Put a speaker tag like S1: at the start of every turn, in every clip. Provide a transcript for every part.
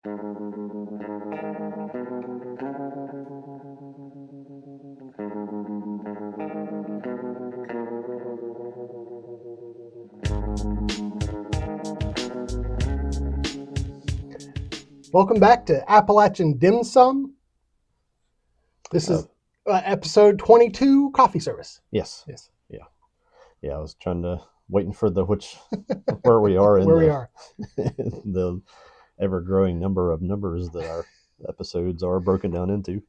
S1: Welcome back to Appalachian Dim Sum. This is episode 22, Coffee Service.
S2: Yes. Yeah, I was waiting for where we are in the ever-growing number of numbers that our episodes are broken down into.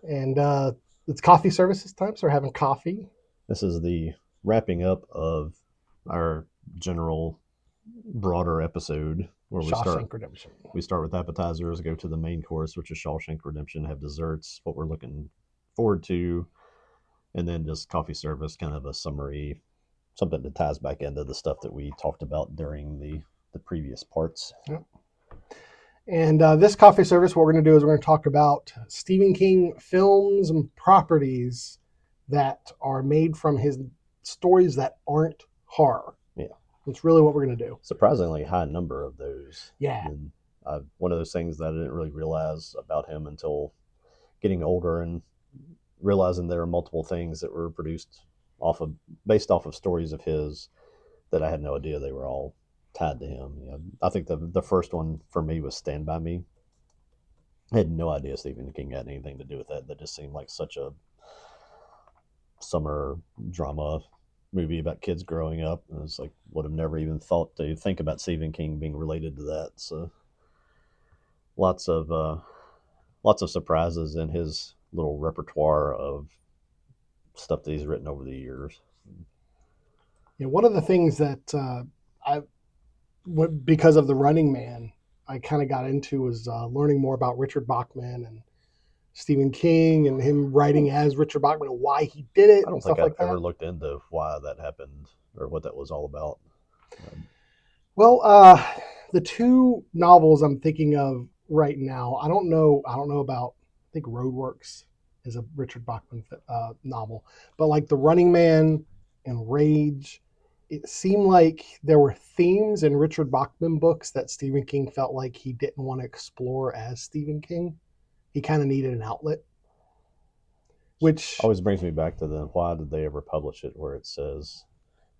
S1: And it's coffee service this time, so we're having coffee.
S2: This is the wrapping up of our general broader episode where
S1: Redemption.
S2: We start with appetizers, go to the main course, which is Shawshank Redemption, have desserts, what we're looking forward to, and then just coffee service, kind of a summary, something that ties back into the stuff that we talked about during the previous parts.
S1: Yep. And this coffee service, what we're going to do is we're going to talk about Stephen King films and properties that are made from his stories that aren't horror.
S2: Yeah.
S1: That's really what we're going to do.
S2: Surprisingly high number of those.
S1: Yeah.
S2: And one of those things that I didn't really realize about him until getting older and realizing there are multiple things that were produced based off of stories of his that I had no idea they were all tied to him. You know, I think the first one for me was Stand By Me. I had no idea Stephen King had anything to do with that. That just seemed like such a summer drama movie about kids growing up, and it's like would have never even thought to think about Stephen King being related to that. So lots of surprises in his little repertoire of stuff that he's written over the years.
S1: Yeah, one of the things that because of The Running Man, I kind of got into was learning more about Richard Bachman and Stephen King and him writing as Richard Bachman and why he did it.
S2: I don't think I've ever looked into why that happened or what that was all about.
S1: Well, the two novels I'm thinking of right now, I don't know about. I think Roadworks is a Richard Bachman novel, but like The Running Man and Rage, it seemed like there were themes in Richard Bachman books that Stephen King felt like he didn't want to explore as Stephen King. He kind of needed an outlet, which
S2: always brings me back to why did they ever publish it where it says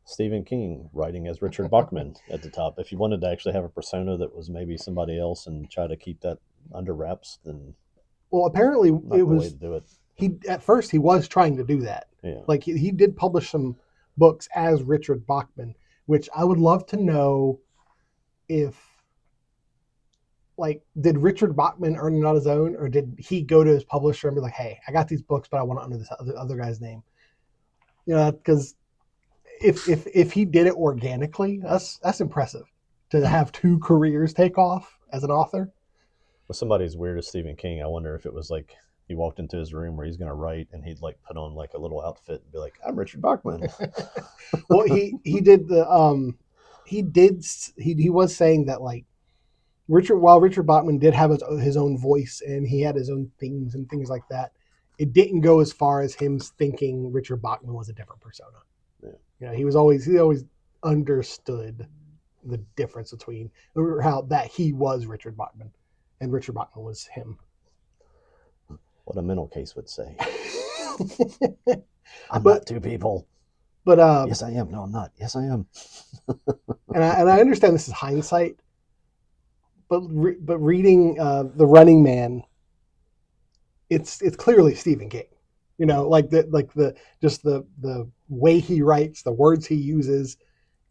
S2: Stephen King writing as Richard Bachman at the top? If you wanted to actually have a persona that was maybe somebody else and try to keep that under wraps, then
S1: apparently
S2: it was the way to do it.
S1: At first he was trying to do that.
S2: Yeah.
S1: Like he did publish some books as Richard Bachman, which I would love to know if, like, did Richard Bachman earn it on his own, or did he go to his publisher and be like, hey, I got these books, but I want it under this other guy's name? You know, because if he did it organically, that's impressive to have two careers take off as an author.
S2: With somebody as weird as Stephen King, I wonder if it was like he walked into his room where he's going to write and he'd like put on like a little outfit and be like, I'm Richard Bachman.
S1: Well, he was saying that, like, Richard Bachman did have his own voice and he had his own themes and things like that, it didn't go as far as him thinking Richard Bachman was a different persona.
S2: Yeah.
S1: You know, he always understood the difference between how that he was Richard Bachman and Richard Bachman was him.
S2: What a mental case would say. I'm not two people.
S1: But
S2: yes, I am. No, I'm not. Yes, I am.
S1: and I understand this is hindsight. But reading The Running Man, it's clearly Stephen King. You know, like the way he writes, the words he uses,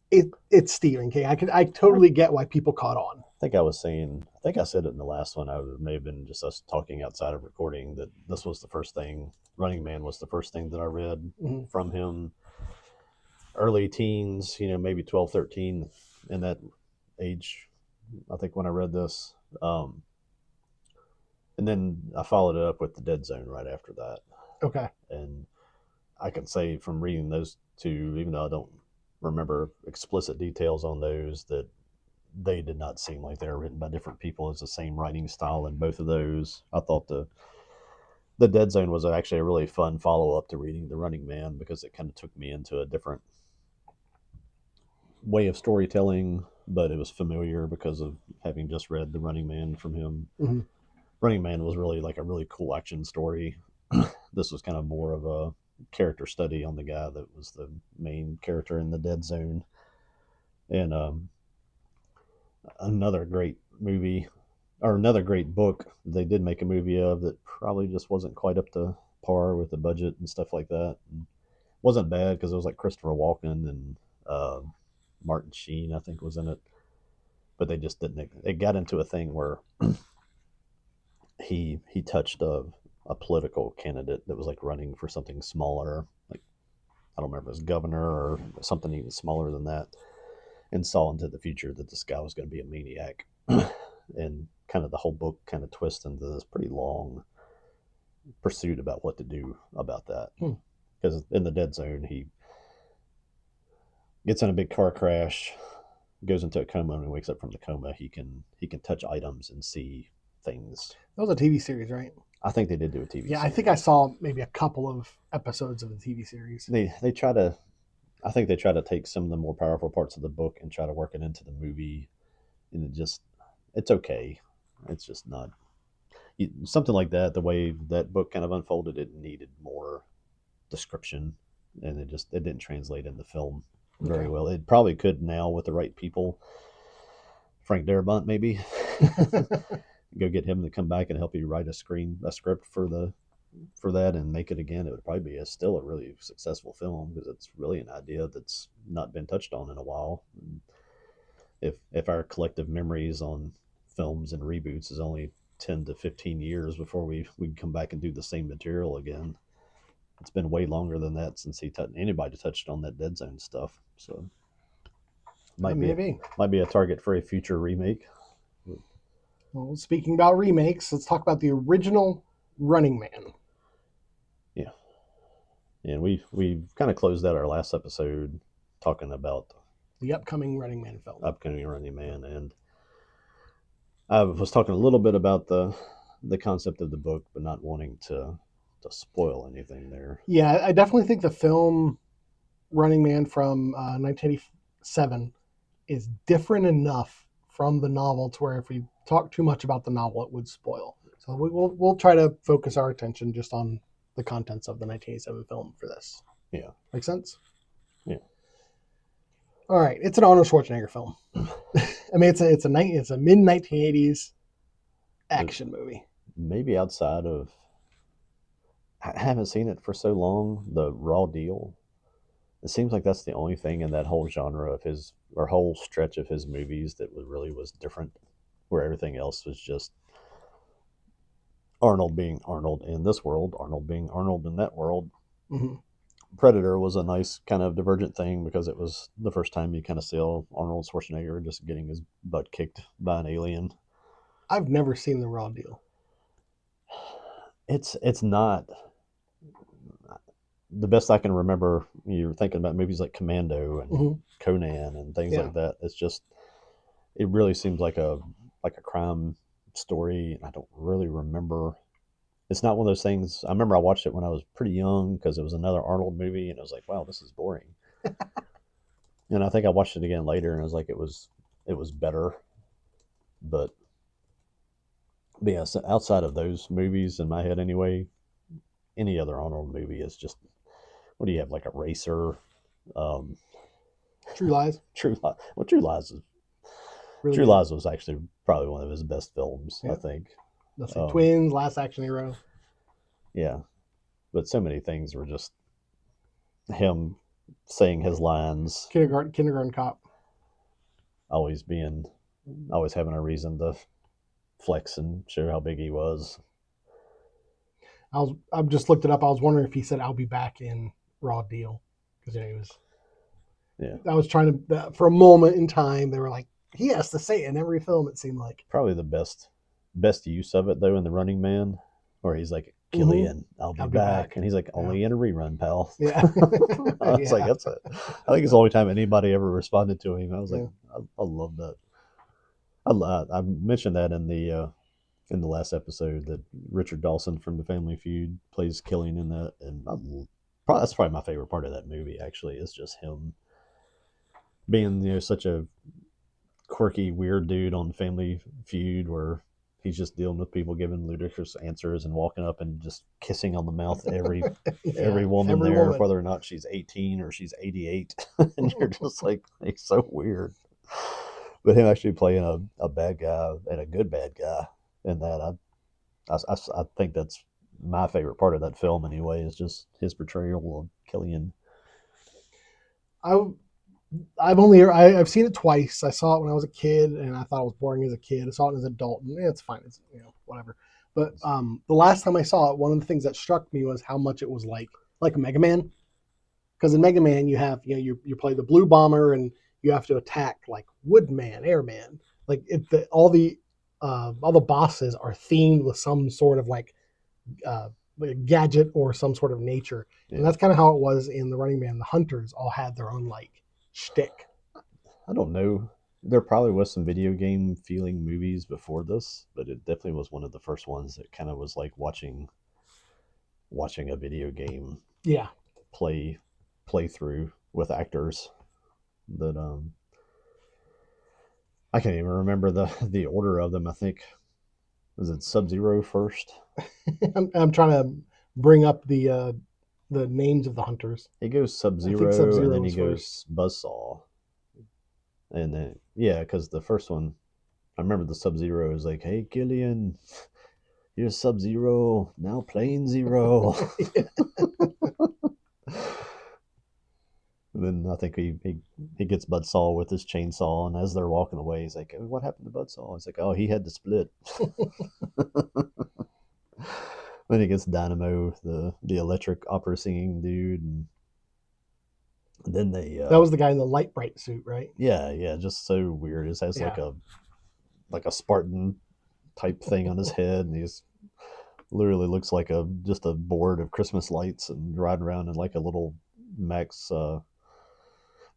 S1: it's Stephen King. I totally get why people caught on.
S2: I think I said it in the last one. It may have been just us talking outside of recording that this was the first thing. Running Man was the first thing that I read from him. Early teens, you know, maybe 12, 13, in that age. I think when I read this, and then I followed it up with The Dead Zone right after that.
S1: Okay.
S2: And I can say from reading those two, even though I don't remember explicit details on those, that they did not seem like they were written by different people. It's the same writing style in both of those. I thought the Dead Zone was actually a really fun follow-up to reading The Running Man because it kind of took me into a different way of storytelling, but it was familiar because of having just read The Running Man from him.
S1: Mm-hmm.
S2: Running Man was really like a really cool action story. This was kind of more of a character study on the guy that was the main character in the Dead Zone. And another great movie, or another great book they did make a movie of that probably just wasn't quite up to par with the budget and stuff like that. And wasn't bad because it was like Christopher Walken and uh, Martin Sheen, I think, was in it. But they just didn't. It got into a thing where he touched a political candidate that was like running for something smaller, like I don't remember, as governor or something even smaller than that, and saw into the future that this guy was going to be a maniac, and kind of the whole book kind of twists into this pretty long pursuit about what to do about that. Because in the Dead Zone, he gets in a big car crash, goes into a coma, and when he wakes up from the coma, he can touch items and see things.
S1: That was a TV series, right?
S2: I think they did do a TV
S1: Yeah,
S2: series.
S1: I think I saw maybe a couple of episodes of the TV series.
S2: They try to, I think they try to take some of the more powerful parts of the book and try to work it into the movie, and it's okay. It's just not something like that. The way that book kind of unfolded, it needed more description, and it didn't translate in the film very well. It probably could now with the right people. Frank Darabont, maybe. Go get him to come back and help you write a script for that and make it again. It would probably be still a really successful film because it's really an idea that's not been touched on in a while. And if our collective memories on films and reboots is only 10 to 15 years before we can come back and do the same material again, it's been way longer than that since anybody touched on that Dead Zone stuff. So might be a target for a future remake.
S1: Well, speaking about remakes, let's talk about the original Running Man.
S2: Yeah. And we've kind of closed out our last episode talking about
S1: the upcoming Running Man film.
S2: And I was talking a little bit about the concept of the book, but not wanting to spoil anything there.
S1: Yeah, I definitely think the film Running Man from 1987 is different enough from the novel to where if we talk too much about the novel, it would spoil. So we'll try to focus our attention just on the contents of the 1987 film for this.
S2: Yeah.
S1: Make sense?
S2: Yeah.
S1: All right, it's an Arnold Schwarzenegger film. I mean, it's a mid 1980s action movie.
S2: Maybe outside of, I haven't seen it for so long. The Raw Deal. It seems like that's the only thing in that whole genre of his, or whole stretch of his movies that was different, where everything else was just Arnold being Arnold in this world, Arnold being Arnold in that world.
S1: Mm-hmm.
S2: Predator was a nice kind of divergent thing because it was the first time you kind of saw Arnold Schwarzenegger just getting his butt kicked by an alien.
S1: I've never seen The Raw Deal.
S2: It's not the best I can remember. You're thinking about movies like Commando and Conan and things like that. It's just, it really seems like a crime story. I don't really remember. It's not one of those things. I remember I watched it when I was pretty young because it was another Arnold movie, and I was like, wow, this is boring. And I think I watched it again later, and I was like, it was better. But yeah, so outside of those movies, in my head anyway, any other Arnold movie is just, what do you have, like a Racer?
S1: True Lies.
S2: True Lies. Well, True Lies is really True Lies was actually probably one of his best films, I think.
S1: Let's say Twins, Last Action Hero.
S2: Yeah, but so many things were just him saying his lines.
S1: Kindergarten Cop.
S2: Always having a reason to flex and show how big he was.
S1: I've just looked it up. I was wondering if he said "I'll be back" in Raw Deal because he was. Yeah. I was trying to, for a moment in time, they were like, he has to say it in every film. It seemed like
S2: probably the best use of it though in The Running Man, where he's like, Killian, I'll be back. And he's like, only in a rerun, pal.
S1: Yeah.
S2: I was like, that's it. I think it's the only time anybody ever responded to him. I was like, I love that. I mentioned that in the last episode that Richard Dawson from The Family Feud plays Killian in that, and that's probably my favorite part of that movie. Actually, is just him being such a quirky, weird dude on Family Feud where he's just dealing with people giving ludicrous answers and walking up and just kissing on the mouth every woman
S1: every
S2: there,
S1: woman.
S2: whether or not she's 18 or she's 88. And you're just like, it's so weird. But him actually playing a bad guy and a good bad guy in that, I think that's my favorite part of that film anyway, is just his portrayal of Killian.
S1: I've seen it twice. I saw it when I was a kid, and I thought it was boring as a kid. I saw it as an adult, and it's fine. It's whatever. But the last time I saw it, one of the things that struck me was how much it was like Mega Man. Because in Mega Man, you have you play the blue bomber, and you have to attack like Woodman, Airman. Like all the bosses are themed with some sort of like gadget or some sort of nature, and that's kind of how it was in the Running Man. The hunters all had their own like shtick.
S2: I don't know. There probably was some video game feeling movies before this, but it definitely was one of the first ones that kind of was like watching a video game
S1: Yeah.
S2: play through with actors that I can't even remember the order of them. I think was it Sub-Zero first?
S1: I'm trying to bring up the names of the hunters.
S2: He goes
S1: I think
S2: Sub-Zero,
S1: Sub-Zero
S2: and then he
S1: was
S2: goes Buzzsaw. And then, yeah, because the first one, I remember the Sub-Zero is like, hey, Killian, here's Sub-Zero, now Plane Zero. And then I think he gets Buzzsaw with his chainsaw, and as they're walking away, he's like, what happened to Buzzsaw? It's like, oh, he had to split. Then he gets Dynamo, the electric opera singing dude, and then they
S1: That was the guy in the light bright suit, right?
S2: yeah, just so weird. It has like a Spartan type thing on his head, and he's literally looks like just a board of Christmas lights, and riding around in like a little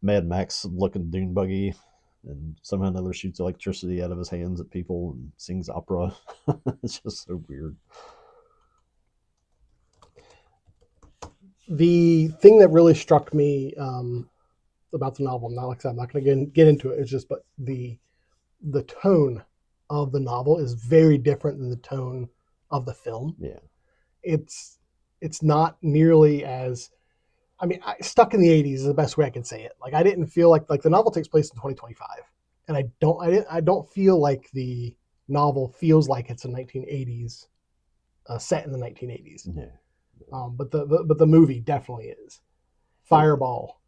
S2: Mad Max looking dune buggy, and somehow another shoots electricity out of his hands at people and sings opera. It's just so weird.
S1: The thing that really struck me about the novel, not like I said, I'm not going to get into it. It's just, but the tone of the novel is very different than the tone of the film.
S2: Yeah,
S1: it's not nearly as, I mean, stuck in the 80s is the best way I can say it. Like I didn't feel like the novel takes place in 2025, and I don't feel like the novel feels like it's a 1980s set in the 1980s.
S2: yeah.
S1: But the movie definitely is. Fireball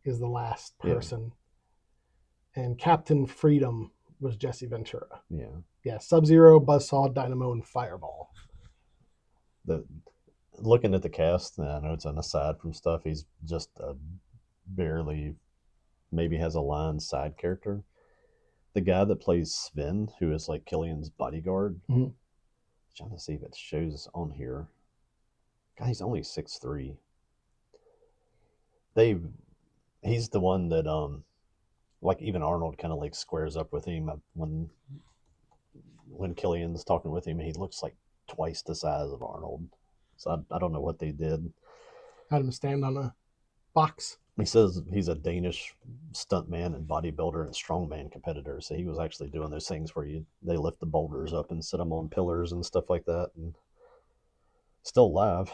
S1: is the last person, and Captain Freedom was Jesse Ventura. Yeah. Sub-Zero, Buzzsaw, Dynamo, and Fireball.
S2: Looking at the cast, I know it's an aside from stuff. He's just barely, maybe has a line side character. The guy that plays Sven, who is like Killian's bodyguard, trying to see if it shows on here. God, he's only 6'3". He's the one that like even Arnold kind of like squares up with him when Killian's talking with him. He looks like twice the size of Arnold. So I don't know what they did.
S1: Had him stand on a box.
S2: He says he's a Danish stuntman and bodybuilder and strongman competitor. So he was actually doing those things where they lift the boulders up and sit them on pillars and stuff like that. And still alive.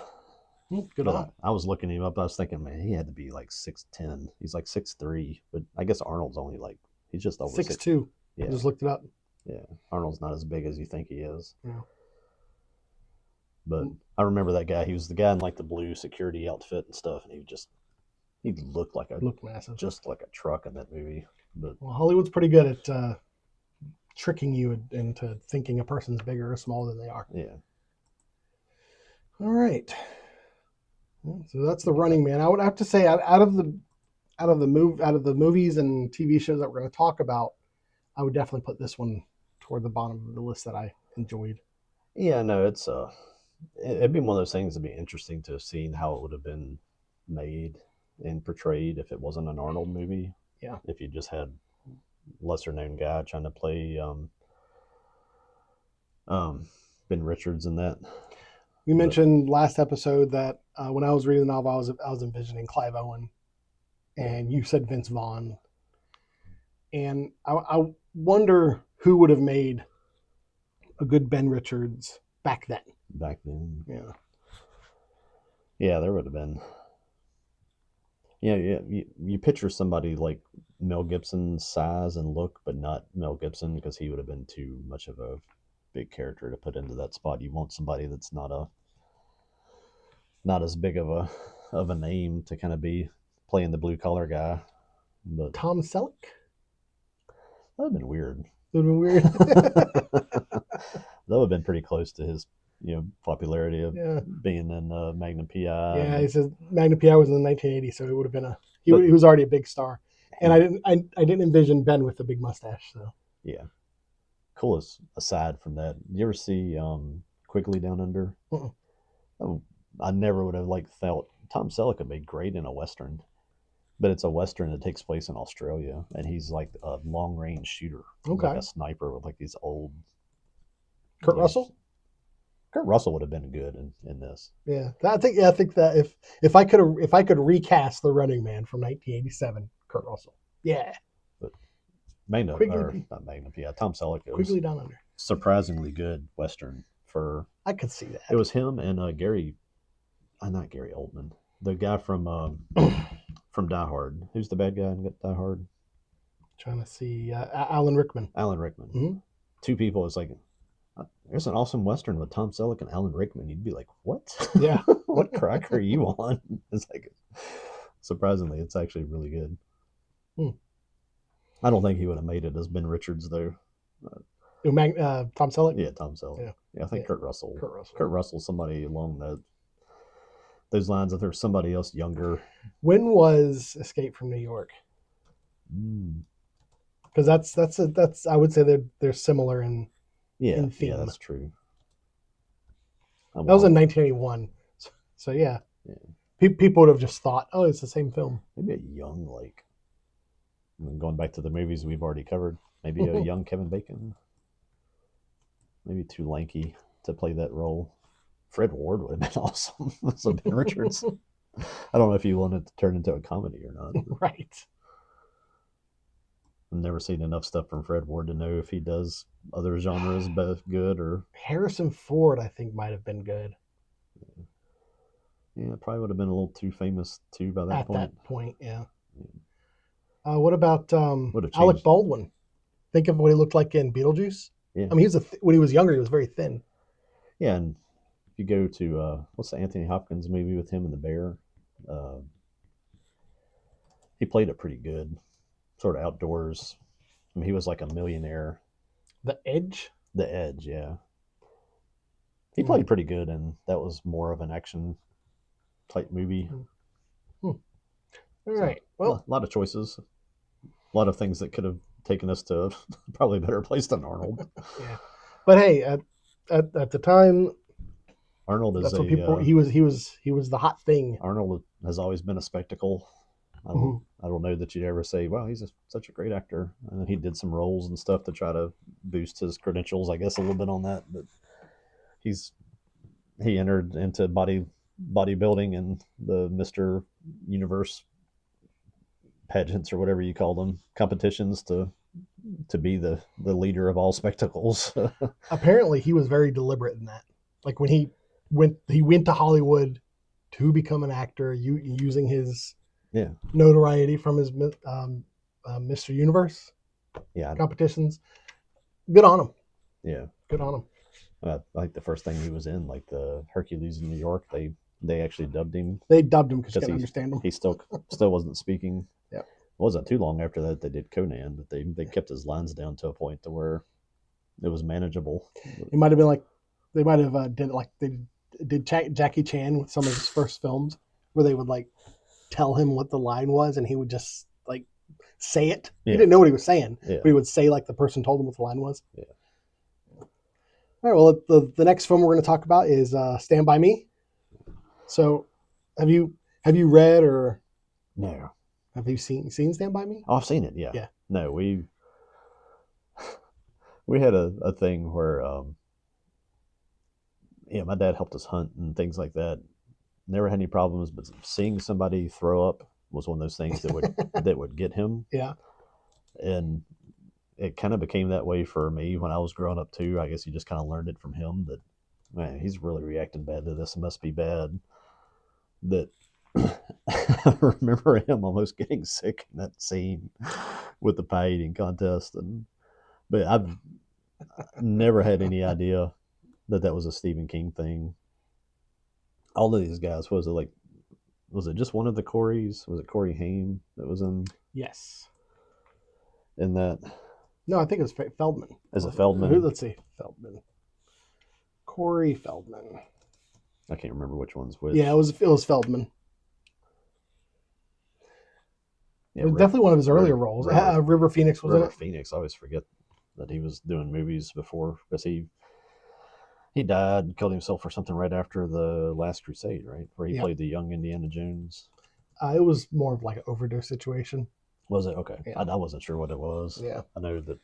S1: Good on.
S2: I was looking him up. I was thinking, man, he had to be like 6'10". He's like 6'3", but I guess Arnold's only like, he's just over
S1: 6'2".
S2: Yeah.
S1: I just looked it up.
S2: Yeah. Arnold's not as big as you think he is.
S1: Yeah.
S2: But I remember that guy. He was the guy in like the blue security outfit and stuff, and he looked
S1: massive,
S2: just like a truck in that movie. But
S1: Hollywood's pretty good at tricking you into thinking a person's bigger or smaller than they are.
S2: Yeah.
S1: All right. So that's the Running Man. I would have to say out of the movies and TV shows that we're going to talk about, I would definitely put this one toward the bottom of the list that I enjoyed.
S2: Yeah, no, it'd be one of those things that'd be interesting to have seen how it would have been made and portrayed if it wasn't an Arnold movie.
S1: Yeah.
S2: If you just had lesser known guy trying to play Ben Richards in that.
S1: We mentioned last episode that when I was reading the novel, I was envisioning Clive Owen, and you said Vince Vaughn, and wonder who would have made a good Ben Richards back then.
S2: Back then.
S1: Yeah.
S2: Yeah, there would have been. Yeah. You picture somebody like Mel Gibson's size and look, but not Mel Gibson, because he would have been too much of a big character to put into that spot. You want somebody that's not as big of a name to kind of be playing the blue collar guy. But
S1: Tom Selleck?
S2: that would have been weird.
S1: It would have been weird.
S2: That would have been pretty close to his, popularity of
S1: Yeah.
S2: being in Magnum PI.
S1: Yeah, he says Magnum PI was in the 1980s, so it would have been he was already a big star. And I didn't envision Ben with the big mustache. So
S2: yeah. Coolest aside from that, you ever see Quigley Down Under? Oh, I never would have thought Tom Selleck would be great in a western, but it's a western that takes place in Australia, and he's like a long range shooter, like a sniper with like these old.
S1: Kurt Russell.
S2: Kurt Russell would have been good in this.
S1: Yeah, I think that if I could recast the Running Man from 1987, Kurt Russell. Yeah.
S2: But not Magnum, yeah, Tom Selleck.
S1: Quigley Down Under.
S2: Surprisingly good western for.
S1: I could see that.
S2: It was him and not Gary Oldman, the guy from from Die Hard. Who's the bad guy in Die Hard?
S1: Trying to see Alan Rickman.
S2: Mm-hmm. Two people. It's like, there's an awesome western with Tom Selleck and Alan Rickman. You'd be like, what?
S1: Yeah.
S2: What crack are you on? It's like, surprisingly, it's actually really good. I don't think he would have made it as Ben Richards though.
S1: Tom Selleck.
S2: Yeah, Tom Selleck. Yeah, I think Kurt Russell. Kurt Russell, somebody along those lines. If there's somebody else younger.
S1: When was Escape from New York? Because that's I would say they're similar in theme.
S2: Yeah, that's true.
S1: That was in 1981. So yeah. People would have just thought, oh, it's the same film.
S2: Maybe a young, going back to the movies we've already covered, maybe a young Kevin Bacon. Maybe too lanky to play that role. Fred Ward would have been awesome. So Ben Richards. I don't know if you wanted to turn into a comedy or not.
S1: Right.
S2: I've never seen enough stuff from Fred Ward to know if he does other genres good or.
S1: Harrison Ford, I think, might have been good.
S2: Yeah, probably would have been a little too famous too by that point.
S1: At that point, yeah. What about Alec Baldwin? Think of what he looked like in Beetlejuice.
S2: Yeah.
S1: I mean, when he was younger, he was very thin.
S2: Yeah, and if you go to what's the Anthony Hopkins movie with him and the bear, he played it pretty good, sort of outdoors. I mean, he was like a millionaire.
S1: The Edge.
S2: The Edge, yeah. He played pretty good, and that was more of an action type movie.
S1: All right. Well,
S2: a lot of choices, a lot of things that could have taken us to probably a better place than Arnold.
S1: Yeah, but hey, at the time,
S2: Arnold is
S1: he was the hot thing.
S2: Arnold has always been a spectacle. I don't know that you'd ever say, "Wow, he's such a great actor." And he did some roles and stuff to try to boost his credentials, I guess, a little bit on that. But he entered into bodybuilding and the Mr. Universe pageants or whatever you call them, competitions to be the leader of all spectacles.
S1: Apparently he was very deliberate in that. Like when he went to Hollywood to become an actor, using his notoriety from his Mr. Universe competitions. Good on him.
S2: Yeah.
S1: Good on him.
S2: Like the first thing he was in, like the Hercules in New York, they actually dubbed him.
S1: They dubbed him because you couldn't understand him.
S2: He still wasn't speaking.
S1: Yeah.
S2: It wasn't too long after that they did Conan, but they kept his lines down to a point to where it was manageable.
S1: It might have been like they might have did Jackie Chan with some of his first films, where they would like tell him what the line was, and he would just like say it. He didn't know what he was saying, but he would say like the person told him what the line was.
S2: Yeah.
S1: All right. Well, the next film we're going to talk about is Stand By Me. So, have you read or
S2: no?
S1: Have you seen Stand By Me?
S2: Oh, I've seen it. Yeah.
S1: Yeah.
S2: No, we had a thing where my dad helped us hunt and things like that. Never had any problems, but seeing somebody throw up was one of those things that would that would get him.
S1: Yeah.
S2: And it kind of became that way for me when I was growing up too. I guess you just kind of learned it from him that, man, he's really reacting bad to this. It must be bad. That I remember him almost getting sick in that scene with the pie eating contest, but I've never had any idea that was a Stephen King thing. All of these guys, was it like, was it just one of the Coreys? Was it Corey Haim that was
S1: Yes.
S2: in that?
S1: No, I think it was Feldman.
S2: As a Feldman?
S1: Let's see. Feldman. Corey Feldman.
S2: I can't remember which one's which.
S1: Yeah, it was Feldman.
S2: Yeah,
S1: it was definitely one of his earlier roles. River Phoenix was
S2: River
S1: in it.
S2: Phoenix. I always forget that he was doing movies before, because he died, killed himself or something right after the Last Crusade, right? Where he played the young Indiana Jones.
S1: It was more of like an overdose situation.
S2: Was it? Okay.
S1: Yeah.
S2: I wasn't sure what it was.
S1: Yeah.
S2: I know that.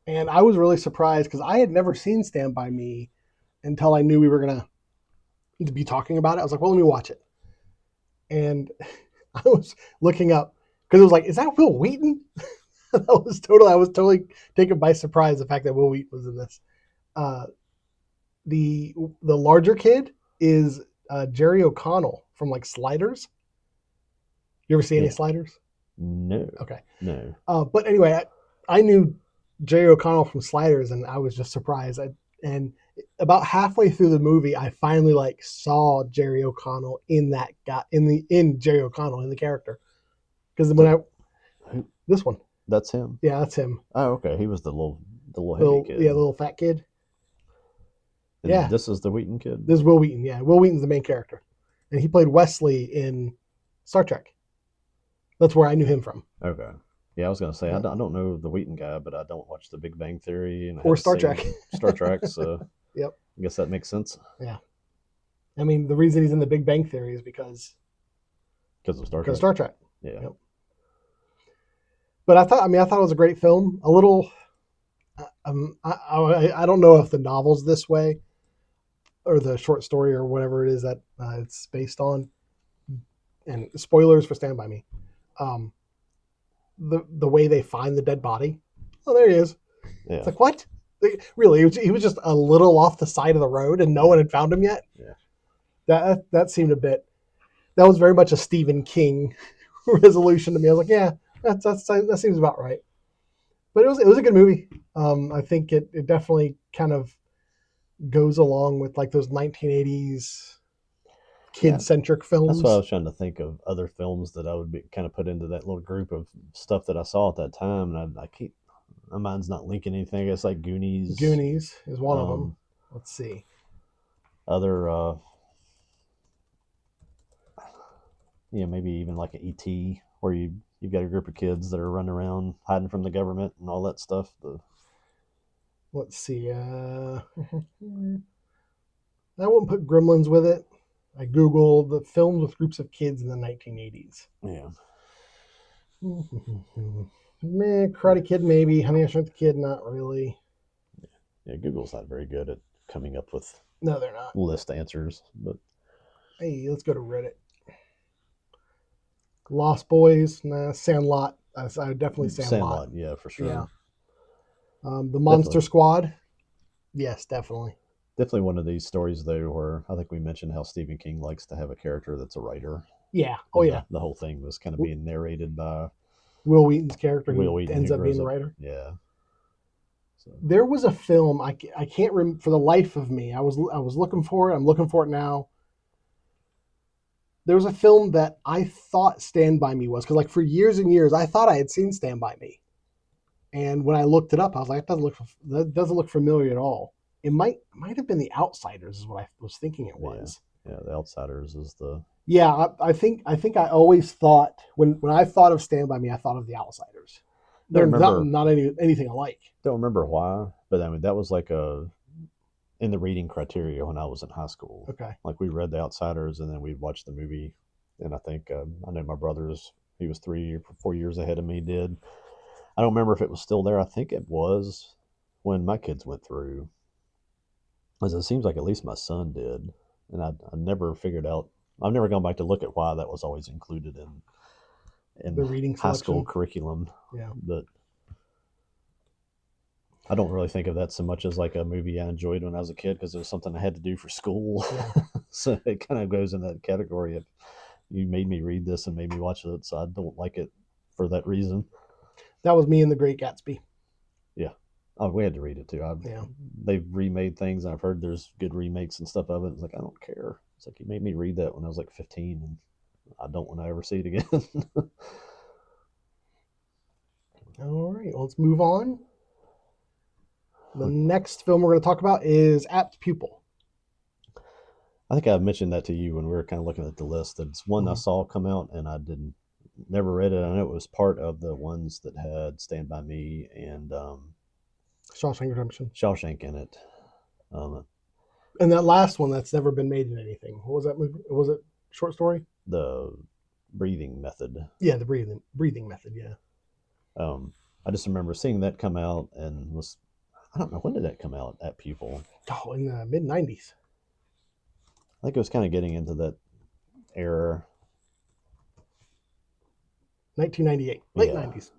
S1: And I was really surprised because I had never seen Stand By Me until I knew we were going to be talking about it. I was like, well, let me watch it. And I was looking up because it was like, is that Will Wheaton? I was totally taken by surprise the fact that Will Wheaton was in this. The larger kid is Jerry O'Connell from like Sliders. You ever see any Sliders?
S2: No.
S1: Okay.
S2: No.
S1: But anyway, I knew Jerry O'Connell from Sliders, and I was just surprised. And about halfway through the movie, I finally like saw Jerry O'Connell in that guy in Jerry O'Connell in the character. Because this one.
S2: That's him.
S1: Yeah, that's him.
S2: Oh, okay. He was the little heavy kid.
S1: Yeah, the little fat kid.
S2: And
S1: yeah.
S2: This is the Wheaton kid?
S1: This is Will Wheaton, yeah. Will Wheaton's the main character. And he played Wesley in Star Trek. That's where I knew him from.
S2: Okay. Yeah, I was going to say, I don't know the Wheaton guy, but I don't watch The Big Bang Theory.
S1: Or Star Trek.
S2: Star Trek, so
S1: yep.
S2: I guess that makes sense.
S1: Yeah. I mean, the reason he's in The Big Bang Theory is because
S2: of Star Trek.
S1: Star Trek.
S2: Yeah.
S1: Yep. But I thought it was a great film. A little, I don't know if the novel's this way, or the short story, or whatever it is that it's based on. And spoilers for Stand By Me. The way they find the dead body. Oh, there he is.
S2: Yeah.
S1: It's like, what? Really? He was just a little off the side of the road, and no one had found him yet.
S2: Yeah.
S1: That seemed a bit. That was very much a Stephen King resolution to me. I was like, yeah, that seems about right. But it was a good movie. I think it definitely kind of goes along with like those 1980s kid-centric films.
S2: That's what I was trying to think of, other films that I would be kind of put into that little group of stuff that I saw at that time, and I keep, my mind's not linking anything. It's like Goonies.
S1: Goonies is one of them. Let's see.
S2: Other, maybe even like an E.T., where you've got a group of kids that are running around hiding from the government and all that stuff.
S1: Let's see. I wouldn't put Gremlins with it. I Googled the films with groups of kids in the 1980s.
S2: Yeah.
S1: Karate Kid, maybe. Honey, I Shrunk the Kid, not really.
S2: Yeah, Google's not very good at coming up with
S1: no, they're not.
S2: list answers. But
S1: hey, let's go to Reddit. Lost Boys, nah. Sandlot. I would definitely Sandlot.
S2: Yeah, for sure.
S1: Yeah. The Monster Squad. Yes, definitely.
S2: Definitely one of these stories, though, where I think we mentioned how Stephen King likes to have a character that's a writer.
S1: Yeah. Oh, yeah.
S2: The whole thing was kind of being narrated by
S1: Will Wheaton's character.
S2: Will Wheaton
S1: ends up being the writer.
S2: Yeah. So.
S1: There was a film I can't remember for the life of me. I was looking for it. I'm looking for it now. There was a film that I thought Stand By Me was, because like for years and years I thought I had seen Stand By Me, and when I looked it up, I was like, that doesn't look familiar at all. It might have been The Outsiders, is what I was thinking it was.
S2: Yeah, The Outsiders is the.
S1: Yeah, I think I always thought when I thought of Stand By Me, I thought of The Outsiders. They're not anything alike.
S2: Don't remember why, but I mean that was like in the reading criteria when I was in high school.
S1: Okay.
S2: Like we read The Outsiders and then we watched the movie, and I think I know my brother's, he was 3 or 4 years ahead of me, did. I don't remember if it was still there. I think it was when my kids went through. As it seems like at least my son did, and I never figured out. I've never gone back to look at why that was always included in
S1: the reading
S2: high school
S1: selection.
S2: curriculum.
S1: Yeah,
S2: but I don't really think of that so much as like a movie I enjoyed when I was a kid because it was something I had to do for school.
S1: Yeah.
S2: So it kind of goes in that category of you made me read this and made me watch it, so I don't like it for that reason.
S1: That was me in The Great Gatsby.
S2: Yeah. Oh, we had to read it too.
S1: Yeah.
S2: They've remade things, and I've heard there's good remakes and stuff of it. It's like I don't care. It's like you made me read that when I was like 15, and I don't want to ever see it again.
S1: All right, well, let's move on. The next film we're going to talk about is Apt Pupil.
S2: I think I mentioned that to you when we were kind of looking at the list. It's one I saw come out, and I didn't never read it. I know it was part of the ones that had Stand By Me and
S1: Shawshank Redemption.
S2: Shawshank in it.
S1: And that last one that's never been made in anything. What was that movie? Was it short story?
S2: The breathing method.
S1: Yeah, the breathing method. Yeah.
S2: I just remember seeing that come out and was, I don't know, when did that come out, Apt Pupil?
S1: Oh, in the mid 90s.
S2: I think it was kind of getting into that era.
S1: 1998, late 90s.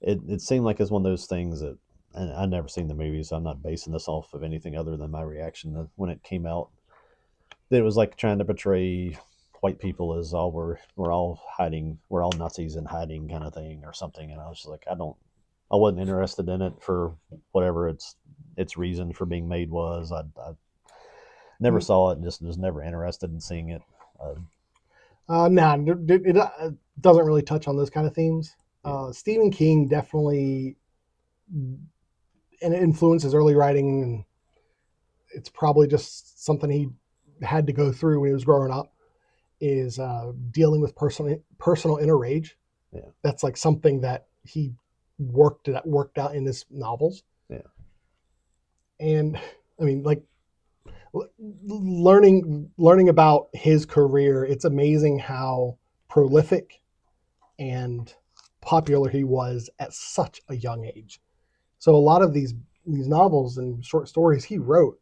S2: It seemed like it's one of those things that, and I've never seen the movie, so I'm not basing this off of anything other than my reaction to when it came out. That it was like trying to portray white people as we're all hiding, we're all Nazis in hiding kind of thing or something. And I was just like, I wasn't interested in it for whatever its reason for being made was. I never saw it and just was never interested in seeing it.
S1: It doesn't really touch on those kind of themes. Stephen King definitely, and it influences early writing, and it's probably just something he had to go through when he was growing up, is dealing with personal inner rage.
S2: Yeah.
S1: That's like something that he worked out in his novels.
S2: Yeah.
S1: And I mean, like, learning about his career, it's amazing how prolific and popular he was at such a young age. So a lot of these novels and short stories he wrote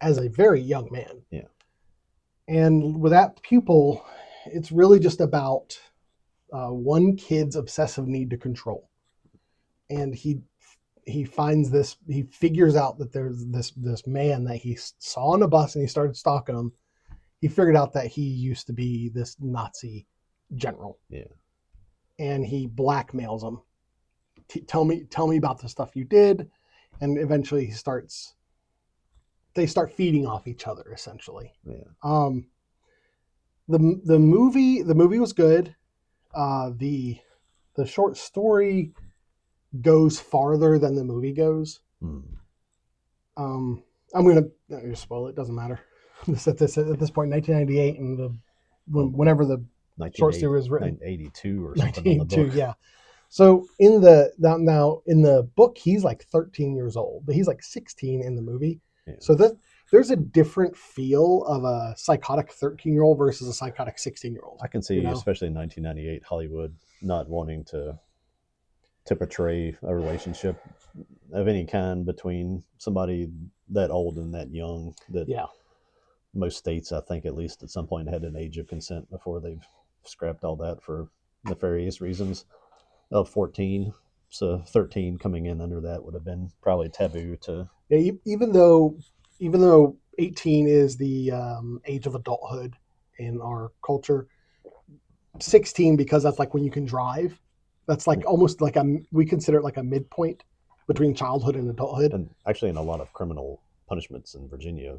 S1: as a very young man.
S2: Yeah.
S1: And with Apt Pupil, it's really just about one kid's obsessive need to control. And he figures out that there's this man that he saw on a bus and he started stalking him. He figured out that he used to be this Nazi general.
S2: Yeah.
S1: And he blackmails him. Tell me about the stuff you did. And eventually they start feeding off each other, essentially.
S2: Yeah.
S1: The movie was good. The short story goes farther than the movie goes. I'm gonna spoil it. Doesn't matter. At this point, 1998, and whenever the short story was written,
S2: 1982 or something on the book.
S1: Yeah. So in the book, he's like 13 years old, but he's like 16 in the movie. Yeah. So there's a different feel of a psychotic 13-year-old versus a psychotic 16-year-old.
S2: I can see, especially in 1998, Hollywood not wanting to portray a relationship of any kind between somebody that old and that young. That most states, I think, at least at some point, had an age of consent before they've scrapped all that for nefarious reasons. Of 14, so 13 coming in under that would have been probably taboo to.
S1: Yeah, even though 18 is the age of adulthood in our culture, 16, because that's like when you can drive. That's like almost like we consider it like a midpoint between childhood and adulthood.
S2: And actually, in a lot of criminal punishments in Virginia,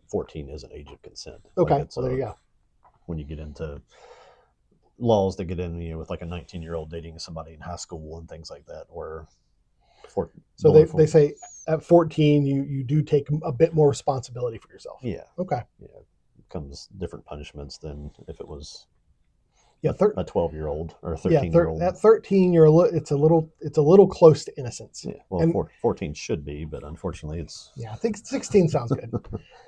S2: 14 is an age of consent.
S1: Okay, so there you go.
S2: When you get into laws that get in, with like a 19-year-old dating somebody in high school and things like that, where
S1: they say at 14 you do take a bit more responsibility for yourself.
S2: Yeah.
S1: Okay.
S2: Yeah, comes different punishments than if it was
S1: a
S2: 12-year-old or a 13-year-old.
S1: At 13, it's a little close to innocence.
S2: Yeah. Well, 14 should be, but unfortunately, it's.
S1: Yeah, I think 16 sounds good,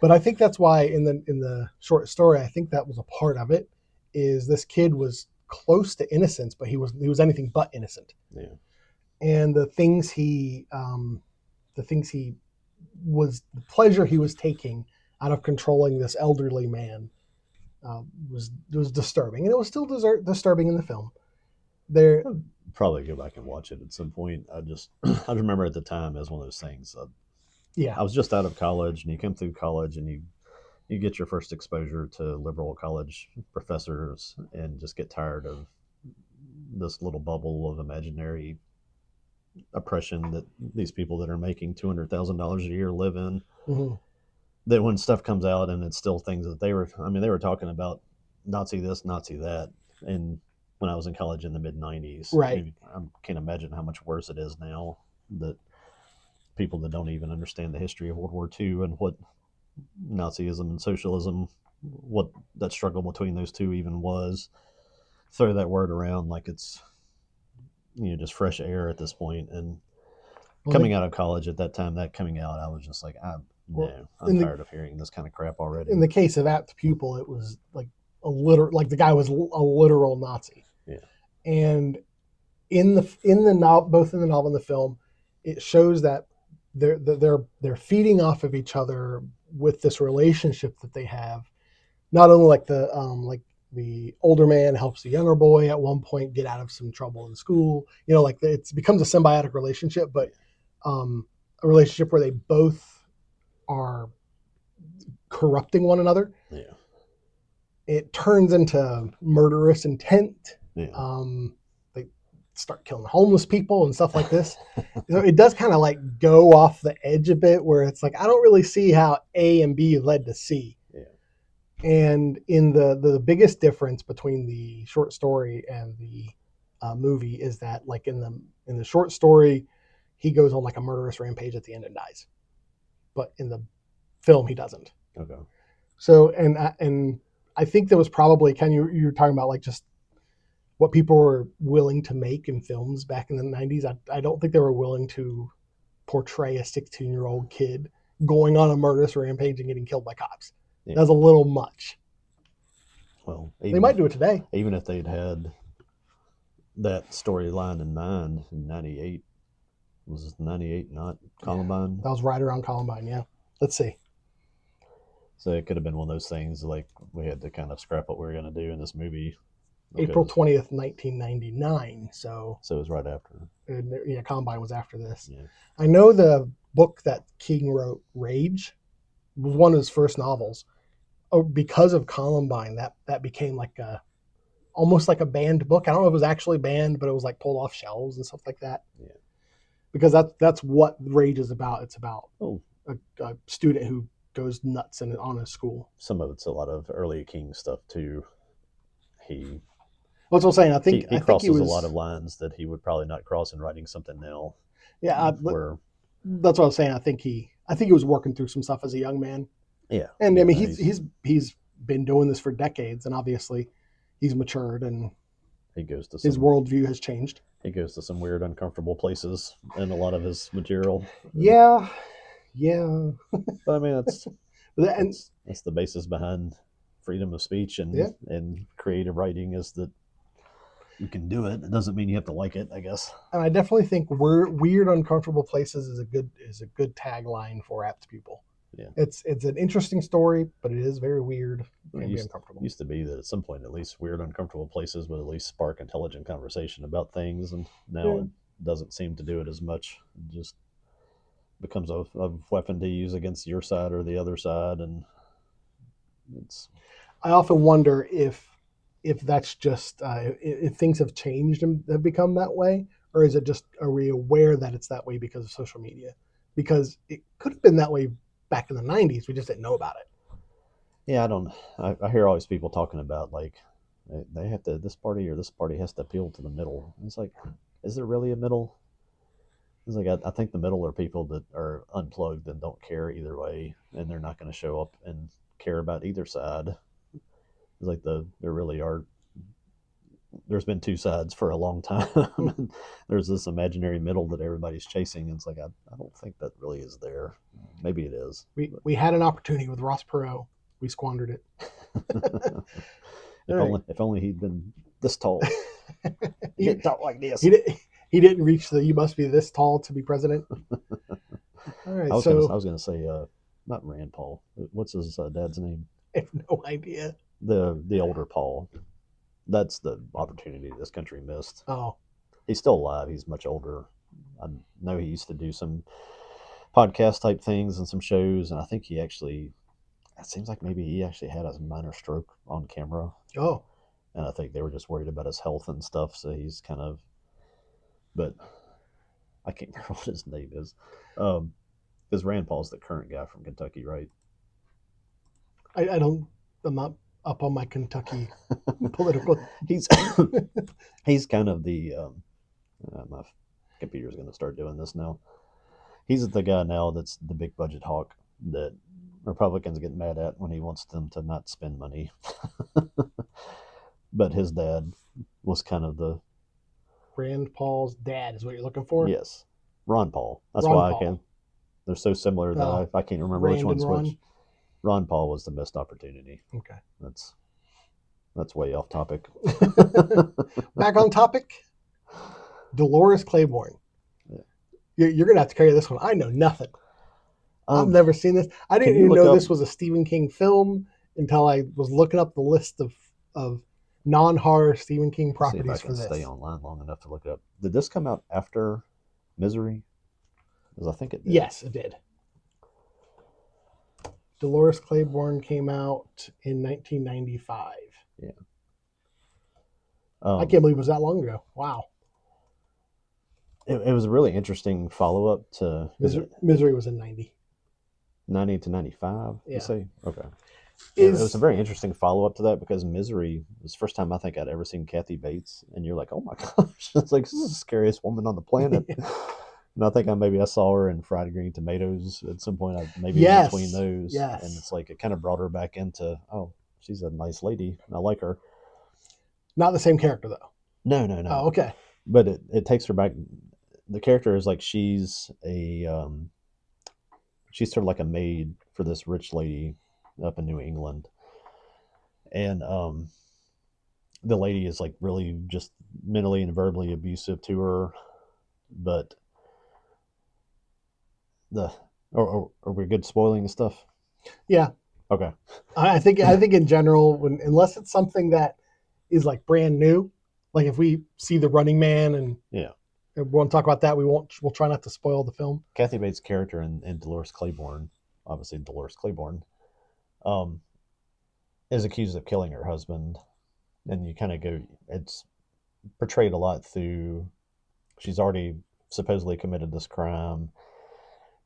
S1: but I think that's why in the short story, I think that was a part of it. Is this kid was close to innocence, but he was anything but innocent.
S2: Yeah.
S1: And the pleasure he was taking out of controlling this elderly man was disturbing, and it was still disturbing in the film.
S2: probably go back and watch it at some point. I remember at the time as one of those things.
S1: Yeah.
S2: I was just out of college, and you come through college, and you get your first exposure to liberal college professors, and just get tired of this little bubble of imaginary oppression that these people that are making $200,000 a year live in.
S1: Mm-hmm.
S2: That when stuff comes out and it's still things that they were talking about Nazi this, Nazi that, and when I was in college in the mid '90s,
S1: Right.
S2: I can't imagine how much worse it is now. That people that don't even understand the history of World War II and what Nazism and socialism, what that struggle between those two even was, throw that word around like it's just fresh air at this point. And coming out of college at that time, that coming out, I was just like, I'm tired of hearing this kind of crap already.
S1: In the case of Apt Pupil, it was like the guy was a literal Nazi.
S2: Yeah.
S1: And in the novel, both in the novel and the film, it shows that they're feeding off of each other with this relationship that they have. Not only like the older man helps the younger boy at one point get out of some trouble in school. It becomes a symbiotic relationship, but a relationship where they both are corrupting one another.
S2: Yeah.
S1: It turns into murderous intent.
S2: Yeah.
S1: They start killing homeless people and stuff like this. So it does kind of like go off the edge a bit, where it's like I don't really see how A and B led to C.
S2: Yeah.
S1: And in the biggest difference between the short story and the movie is that, like in the short story, he goes on like a murderous rampage at the end and dies, but in the film he doesn't.
S2: Okay.
S1: So and I think there was probably you were talking about like just what people were willing to make in films back in the 90s. I don't think they were willing to portray a 16-year-old kid going on a murderous rampage and getting killed by cops. Yeah. That's a little much.
S2: Well,
S1: they might do it today.
S2: Even if they'd had that storyline in mind in 98. Was it 98 not Columbine?
S1: That was right around Columbine, yeah. Let's see.
S2: So it could have been one of those things like we had to kind of scrap what we were going to do in this movie.
S1: April 20th, 1999. So
S2: it was right after.
S1: Yeah, Columbine was after this.
S2: Yeah.
S1: I know the book that King wrote, Rage, was one of his first novels. Oh, because of Columbine, that became like almost like a banned book. I don't know if it was actually banned, but it was like pulled off shelves and stuff like that.
S2: Yeah.
S1: Because that's what Rage is about. It's about a student who goes nuts on a school.
S2: Some of it's a lot of early King stuff too.
S1: That's what I'm saying. I think
S2: he crosses a lot of lines that he would probably not cross in writing something now.
S1: Yeah, that's what I was saying. I think he was working through some stuff as a young man.
S2: Yeah,
S1: and I mean he's been doing this for decades, and obviously he's matured and
S2: he goes to
S1: his worldview has changed.
S2: He goes to some weird, uncomfortable places in a lot of his material.
S1: Yeah.
S2: But I mean, that's the basis behind freedom of speech and creative writing, is that you can do it. It doesn't mean you have to like it, I guess.
S1: And I definitely think weird, uncomfortable places is a good tagline for Apt Pupil.
S2: Yeah,
S1: it's an interesting story, but it is very weird and uncomfortable.
S2: Used to be that at some point, at least weird, uncomfortable places would at least spark intelligent conversation about things, and now it doesn't seem to do it as much. It just becomes a weapon to use against your side or the other side, and it's.
S1: I often wonder if that's just if things have changed and have become that way, or is it just, are we aware that it's that way because of social media? Because it could have been that way back in the 90s. We just didn't know about it.
S2: Yeah, I hear all these people talking about like they have to, this party or this party has to appeal to the middle. And it's like, is there really a middle? It's like, I think the middle are people that are unplugged and don't care either way, and they're not going to show up and care about either side. It's like there really are. There's been two sides for a long time. There's this imaginary middle that everybody's chasing. And it's like, I don't think that really is there. Maybe it is.
S1: We had an opportunity with Ross Perot. We squandered it.
S2: If only he'd been this tall. He didn't talk like this.
S1: He didn't reach the "you must be this tall to be president." All right.
S2: I was going to say not Rand Paul. What's his dad's name?
S1: I have no idea.
S2: The older Paul. That's the opportunity this country missed.
S1: Oh,
S2: He's still alive. He's much older. I know he used to do some podcast type things and some shows, and I think he actually. It seems like maybe he actually had a minor stroke on camera.
S1: Oh,
S2: And I think they were just worried about his health and stuff. So he's kind of, but I can't remember what his name is. Because Rand Paul's the current guy from Kentucky, right?
S1: I don't. I'm not up on my Kentucky political.
S2: He's he's kind of the my computer's going to start doing this now. He's the guy now that's the big budget hawk that Republicans get mad at when he wants them to not spend money. But his dad was kind of the
S1: Rand Paul's dad is what you're looking for.
S2: yes, Ron Paul. That's
S1: Ron
S2: why
S1: Paul.
S2: I can. They're so similar that I can't remember
S1: Rand
S2: which one's
S1: and Ron?
S2: which. Ron Paul was the missed opportunity.
S1: Okay.
S2: That's way off topic.
S1: Back on topic. Dolores Claiborne.
S2: Yeah.
S1: You're gonna have to carry this one. I know nothing. I've never seen this. I didn't
S2: can you
S1: even
S2: look
S1: know
S2: up-
S1: this was a Stephen King film until I was looking up the list of non-horror Stephen King
S2: See if
S1: properties
S2: I
S1: for
S2: can
S1: this.
S2: stay online long enough to look it up. Did this come out after Misery? Because I think it did.
S1: Yes, it did. Dolores Claiborne came out in 1995.
S2: Yeah.
S1: I can't believe it was that long ago. Wow.
S2: It was a really interesting follow up to
S1: Misery was in 90.
S2: 90 to 95.
S1: Yeah.
S2: You say okay. It
S1: Is
S2: was a very interesting follow up to that because Misery was the first time I think I'd ever seen Kathy Bates, and you're like, oh my gosh, it's like this is the scariest woman on the planet. And I think I saw her in Fried Green Tomatoes at some point. Maybe in between those,
S1: yes.
S2: and it's like it kind of brought her back into she's a nice lady, and I like her.
S1: Not the same character though.
S2: No.
S1: Oh, okay.
S2: But it takes her back. The character is like she's sort of like a maid for this rich lady up in New England, and the lady is like really just mentally and verbally abusive to her. But are we good spoiling stuff?
S1: Yeah.
S2: Okay.
S1: I think in general, unless it's something that is like brand new, like if we see The Running Man and
S2: Yeah.
S1: we want to talk about that, we'll try not to spoil the film.
S2: Kathy Bates' character in Dolores Claiborne, obviously Dolores Claiborne, is accused of killing her husband, and you kind of go. It's portrayed a lot through. She's already supposedly committed this crime.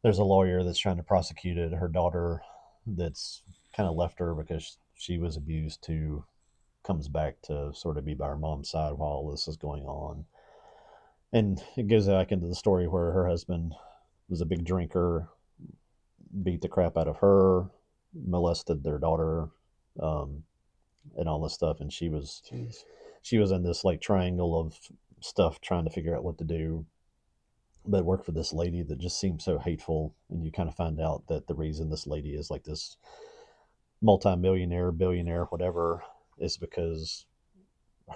S2: There's a lawyer that's trying to prosecute it. Her daughter, that's kind of left her because she was abused, too, comes back to sort of be by her mom's side while all this is going on. And it goes back into the story where her husband was a big drinker, beat the crap out of her, molested their daughter, and all this stuff. And she was in this like triangle of stuff trying to figure out what to do, but worked for this lady that just seemed so hateful. And you kind of find out that the reason this lady is like this multi-millionaire, billionaire, whatever, is because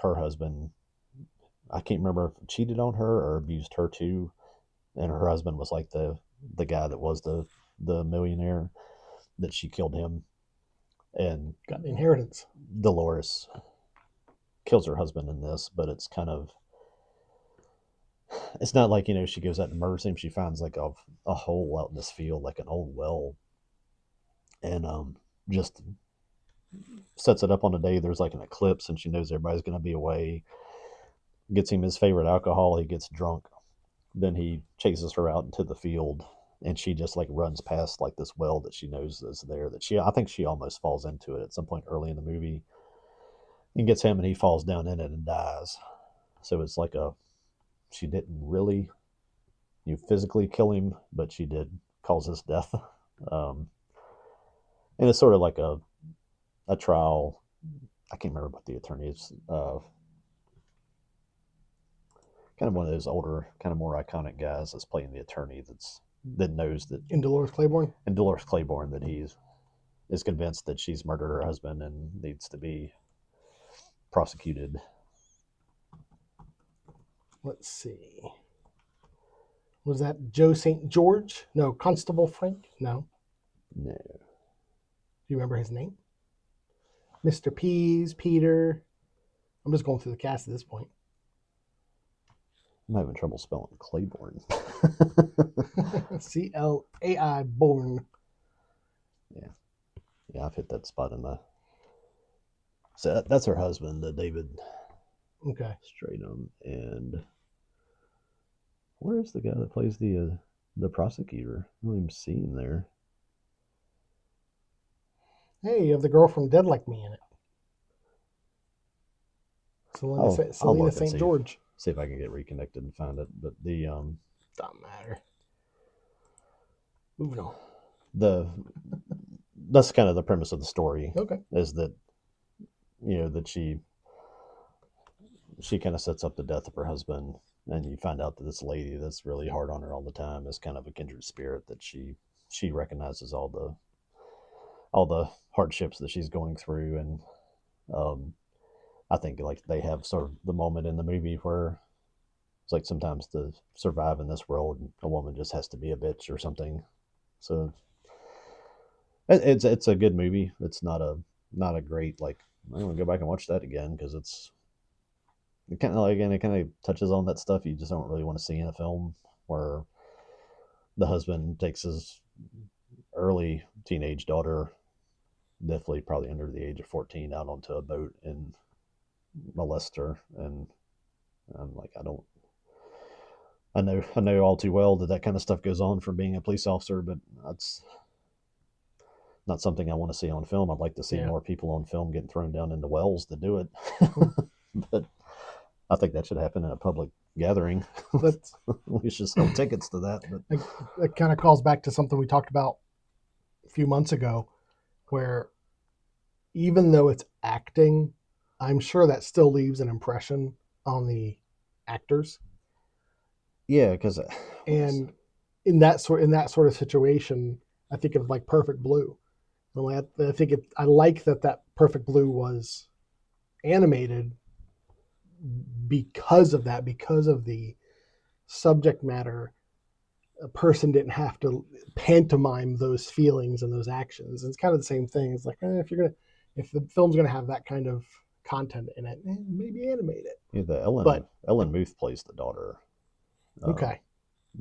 S2: her husband, I can't remember if cheated on her or abused her too. And her husband was like the guy that was the millionaire, that she killed him and
S1: got the inheritance.
S2: Dolores kills her husband in this, but it's kind of, it's not like, she goes out and murders him. She finds like a hole out in this field, like an old well, and just sets it up on a day there's like an eclipse and she knows everybody's going to be away, gets him his favorite alcohol, he gets drunk, then he chases her out into the field, and she just like runs past like this well that she knows is there, that I think she almost falls into it at some point early in the movie, and gets him, and he falls down in it and dies. So it's like she didn't really physically kill him, but she did cause his death. And it's sort of like a trial. I can't remember what the attorney is. Kind of one of those older, kind of more iconic guys that's playing the attorney that knows that
S1: In Dolores Claiborne?
S2: In Dolores Claiborne, that he is convinced that she's murdered her husband and needs to be prosecuted.
S1: Let's see. Was that Joe St. George? No, Constable Frank? No.
S2: No.
S1: Do you remember his name? Mr. Pease, Peter. I'm just going through the cast at this point.
S2: I'm having trouble spelling Claiborne.
S1: C-L-A-I Born.
S2: Yeah, I've hit that spot in the. So that's her husband, David
S1: Okay.
S2: Stratham, and where's the guy that plays the prosecutor? I don't even see him there.
S1: Hey, you have the girl from Dead Like Me in it. Selena St. George.
S2: See if I can get reconnected and find it. But the
S1: Doesn't matter. Moving on.
S2: That's kind of the premise of the story.
S1: Okay.
S2: Is that that she kind of sets up the death of her husband, and you find out that this lady that's really hard on her all the time is kind of a kindred spirit, that she recognizes all the hardships that she's going through. And I think like they have sort of the moment in the movie where it's like sometimes to survive in this world, a woman just has to be a bitch or something. So it's a good movie. It's not a great, like, I'm gonna go back and watch that again, because it kind of touches on that stuff you just don't really want to see in a film, where the husband takes his early teenage daughter, definitely probably under the age of 14, out onto a boat and molest her. And I'm like, I know all too well that kind of stuff goes on from being a police officer, but that's not something I want to see on film. I'd like to see more people on film getting thrown down into wells to do it. But I think that should happen in a public gathering. We should sell tickets to that. But
S1: that kind of calls back to something we talked about a few months ago, where even though it's acting, I'm sure that still leaves an impression on the actors.
S2: Yeah, because
S1: and in that sort of situation, I think of like Perfect Blue. I think I like that Perfect Blue was animated because of that, because of the subject matter. A person didn't have to pantomime those feelings and those actions. It's kind of the same thing. It's like, if the film's gonna have that kind of content in it, maybe animate it.
S2: Yeah, Ellen Muth plays the daughter.
S1: Okay.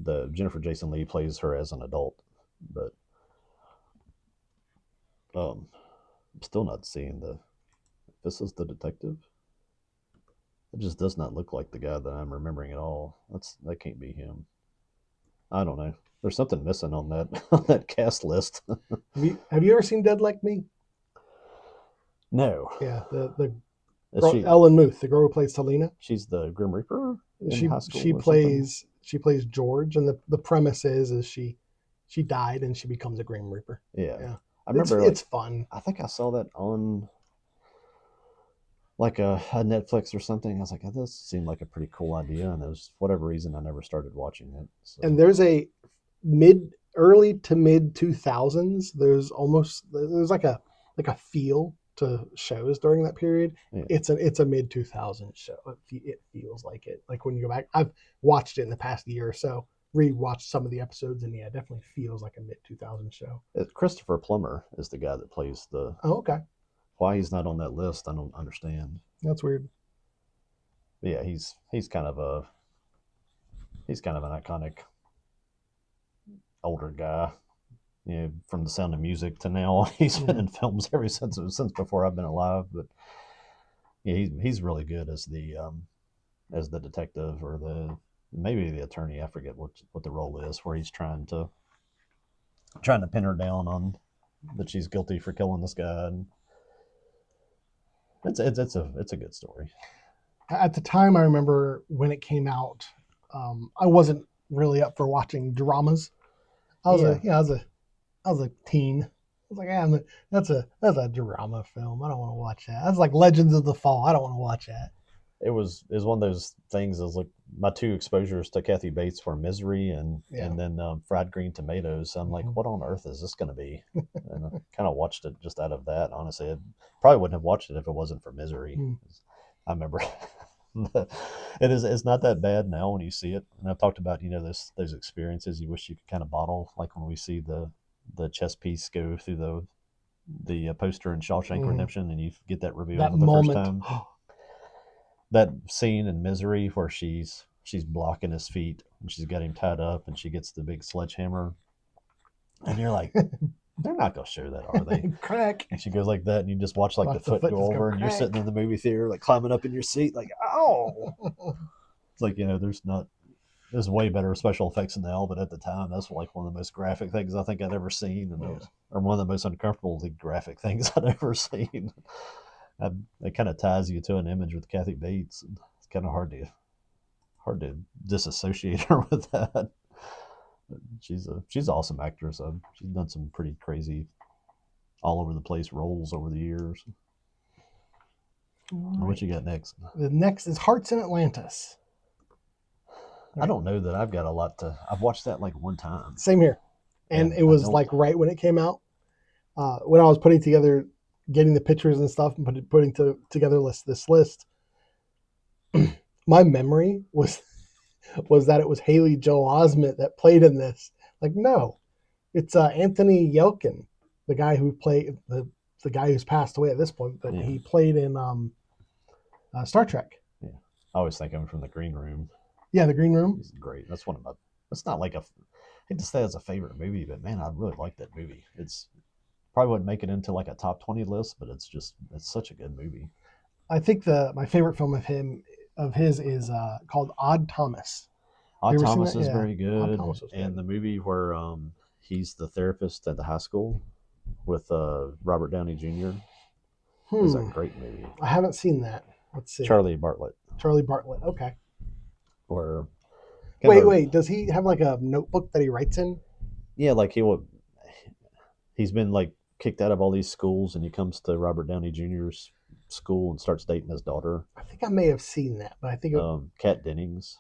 S2: The Jennifer Jason Leigh plays her as an adult, but I'm still not seeing this is the detective. It just does not look like the guy that I'm remembering at all. That can't be him. I don't know. There's something missing on that cast list.
S1: Have you ever seen Dead Like Me?
S2: No.
S1: Yeah, the girl, Ellen Muth, the girl who plays Selena.
S2: She's the Grim Reaper in high school.
S1: She plays George, and the premise is she died and she becomes a Grim Reaper.
S2: Yeah. I remember
S1: it's fun.
S2: I think I saw that on like a Netflix or something. I was like, this seemed like a pretty cool idea, and there's whatever reason I never started watching it. So.
S1: And there's a early to mid 2000s. There's like a feel to shows during that period. Yeah. It's a mid 2000s show. It feels like it. Like when you go back, I've watched it in the past year or so. Rewatched some of the episodes, and it definitely feels like a mid 2000s show.
S2: Christopher Plummer is the guy that plays the.
S1: Oh, okay.
S2: Why he's not on that list, I don't understand.
S1: That's weird.
S2: But yeah, he's kind of an iconic older guy. From The Sound of Music to now, he's been in films ever since before I've been alive. But yeah, he's really good as the detective, or maybe the attorney. I forget what the role is, where he's trying to pin her down on that she's guilty for killing this guy. And it's a good story.
S1: At the time, I remember when it came out, I wasn't really up for watching dramas. I was a teen. I was like, that's a drama film. I don't want to watch that. That's like Legends of the Fall. I don't want to watch that.
S2: It was one of those things. It was like my two exposures to Kathy Bates were Misery and then Fried Green Tomatoes. So I'm like, what on earth is this going to be? And I kind of watched it just out of that. Honestly, I probably wouldn't have watched it if it wasn't for Misery. I remember it's not that bad now when you see it. And I've talked about those experiences you wish you could kind of bottle, like when we see the chess piece go through the poster in Shawshank Redemption, and you get that reveal for the first time. That scene in Misery where she's she's blocking his feet and she's got him tied up and she gets the big sledgehammer. And you're like, they're not going to show that, are they?
S1: Crack.
S2: And she goes like that, and you just watch like the foot go over, and you're sitting in the movie theater, like climbing up in your seat, like, oh. It's like, there's way better special effects now, but at the time, that's like one of the most graphic things I think I'd ever seen, and or one of the most uncomfortably graphic things I'd ever seen. It kind of ties you to an image with Kathy Bates. It's kind of hard to disassociate her with that. She's an awesome actress. She's done some pretty crazy, all over the place roles over the years. Right. What you got next?
S1: The next is Hearts in Atlantis.
S2: I don't know that I've got a lot to. I've watched that like one time.
S1: Same here, and it was like right when it came out. When I was putting together, getting the pictures and stuff, and putting together this list, my memory was that it was Haley Joel Osment that played in this. Like, no, it's Anthony Yelkin, the guy who played the guy who's passed away at this point, but he played in Star Trek.
S2: Yeah, I always think of him from The Green Room.
S1: Yeah, The Green Room.
S2: He's great. That's one of my. It's not like I hate to say it's a favorite movie, but man, I really like that movie. It's probably wouldn't make it into like a top 20 list, but it's such a good movie.
S1: I think my favorite film of his is called Odd Thomas.
S2: Odd Thomas is very good. And the movie where he's the therapist at the high school with Robert Downey Jr. is a great movie.
S1: I haven't seen that. Let's see.
S2: Charlie Bartlett.
S1: Okay.
S2: Or
S1: wait. Does he have like a notebook that he writes in?
S2: Yeah, like he's been like kicked out of all these schools, and he comes to Robert Downey Jr.'s school and starts dating his daughter.
S1: I think I may have seen that, but I think
S2: Kat Dennings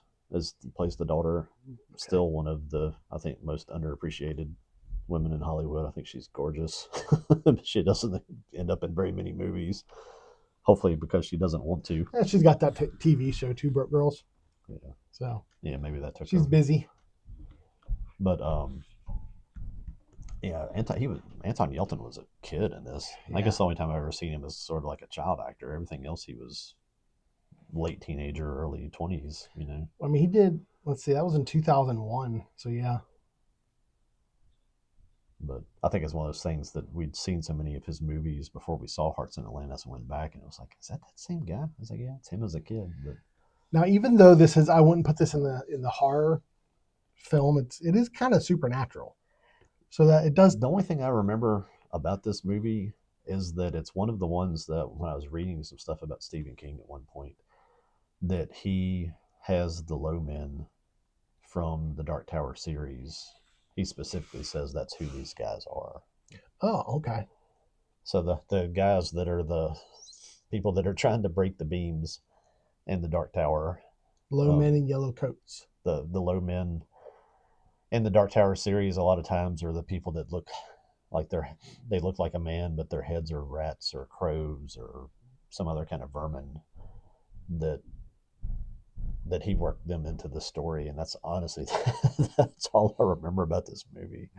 S2: plays the daughter. Still one of the, I think, most underappreciated women in Hollywood. I think she's gorgeous. She doesn't end up in very many movies. Hopefully because she doesn't want to.
S1: Yeah, she's got that TV show, Two Broke Girls.
S2: Yeah.
S1: So
S2: yeah, maybe that took
S1: she's
S2: her.
S1: Busy.
S2: But yeah, Anton Yelchin was a kid in this. Yeah. I guess the only time I've ever seen him is sort of like a child actor. Everything else he was late teenager, early 20s,
S1: I mean, he did, let's see, that was in 2001, so yeah.
S2: But I think it's one of those things that we'd seen so many of his movies before we saw Hearts in Atlantis and went back, and it was like, is that same guy? I was like, yeah, it's him as a kid. But
S1: now, even though I wouldn't put this in the horror film, it is kind of supernatural. So that it does.
S2: The only thing I remember about this movie is that it's one of the ones that when I was reading some stuff about Stephen King at one point, that he has the low men from the Dark Tower series. He specifically says that's who these guys are.
S1: Oh, okay.
S2: So the guys that are the people that are trying to break the beams in the Dark Tower.
S1: Low men in yellow coats.
S2: The low men in the Dark Tower series a lot of times are the people that look like they look like a man, but their heads are rats or crows or some other kind of vermin that he worked them into the story. And that's honestly, that's all I remember about this movie.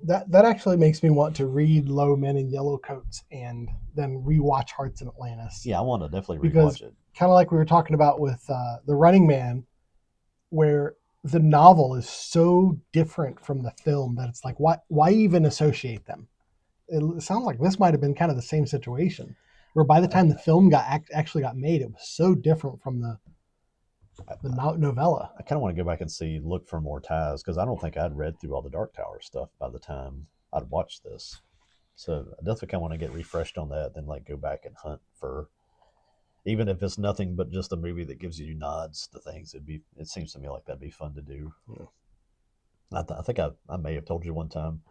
S1: That actually makes me want to read Low Men in Yellow Coats and then rewatch Hearts in Atlantis.
S2: Yeah, I want to definitely rewatch it.
S1: Kind of like we were talking about with The Running Man, where the novel is so different from the film that it's like, why even associate them? It sounds like this might have been kind of the same situation, where by the time the film actually got made, it was so different from the novella.
S2: I kind of want to go back and look for more ties, because I don't think I'd read through all the Dark Tower stuff by the time I'd watched this. So I definitely kind of want to get refreshed on that, then like go back and hunt for, even if it's nothing but just a movie that gives you nods to things. It seems to me like that'd be fun to do. Yeah. I think I may have told you one time,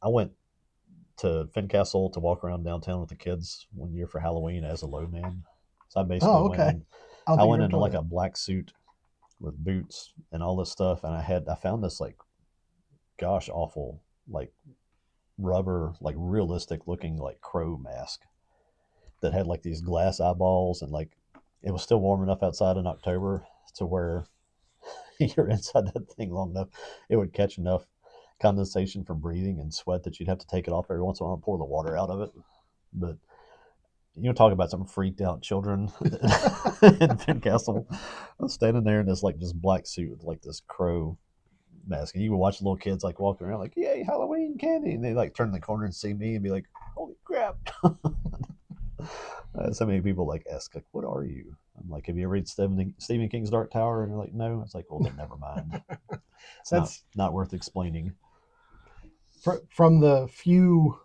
S2: I went to Fincastle to walk around downtown with the kids one year for Halloween as a low man. So I basically went into like a black suit with boots and all this stuff, and I found this like gosh awful like rubber, like realistic looking like crow mask that had like these glass eyeballs, and like it was still warm enough outside in October to where you're inside that thing long enough, it would catch enough condensation from breathing and sweat that you'd have to take it off every once in a while and pour the water out of it. But You talk about some freaked out children in Castle. I was standing there in this like just black suit with like this crow mask, and you would watch little kids like walking around like, "Yay, Halloween candy!" And they like turn the corner and see me and be like, "Holy crap!" So many people like ask like, "What are you?" I'm like, "Have you ever read Stephen King's Dark Tower?" And they're like, "No." It's like, "Well, then never mind. It's not worth explaining."
S1: From the few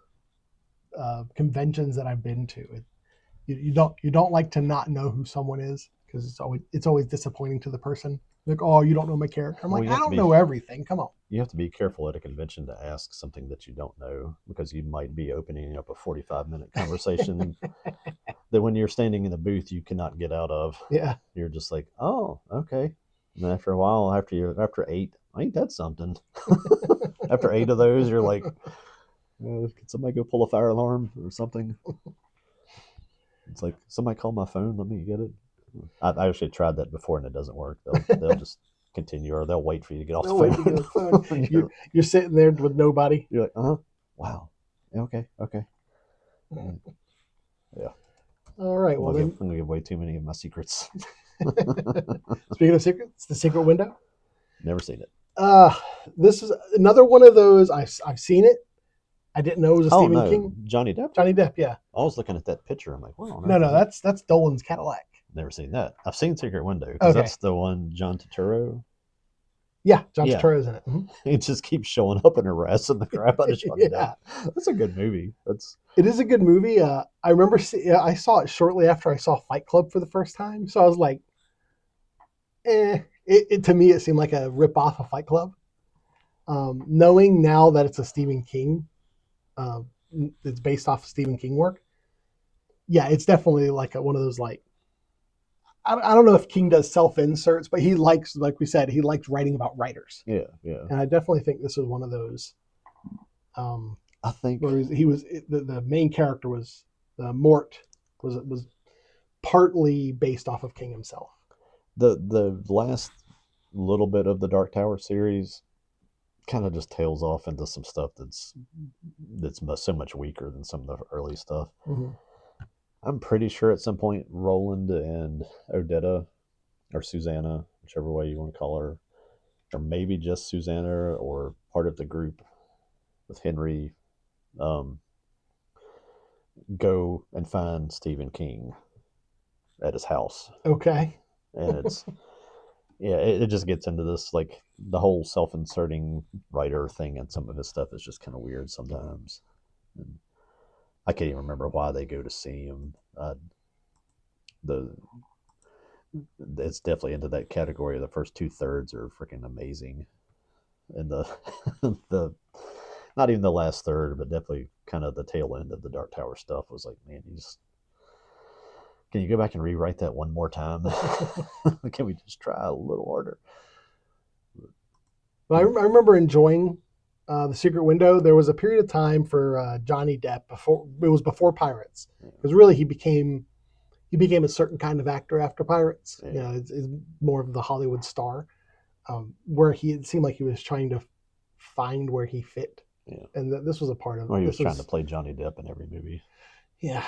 S1: conventions that I've been to, you don't like to not know who someone is, because it's always disappointing to the person. Like, oh, you don't know my character. I'm like, I don't know everything. Come on.
S2: You have to be careful at a convention to ask something that you don't know, because you might be opening up a 45-minute conversation that when you're standing in the booth you cannot get out of.
S1: Yeah.
S2: You're just like, oh, okay. And then after a while, after 8, ain't that something? After 8 of those, you're like, can somebody go pull a fire alarm or something? It's like, somebody call my phone, let me get it. I actually tried that before and it doesn't work. They'll just continue, or they'll wait for you to get off the phone.
S1: Wait to get off the phone. You're sitting there with nobody.
S2: You're like, wow, okay. Yeah.
S1: All right. Well,
S2: I'm gonna give away too many of my secrets.
S1: Speaking of secrets, The Secret Window.
S2: Never seen it.
S1: This is another one of those. I've seen it. I didn't know it was a Stephen King.
S2: Johnny Depp.
S1: Johnny Depp, yeah.
S2: I was looking at that picture. I'm like, wow.
S1: No, that's Dolan's Cadillac.
S2: Never seen that. I've seen Secret Window, because that's the one John Turturro.
S1: Yeah, John Turturro's in it. Mm-hmm.
S2: He just keeps showing up and harassing the crap out of Johnny Depp. That's a good movie.
S1: It is a good movie. I remember I saw it shortly after I saw Fight Club for the first time, so I was like, It to me, it seemed like a rip-off of Fight Club. Knowing now that it's a Stephen King, it's based off of Stephen King work. Yeah, it's definitely like one of those, like, I don't know if King does self-inserts, but he likes, like we said, he likes writing about writers.
S2: Yeah.
S1: And I definitely think this was one of those.
S2: I think
S1: where he was the main character was Mort was partly based off of King himself.
S2: The last little bit of the Dark Tower series kind of just tails off into some stuff that's so much weaker than some of the early stuff.
S1: Mm-hmm.
S2: I'm pretty sure at some point Roland and Odetta, or Susanna, whichever way you want to call her, or maybe just Susanna or part of the group with Henry, go and find Stephen King at his house.
S1: Okay.
S2: And it's it just gets into this, like, the whole self-inserting writer thing, and some of his stuff is just kind of weird sometimes. And I can't even remember why they go to see him. It's definitely into that category. The first 2/3 are freaking amazing, and the not even the last third, but definitely kind of the tail end of the Dark Tower stuff was like, man, can you go back and rewrite that one more time? Can we just try a little harder?
S1: But I remember enjoying The Secret Window. There was a period of time for Johnny Depp before Pirates, because really he became a certain kind of actor after Pirates.
S2: Yeah.
S1: It's more of the Hollywood star, where it seemed like he was trying to find where he fit.
S2: Yeah.
S1: And this was a part of it.
S2: Well, he was trying to play Johnny Depp in every movie.
S1: Yeah.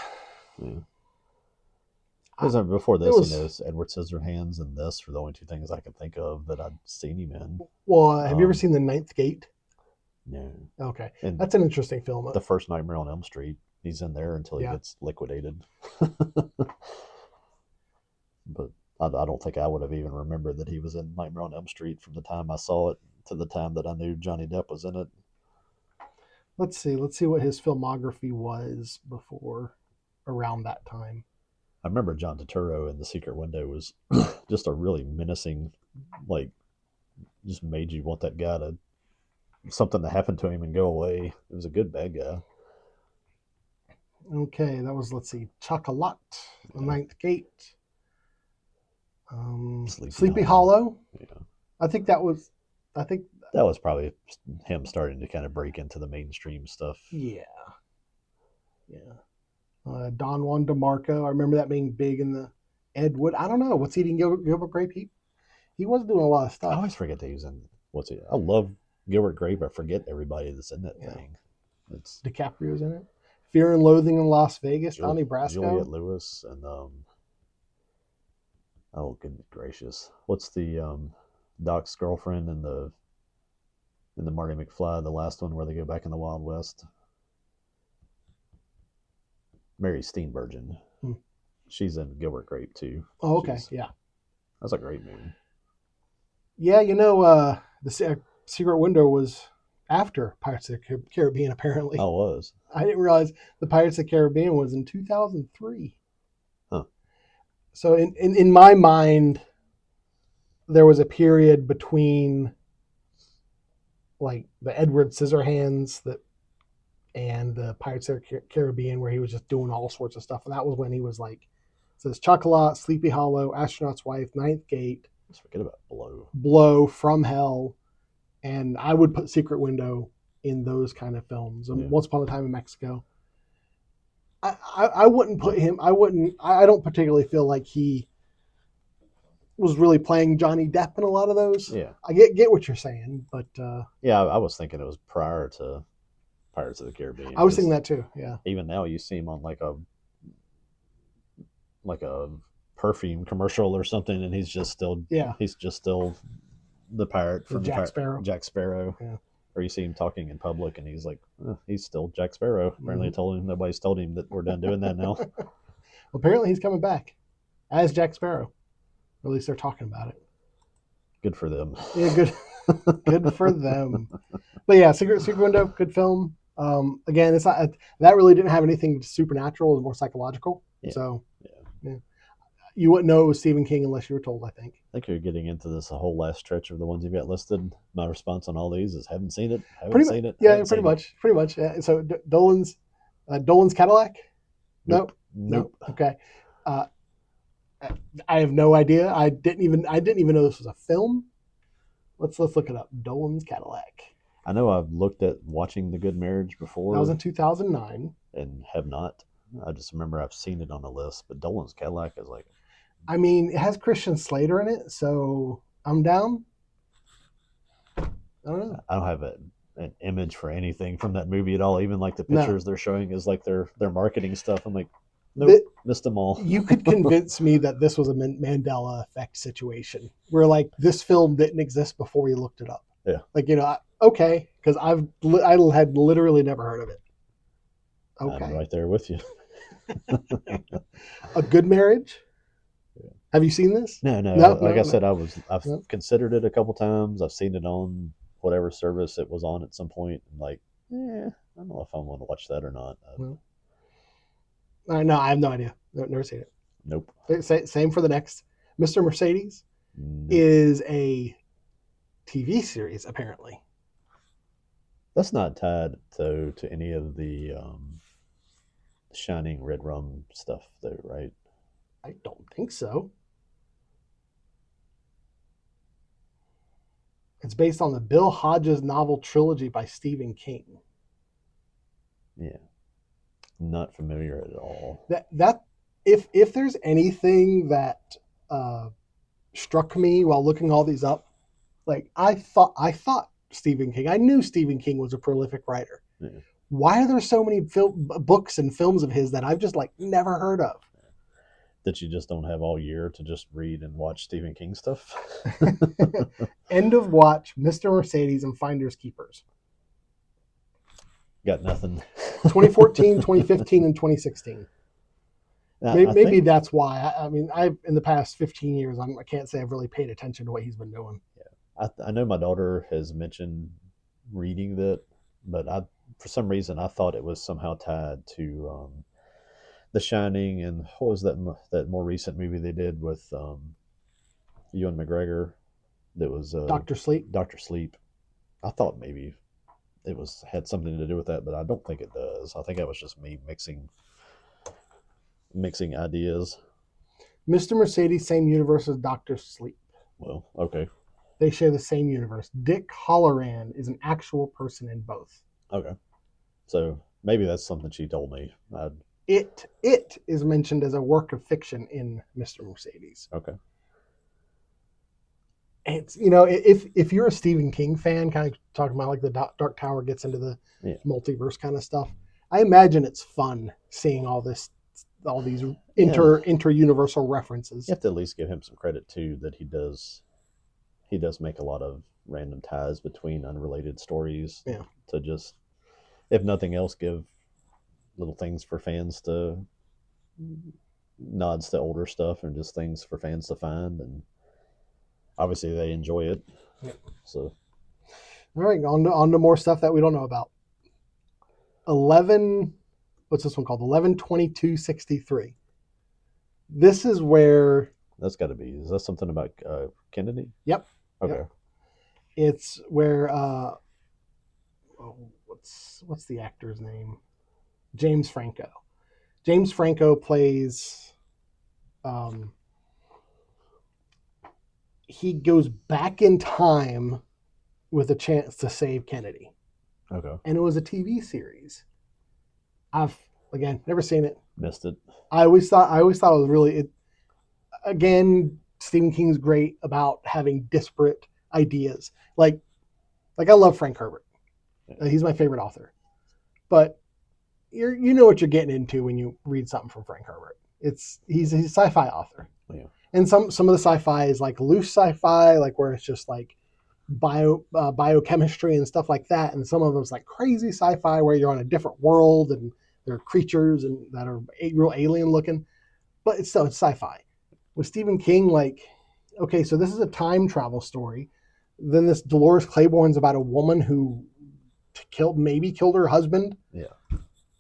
S2: Because before this, Edward Scissorhands and this were the only two things I could think of that I'd seen him in.
S1: Well, have you ever seen The Ninth Gate?
S2: No.
S1: Okay.
S2: And
S1: that's an interesting film.
S2: The first Nightmare on Elm Street, he's in there until he gets liquidated. But I don't think I would have even remembered that he was in Nightmare on Elm Street from the time I saw it to the time that I knew Johnny Depp was in it.
S1: Let's see what his filmography was before around that time.
S2: I remember John Turturro in The Secret Window was just a really menacing, like, just made you want that guy to something to happen to him and go away. It was a good bad guy.
S1: Okay, that was, let's see, Chocolat, The Ninth Gate, Sleepy Hollow.
S2: Yeah,
S1: I think that was
S2: probably him starting to kind of break into the mainstream stuff.
S1: Yeah. Don Juan DeMarco. I remember that being big in the Ed Wood. I don't know what's eating Gilbert Grape. He was doing a lot of stuff.
S2: I always forget that he was in I love Gilbert Grape. I forget everybody that's in that thing.
S1: DiCaprio's in it. Fear and Loathing in Las Vegas, Donnie Brasco.
S2: Juliette Lewis and oh goodness gracious, what's the Doc's girlfriend in the Marty McFly, the last one where they go back in the Wild West? Mary Steenburgen. She's in Gilbert Grape too.
S1: Oh, okay, yeah.
S2: That's a great movie.
S1: Yeah, the Secret Window was after Pirates of the Caribbean, apparently.
S2: Oh, it was.
S1: I didn't realize the Pirates of the Caribbean was in 2003.
S2: Huh.
S1: So in my mind, there was a period between like the Edward Scissorhands and the Pirates of the Caribbean where he was just doing all sorts of stuff. And that was when he was like, it says Chocolat, Sleepy Hollow, Astronaut's Wife, Ninth Gate.
S2: Let's forget about Blow.
S1: Blow, From Hell. And I would put Secret Window in those kind of films. And Once Upon a Time in Mexico. I wouldn't put him, I don't particularly feel like he was really playing Johnny Depp in a lot of those.
S2: Yeah.
S1: I get what you're saying, but...
S2: yeah, I was thinking it was prior to Pirates of the Caribbean.
S1: I was thinking that too, yeah.
S2: Even now you see him on like a perfume commercial or something, and he's just still the pirate from
S1: Jack Sparrow.
S2: Jack Sparrow.
S1: Yeah.
S2: Or you see him talking in public, and he's like, he's still Jack Sparrow. Apparently, nobody's told him that we're done doing that now.
S1: Well, apparently, he's coming back as Jack Sparrow. Or at least they're talking about it.
S2: Good for them.
S1: Yeah, good for them. But yeah, Secret Window, good film. Again, it's not that really didn't have anything supernatural. It was more psychological. Yeah. So, yeah. You wouldn't know it was Stephen King unless you were told, I think.
S2: I think you're getting into this a whole last stretch of the ones you've got listed. My response on all these is haven't seen it. Seen it.
S1: Yeah, pretty much. Yeah. So Dolan's Cadillac? Nope. Okay. I have no idea. I didn't even know this was a film. Let's look it up. Dolan's Cadillac.
S2: I know I've looked at Watching the Good Marriage before.
S1: That was in 2009.
S2: And have not. I just remember I've seen it on a list, but Dolan's Cadillac is like...
S1: I mean, it has Christian Slater in it, so I'm down. I don't know.
S2: I don't have an image for anything from that movie at all. Even like the pictures they're showing is like their marketing stuff. I'm like, nope, missed them all.
S1: You could convince me that this was a Mandela effect situation where like this film didn't exist before we looked it up.
S2: Yeah.
S1: Like, okay, because I had literally never heard of it. Okay.
S2: I'm right there with you.
S1: A Good Marriage? Yeah. Have you seen this?
S2: No. Like I said, I've considered it a couple times. I've seen it on whatever service it was on at some point. And like, I don't know if I want to watch that or not.
S1: No, I have no idea. Never seen it.
S2: Nope.
S1: Same for the next. Mr. Mercedes is a TV series, apparently.
S2: That's not tied to any of the Shining Red Rum stuff, though, right?
S1: I don't think so. It's based on the Bill Hodges novel trilogy by Stephen King.
S2: Yeah. Not familiar at all.
S1: That if there's anything that struck me while looking all these up, like I thought Stephen King. I knew Stephen King was a prolific writer. Yeah. Why are there so many books and films of his that I've just like never heard of?
S2: That you just don't have all year to just read and watch Stephen King stuff?
S1: End of watch, Mr. Mercedes and Finders Keepers.
S2: Got nothing.
S1: 2014, 2015, and 2016. Maybe that's why. I mean, in the past 15 years, I can't say I've really paid attention to what he's been doing.
S2: Yeah, I know my daughter has mentioned reading that, but for some reason I thought it was somehow tied to The Shining and what was that more recent movie they did with Ewan McGregor that was
S1: Dr. Sleep.
S2: Dr. Sleep. I thought maybe it had something to do with that, but I don't think it does. I think that was just me mixing ideas.
S1: Mr. Mercedes, same universe as Dr. Sleep.
S2: Well, okay.
S1: They share the same universe. Dick Halloran is an actual person in both.
S2: Okay. So maybe that's something she told me.
S1: It is mentioned as a work of fiction in Mr. Mercedes.
S2: Okay.
S1: It's, if you're a Stephen King fan, kind of talking about like the Dark Tower gets into the multiverse kind of stuff, I imagine it's fun seeing all these inter-universal references.
S2: You have to at least give him some credit too that he does make a lot of random ties between unrelated stories.
S1: Yeah.
S2: To just, if nothing else, give little things for fans to nods to older stuff and just things for fans to find, and obviously they enjoy it.
S1: Yep.
S2: So,
S1: all right, on to more stuff that we don't know about. 11. What's this one called? 11/22/63. This is where.
S2: That's got to be. Is that something about Kennedy?
S1: Yep.
S2: Okay.
S1: Yep. It's where. What's the actor's name? James Franco. James Franco plays. He goes back in time with a chance to save Kennedy.
S2: Okay.
S1: And it was a TV series. I've again never seen it.
S2: Missed it.
S1: I always thought it was really. Again, Stephen King's great about having disparate ideas. Like I love Frank Herbert. He's my favorite author. But you know what you're getting into when you read something from Frank Herbert. He's a sci-fi author.
S2: Yeah.
S1: And some of the sci-fi is like loose sci-fi, like where it's just like biochemistry and stuff like that. And some of them's like crazy sci-fi where you're on a different world and there are creatures and that are real alien looking. But it's sci-fi. With Stephen King, like, okay, so this is a time travel story. Then this Dolores Claiborne's about a woman who maybe killed her husband.
S2: Yeah.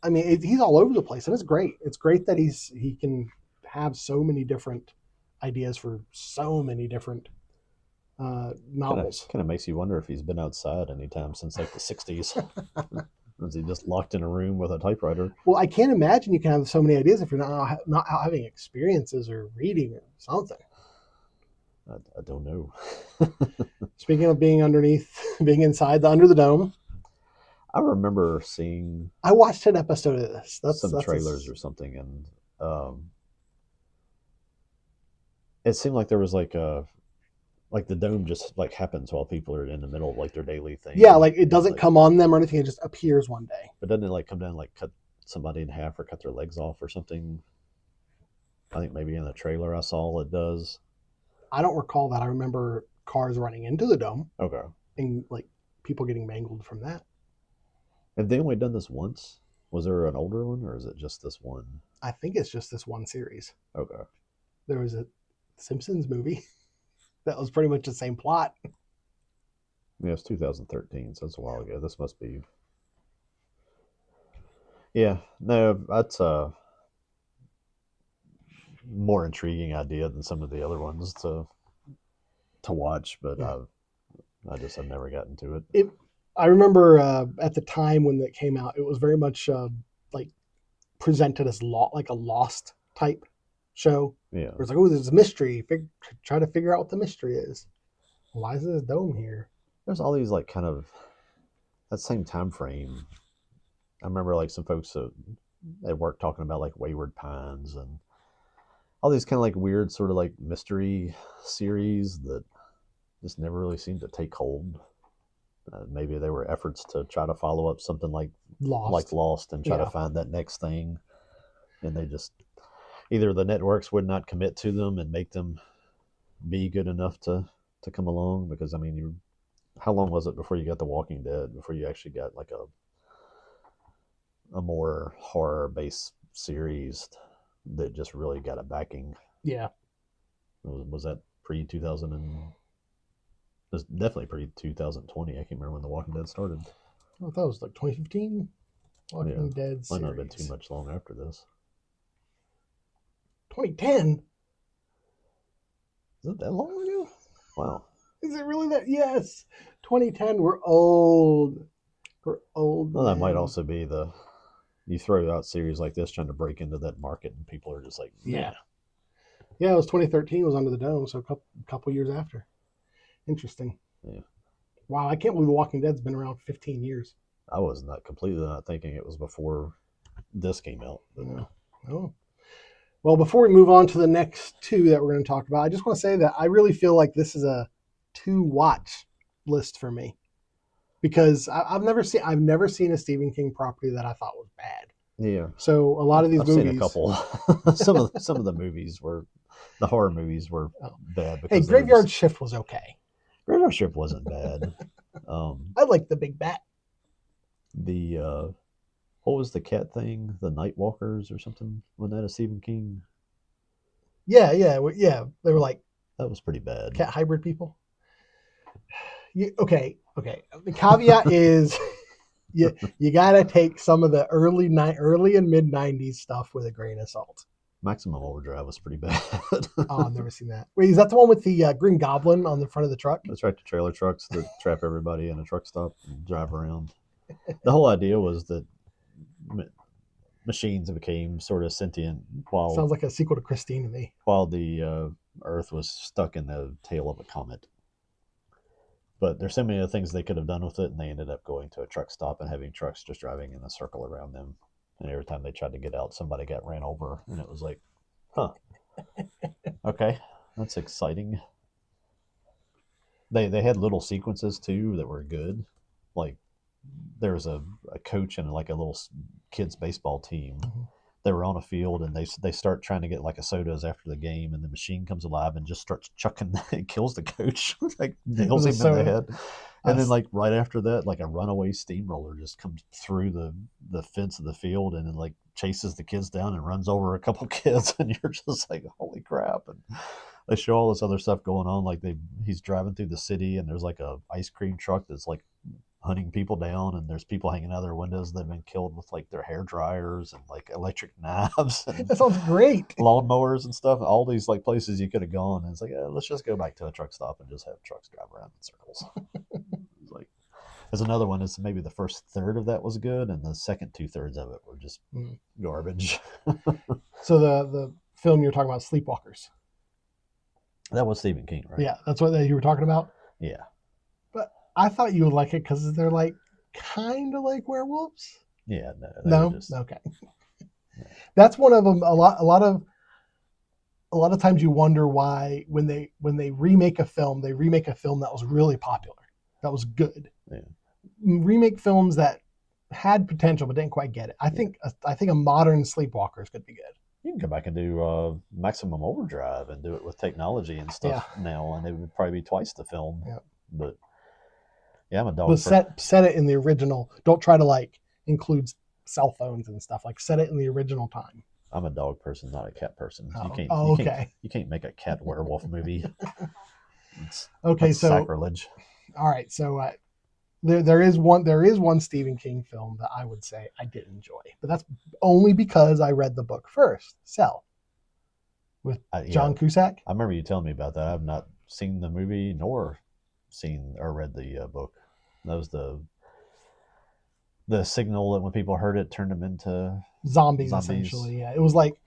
S1: I mean, he's all over the place, and it's great. It's great that he can have so many different ideas for so many different novels.
S2: Kind of makes you wonder if he's been outside anytime since like the 60s. Was he just locked in a room with a typewriter?
S1: Well, I can't imagine you can have so many ideas if you're not having experiences or reading or something.
S2: I don't know.
S1: Speaking of being inside under the dome.
S2: I remember seeing.
S1: I watched an episode of this. That's
S2: trailers or something, and it seemed like there was like the dome just like happens while people are in the middle of like their daily thing.
S1: Yeah, like it doesn't come on them or anything; it just appears one day.
S2: But doesn't it like come down and like cut somebody in half or cut their legs off or something? I think maybe in the trailer I saw it does.
S1: I don't recall that. I remember cars running into the dome.
S2: Okay.
S1: And like people getting mangled from that.
S2: Have they only done this once? Was there an older one, or is it just this one?
S1: I think it's just this one series.
S2: Okay.
S1: There was a Simpsons movie that was pretty much the same plot.
S2: Yeah, it's 2013, so that's a while ago. This must be. Yeah, no, that's a more intriguing idea than some of the other ones to watch, but yeah. I've never gotten to it.
S1: I remember at the time when it came out, it was very much like presented as like a Lost type show.
S2: Yeah.
S1: Where it's like, oh, there's a mystery. Try to figure out what the mystery is. Why is this dome here?
S2: There's all these like kind of that same time frame. I remember like some folks at work talking about like Wayward Pines and all these kind of like weird sort of like mystery series that just never really seemed to take hold. Maybe they were efforts to try to follow up something like Lost and try to find that next thing. And they just, either the networks would not commit to them and make them be good enough to come along. Because, I mean, how long was it before you got The Walking Dead, before you actually got like a more horror-based series that just really got a backing?
S1: Yeah.
S2: Was that pre-2000 and... It was definitely pre-2020. I can't remember when The Walking Dead started.
S1: I thought it was like 2015. Walking Dead series.
S2: Might not have been too much long after this.
S1: 2010?
S2: Is it that long ago? Wow.
S1: Is it really that? Yes. 2010, we're old. We're old.
S2: Well, that might also be you throw out series like this trying to break into that market and people are just like,
S1: yeah. Yeah, it was 2013 was Under the Dome, so a couple years after. Interesting.
S2: Yeah.
S1: Wow, I can't believe The Walking Dead's been around 15 years.
S2: I was completely not thinking it was before this came out.
S1: Yeah. Oh. Well, before we move on to the next two that we're going to talk about, I just want to say that I really feel like this is a 2-watch list for me. because I've never seen a Stephen King property that I thought was bad.
S2: Yeah.
S1: So a lot of these
S2: I've
S1: movies,
S2: seen a couple. some of the movies were the horror movies were bad
S1: hey,
S2: because
S1: Graveyard Shift was okay.
S2: Graveyard Shift wasn't bad.
S1: I like the Big Bat.
S2: The what was the cat thing? The Night Walkers or something? Wasn't that a Stephen King?
S1: Yeah. They were like
S2: That was pretty bad.
S1: cat hybrid people. Okay. The caveat is you gotta take some of the early and mid '90s stuff with a grain of salt.
S2: Maximum Overdrive was pretty bad.
S1: Oh, I've never seen that. Wait, is that the one with the Green Goblin on the front of the truck?
S2: That's right, the trailer trucks that trap everybody in a truck stop and drive around. The whole idea was that machines became sort of sentient while
S1: sounds like a sequel to Christine to me.
S2: While the Earth was stuck in the tail of a comet. But there's so many other things they could have done with it, and they ended up going to a truck stop and having trucks just driving in a circle around them. And every time they tried to get out, somebody got ran over, and it was like, huh, okay, that's exciting. They had little sequences too that were good, like there was a coach and like a little kids baseball team. Mm-hmm. They were on a field and they start trying to get like a sodas after the game, and the machine comes alive and just starts chucking and kills the coach, like nails him in the head. And then like right after that, like a runaway steamroller just comes through the fence of the field and then like chases the kids down and runs over a couple kids, and you're just like, holy crap. And they show all this other stuff going on, like he's driving through the city and there's like a ice cream truck that's like hunting people down, and there's people hanging out of their windows that have been killed with like their hair dryers and like electric knives and
S1: that sounds great,
S2: lawnmowers and stuff. All these like places you could have gone, and it's like, let's just go back to a truck stop and just have trucks drive around in circles. It's like, there's another one, is maybe the first third of that was good and the second 2/3 of it were just garbage.
S1: So the film you're talking about, Sleepwalkers,
S2: that was Stephen King, right?
S1: Yeah, that's what you were talking about.
S2: Yeah,
S1: but I thought you would like it because they're like kind of like werewolves.
S2: Yeah,
S1: no, just... okay. Yeah. That's one of them. A lot of times you wonder why when they remake a film, they remake a film that was really popular, that was good.
S2: Yeah.
S1: Remake films that had potential but didn't quite get it. I think a modern Sleepwalkers could be good.
S2: You can come back and do Maximum Overdrive and do it with technology and stuff now, and it would probably be twice the film.
S1: Yeah.
S2: But yeah, I'm a dog.
S1: But set it in the original. Don't try to like include cell phones and stuff. Like set it in the original time.
S2: I'm a dog person, not a cat person.
S1: Oh.
S2: You can't make a cat werewolf movie.
S1: That's so
S2: sacrilege.
S1: All right, so there is one Stephen King film that I would say I did enjoy, but that's only because I read the book first. Cell with John Cusack.
S2: I remember you telling me about that. I've not seen the movie nor seen or read the book. That was the signal that when people heard it turned them into
S1: zombies. Essentially. Yeah, it was like,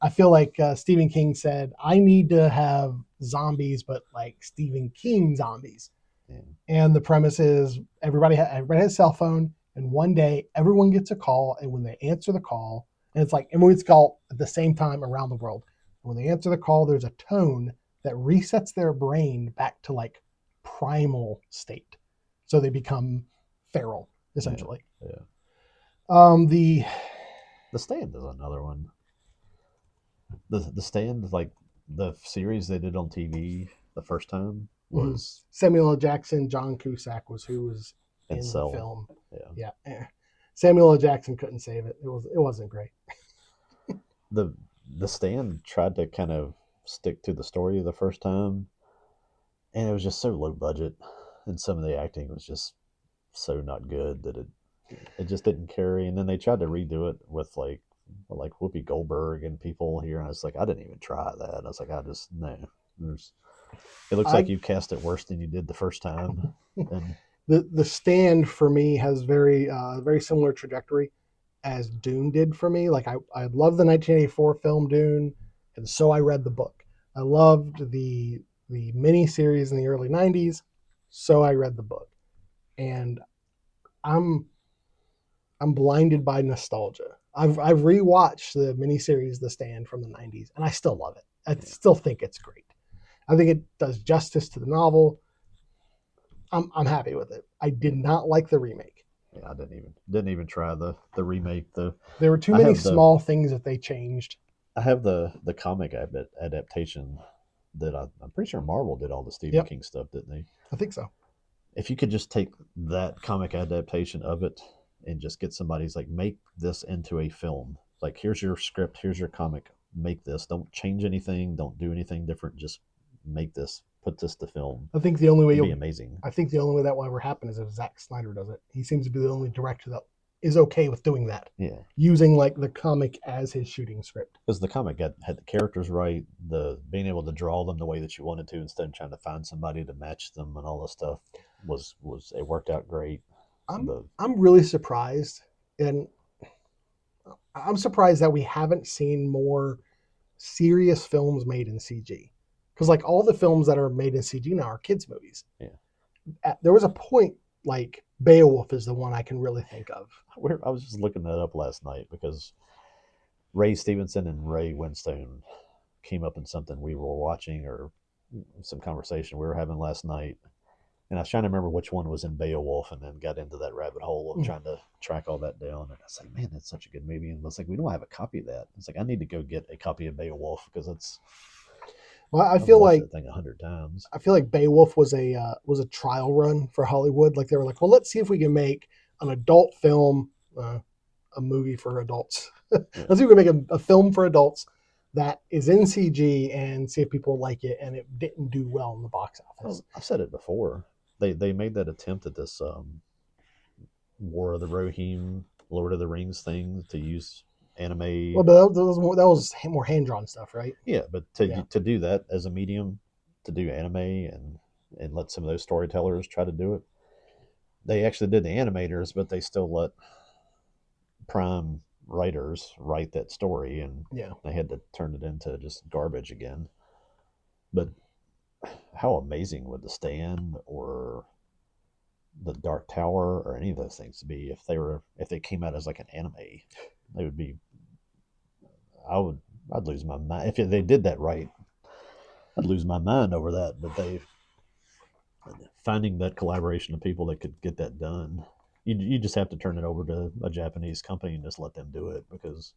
S1: I feel like Stephen King said, I need to have zombies, but like Stephen King zombies. Yeah. And the premise is everybody has a cell phone, and one day everyone gets a call, and when they answer the call, and it's like everyone's called at the same time around the world. And when they answer the call, there's a tone that resets their brain back to like primal state, so they become feral essentially.
S2: The Stand is another one. The Stand, like the series they did on TV the first time, was
S1: Samuel L. Jackson. John Cusack was who was in the film. Yeah. Samuel L. Jackson couldn't save it. It wasn't great.
S2: The Stand tried to kind of stick to the story the first time, and it was just so low budget, and some of the acting was just so not good that it just didn't carry. And then they tried to redo it with like Whoopi Goldberg and people here, and I was like, I didn't even try that. I was like, it looks like you cast it worse than you did the first time. And
S1: the Stand for me has very similar trajectory as Dune did for me. Like I love the 1984 film Dune, and so I read the book. I loved the miniseries in the early 90s, so I read the book. And I'm blinded by nostalgia. I've rewatched the miniseries The Stand from the 90s, and I still love it. I still think it's great. I think it does justice to the novel. I'm happy with it. I did not like the remake.
S2: Yeah, I didn't even try the remake.
S1: There were too
S2: I
S1: many
S2: have the
S1: small things that they changed.
S2: I have the comic adaptation that I'm pretty sure Marvel did all the Stephen
S1: Yep,
S2: King stuff, didn't they?
S1: I think so.
S2: If you could just take that comic adaptation of it and just get somebody's like, make this into a film. Like, here's your script, here's your comic, make this. Don't change anything, don't do anything different. Just make this, put this to film.
S1: I think the only way
S2: It'd be amazing.
S1: I think the only way that will ever happen is if Zack Snyder does it. He seems to be the only director that is okay with doing that.
S2: Yeah,
S1: Using like the comic as his shooting script.
S2: because the comic had the characters right, the being able to draw them the way that you wanted to instead of trying to find somebody to match them and all this stuff was it worked out great.
S1: I'm really surprised, and I'm surprised that we haven't seen more serious films made in CG. Because like all the films that are made in CG now are kids movies.
S2: Yeah.
S1: There was a point like Beowulf is the one I can really think of.
S2: I was just looking that up last night because Ray Stevenson and Ray Winstone came up in something we were watching or some conversation we were having last night. And I was trying to remember which one was in Beowulf and then got into that rabbit hole of trying to track all that down. And I was like, man, that's such a good movie. And I was like, we don't have a copy of that. It's like, I need to go get a copy of Beowulf because it's.
S1: Well,
S2: I've watched that thing 100 times.
S1: I feel like Beowulf was a trial run for Hollywood. Like they were like, well, let's see if we can make an adult film, a movie for adults. Let's see if we can make a film for adults that is in CG and see if people like it. And it didn't do well in the box office.
S2: I've said it before. They made that attempt at this War of the Rohirrim, Lord of the Rings thing to use anime.
S1: Well, but that was more hand drawn stuff, right?
S2: Yeah, but to do that as a medium, to do anime and let some of those storytellers try to do it, they actually did the animators, but they still let prime writers write that story, and they had to turn it into just garbage again. But how amazing would The Stand or The Dark Tower or any of those things be if they came out as like an anime? They would be. I'd lose my mind if they did that right. I'd lose my mind over that. But finding that collaboration of people that could get that done. You just have to turn it over to a Japanese company and just let them do it because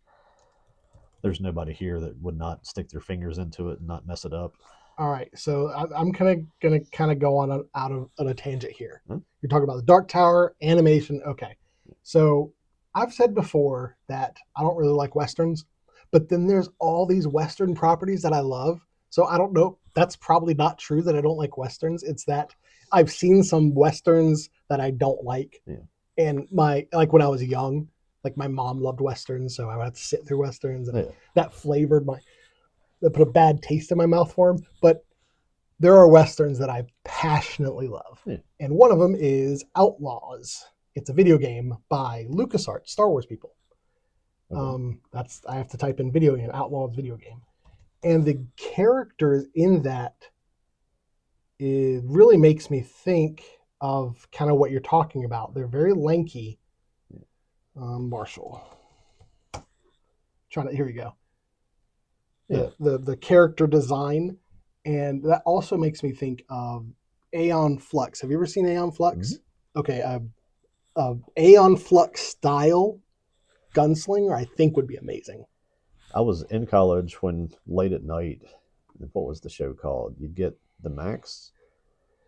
S2: there's nobody here that would not stick their fingers into it and not mess it up.
S1: All right, so I'm gonna go on out of on a tangent here. You're talking about the Dark Tower animation. Okay, so I've said before that I don't really like westerns, but then there's all these western properties that I love. So I don't know. That's probably not true that I don't like westerns. It's that I've seen some westerns that I don't like, and when I was young, like my mom loved westerns, so I would have to sit through westerns, and that flavored that put a bad taste in my mouth for them. But there are westerns that I passionately love, and one of them is Outlaws. It's a video game by LucasArts, Star Wars people. I have to type in video game, Outlaws video game, and the characters in that it really makes me think of kind of what you're talking about. They're very lanky. Marshall, here you go. The character design, and that also makes me think of Aeon Flux. Have you ever seen Aeon Flux? Mm-hmm. Okay, Aeon Flux style gunslinger I think would be amazing.
S2: I was in college when late at night, what was the show called? You'd get the Max.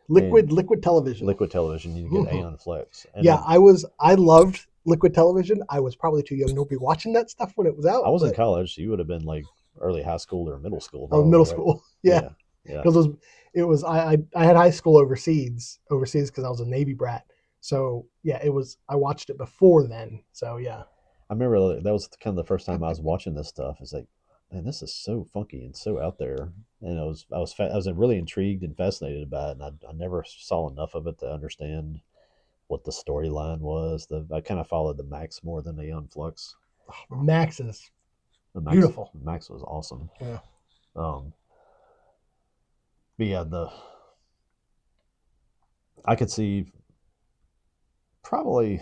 S1: Liquid Television.
S2: Liquid Television, you get Aeon Flux.
S1: And I loved Liquid Television. I was probably too young to be watching that stuff when it was out.
S2: I was in college, so you would have been like early high school or middle school.
S1: Probably, middle school. Yeah. Because it was I had high school overseas because I was a Navy brat. So I watched it before then. So yeah.
S2: I remember that was kind of the first time I was watching this stuff. It's like, man, this is so funky and so out there. And I was really intrigued and fascinated by it, and I never saw enough of it to understand what the storyline was. I kind of followed the Max more than the Aeon Flux.
S1: Max is beautiful.
S2: Max was awesome.
S1: Yeah.
S2: But yeah, I could see probably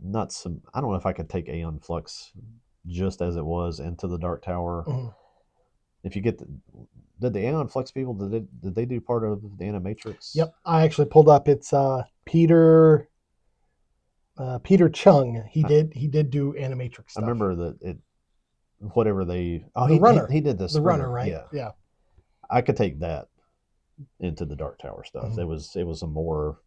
S2: not some. I don't know if I could take Aeon Flux just as it was into the Dark Tower. Mm-hmm. If you get did the Aeon Flux people did they do part of the Animatrix?
S1: Yep, I actually pulled up. It's Peter Peter Chung. He did do Animatrix stuff.
S2: I remember that it whatever they he did
S1: the runner, right? Yeah.
S2: I could take that into the Dark Tower stuff.
S1: Mm-hmm.
S2: It was a more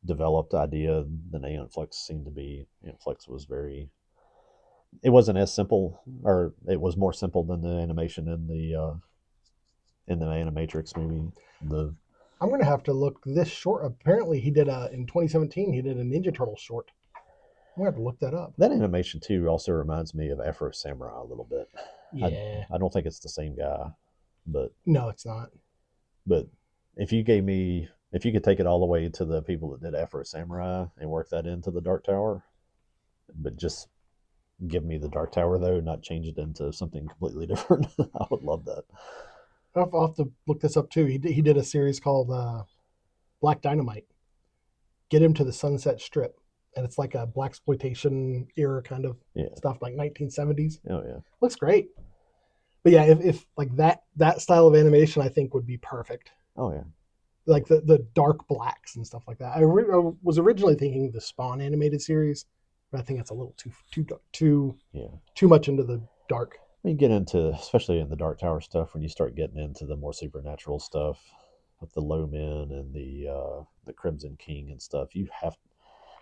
S2: developed idea than Aeon Flux seemed to be. Aeon Flux was very. It wasn't as simple, or it was more simple than the animation in the Animatrix movie.
S1: I'm gonna have to look this short. Apparently, he did in 2017. He did a Ninja Turtle short. I'm gonna have to look that up.
S2: That animation too also reminds me of Afro Samurai a little bit.
S1: Yeah.
S2: I don't think it's the same guy, but
S1: no, it's not.
S2: But if you could take it all the way to the people that did Afro Samurai and work that into the Dark Tower, but just give me the Dark Tower though, not change it into something completely different, I would love that.
S1: I'll have to look this up too. He did a series called Black Dynamite. Get him to the Sunset Strip, and it's like a blaxploitation era kind of stuff, like 1970s.
S2: Oh yeah,
S1: looks great. But yeah, if like that style of animation, I think would be perfect.
S2: Oh yeah,
S1: like the dark blacks and stuff like that. I was originally thinking the Spawn animated series, but I think it's a little too much into the dark.
S2: When you get into, especially in the Dark Tower stuff, when you start getting into the more supernatural stuff with the Low Men and the Crimson King and stuff,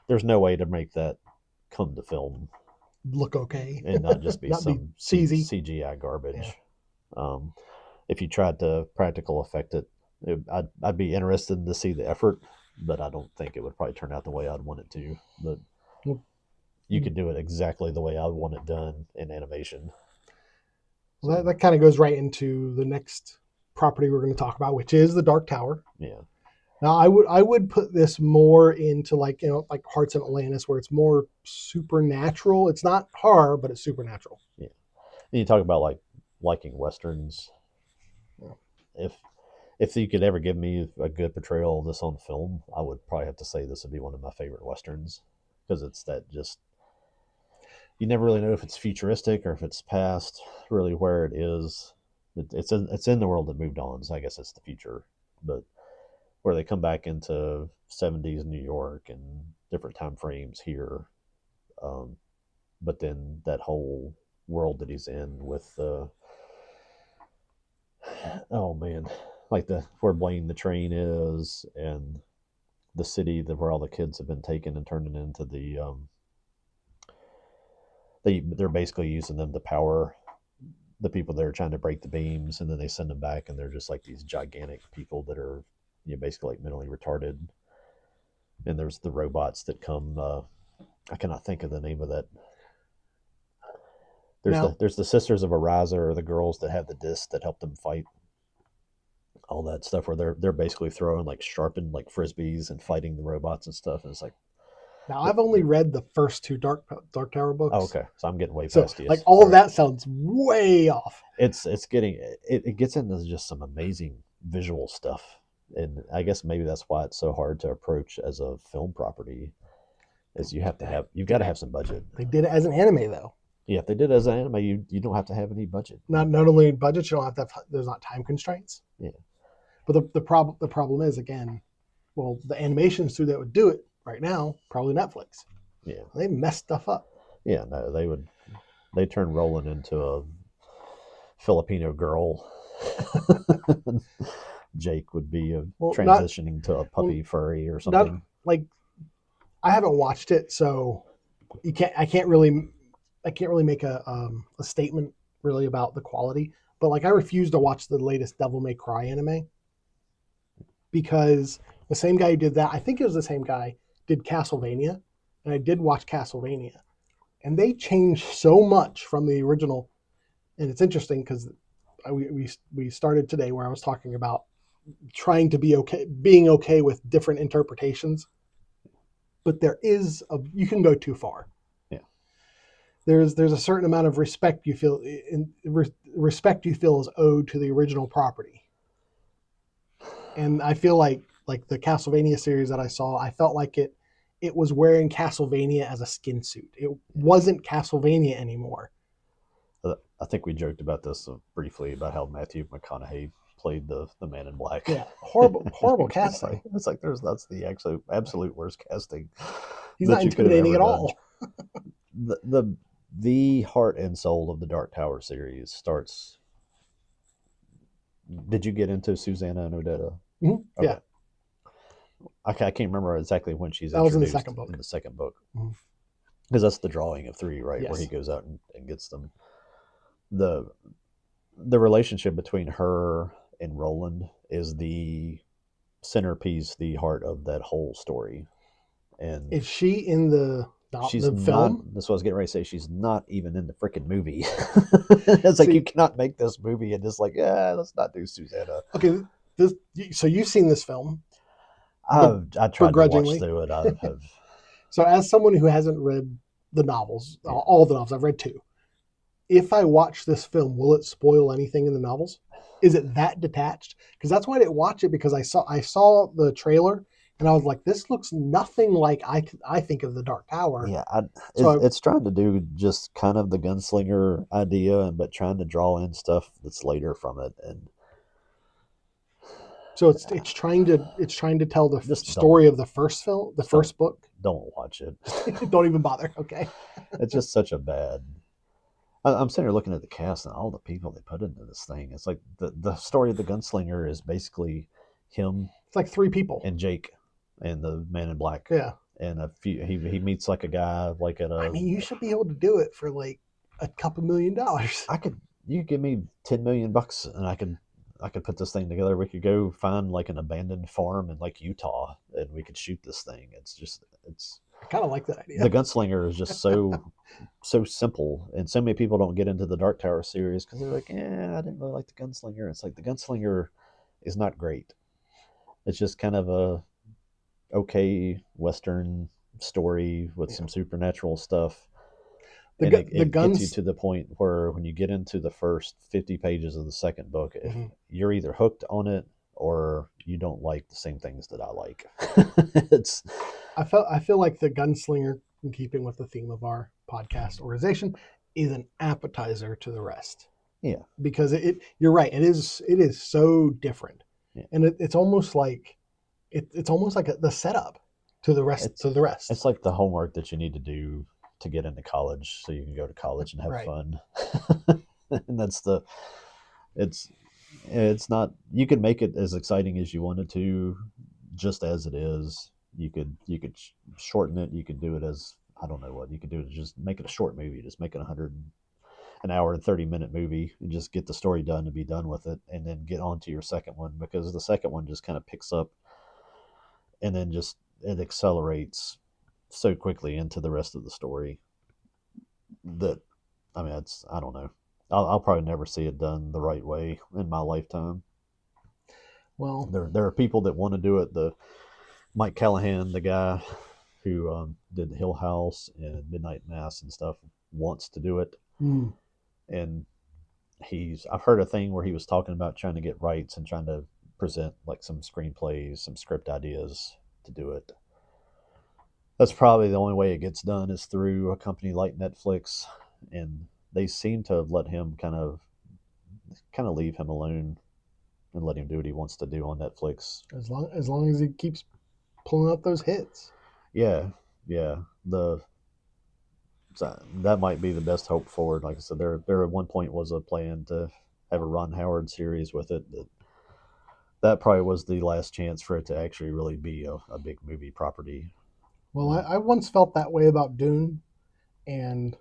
S2: there's no way to make that come to film
S1: look okay
S2: and not just be some
S1: cheesy
S2: CGI garbage. Yeah. If you tried to practical effect it, I'd be interested to see the effort, but I don't think it would probably turn out the way I'd want it to. But you could do it exactly the way I would want it done in animation.
S1: Well, that kind of goes right into the next property we're going to talk about, which is the Dark Tower.
S2: Yeah.
S1: Now, I would put this more into like Hearts of Atlantis, where it's more supernatural. It's not horror, but it's supernatural.
S2: Yeah. And you talk about like liking westerns. Yeah. If you could ever give me a good portrayal of this on film, I would probably have to say this would be one of my favorite westerns, because it's that just, you never really know if it's futuristic or if it's past, really where it is. It's in the world that moved on, so I guess it's the future, but where they come back into 70s New York and different time frames here, but then that whole world that he's in with oh man, like where Blaine the train is, and the city where all the kids have been taken and turned into the they're basically using them to power the people that are trying to break the beams, and then they send them back, and they're just like these gigantic people that are basically like mentally retarded. And there's the robots that come. I cannot think of the name of that. There's the Sisters of Ariza, or the girls that have the disc that help them fight. All that stuff where they're basically throwing like sharpened like frisbees and fighting the robots and stuff. And it's like,
S1: now I've only read the first two Dark Tower books.
S2: Oh, okay, so I'm getting way past you.
S1: Like all of that sounds way off.
S2: It gets into just some amazing visual stuff, and I guess maybe that's why it's so hard to approach as a film property. Is you've got to have some budget.
S1: They did it as an anime though.
S2: Yeah, if they did it as an anime, you don't have to have any budget.
S1: Not only budget, you don't have to have, there's not time constraints.
S2: Yeah.
S1: But the problem is, again, well, the animation studio that would do it right now, probably Netflix.
S2: Yeah.
S1: They mess stuff up.
S2: Yeah, no, they turn Roland into a Filipino girl. Jake would be transitioning to a puppy furry or something.
S1: Not, like, I haven't watched it, so I can't really make a statement really about the quality. But like, I refuse to watch the latest Devil May Cry anime, because the same guy who did that, I think it was the same guy, did Castlevania, and I did watch Castlevania, and they changed so much from the original. And it's interesting because we started today where I was talking about trying to being okay with different interpretations, but you can go too far.
S2: Yeah,
S1: there's a certain amount of respect you feel is owed to the original property. And I feel like the Castlevania series that I saw, I felt like it was wearing Castlevania as a skin suit. It wasn't Castlevania anymore.
S2: I think we joked about this briefly about how Matthew McConaughey played the Man in Black.
S1: Yeah, horrible casting.
S2: It's like that's the actually absolute worst casting
S1: He's
S2: that
S1: not
S2: you could have
S1: intimidating
S2: ever
S1: at
S2: done.
S1: all.
S2: The heart and soul of the Dark Tower series starts. Did you get into Susanna and Odetta?
S1: Mm-hmm.
S2: Okay.
S1: Yeah,
S2: I can't remember exactly when she's
S1: that was in the
S2: introduced
S1: second book.
S2: in the second book.
S1: Mm-hmm.
S2: Because that's the drawing of 3, right?
S1: Yes.
S2: Where he goes out and gets them. The relationship between her and Roland is the centerpiece, the heart of that whole story. And
S1: is she in the
S2: she's
S1: film?
S2: Not. That's what I was getting ready to say. She's not even in the freaking movie. It's like, you cannot make this movie and just like, yeah, let's not do Susanna.
S1: Okay, so you've seen this film.
S2: I tried to watch through it. I have.
S1: So as someone who hasn't read the novels, all the novels, I've read 2. If I watch this film, will it spoil anything in the novels? Is it that detached? Because that's why I didn't watch it, because I saw the trailer and I was like, this looks nothing like I think of the Dark Tower.
S2: Yeah, it's trying to do just kind of the gunslinger idea, but trying to draw in stuff that's later from it, and
S1: so it's trying to tell the
S2: Just
S1: story of the first film, the first book.
S2: don't watch it.
S1: Don't even bother. Okay.
S2: It's just such a bad. I'm sitting here looking at the cast and all the people they put into this thing. It's like the story of the gunslinger is basically him.
S1: It's like 3 people
S2: and Jake and the Man in Black.
S1: Yeah.
S2: And a few. He meets like a guy like at a.
S1: I mean, you should be able to do it for like a couple $1 million.
S2: You give me $10 million and I could put this thing together. We could go find like an abandoned farm in like Utah and we could shoot this thing.
S1: I kind of like that idea.
S2: The gunslinger is just so simple, and so many people don't get into the Dark Tower series because they're like, I didn't really like the gunslinger. It's like the gunslinger is not great. It's just kind of a okay Western story with some supernatural stuff. It gets you to the point where when you get into the first 50 pages of the second book, if you're either hooked on it or you don't like the same things that I like.
S1: I feel like the gunslinger, in keeping with the theme of our podcast organization, is an appetizer to the rest.
S2: Yeah,
S1: because you're right. It is so different, and it's almost like the setup to the rest. It's
S2: like the homework that you need to do to get into college, so you can go to college and have fun. And that's it's not. You can make it as exciting as you wanted to, just as it is. You could shorten it. You could do it as, I don't know what you could do. To just make it a short movie. Just make it an hour and 30-minute movie, and just get the story done and be done with it, and then get on to your second one, because the second one just kind of picks up, and then just it accelerates so quickly into the rest of the story that, I mean, I don't know. I'll probably never see it done the right way in my lifetime.
S1: Well,
S2: there are people that want to do it. The Mike Callahan, the guy who did Hill House and Midnight Mass and stuff, wants to do it. And I've heard a thing where he was talking about trying to get rights and trying to present like some screenplays, some script ideas to do it. That's probably the only way it gets done, is through a company like Netflix, and they seem to have let him kind of leave him alone and let him do what he wants to do on Netflix.
S1: As long as he keeps pulling up those hits.
S2: Yeah. That might be the best hope forward. Like I said, there at one point was a plan to have a Ron Howard series with it. That probably was the last chance for it to actually really be a big movie property.
S1: Well, I once felt that way about Dune, and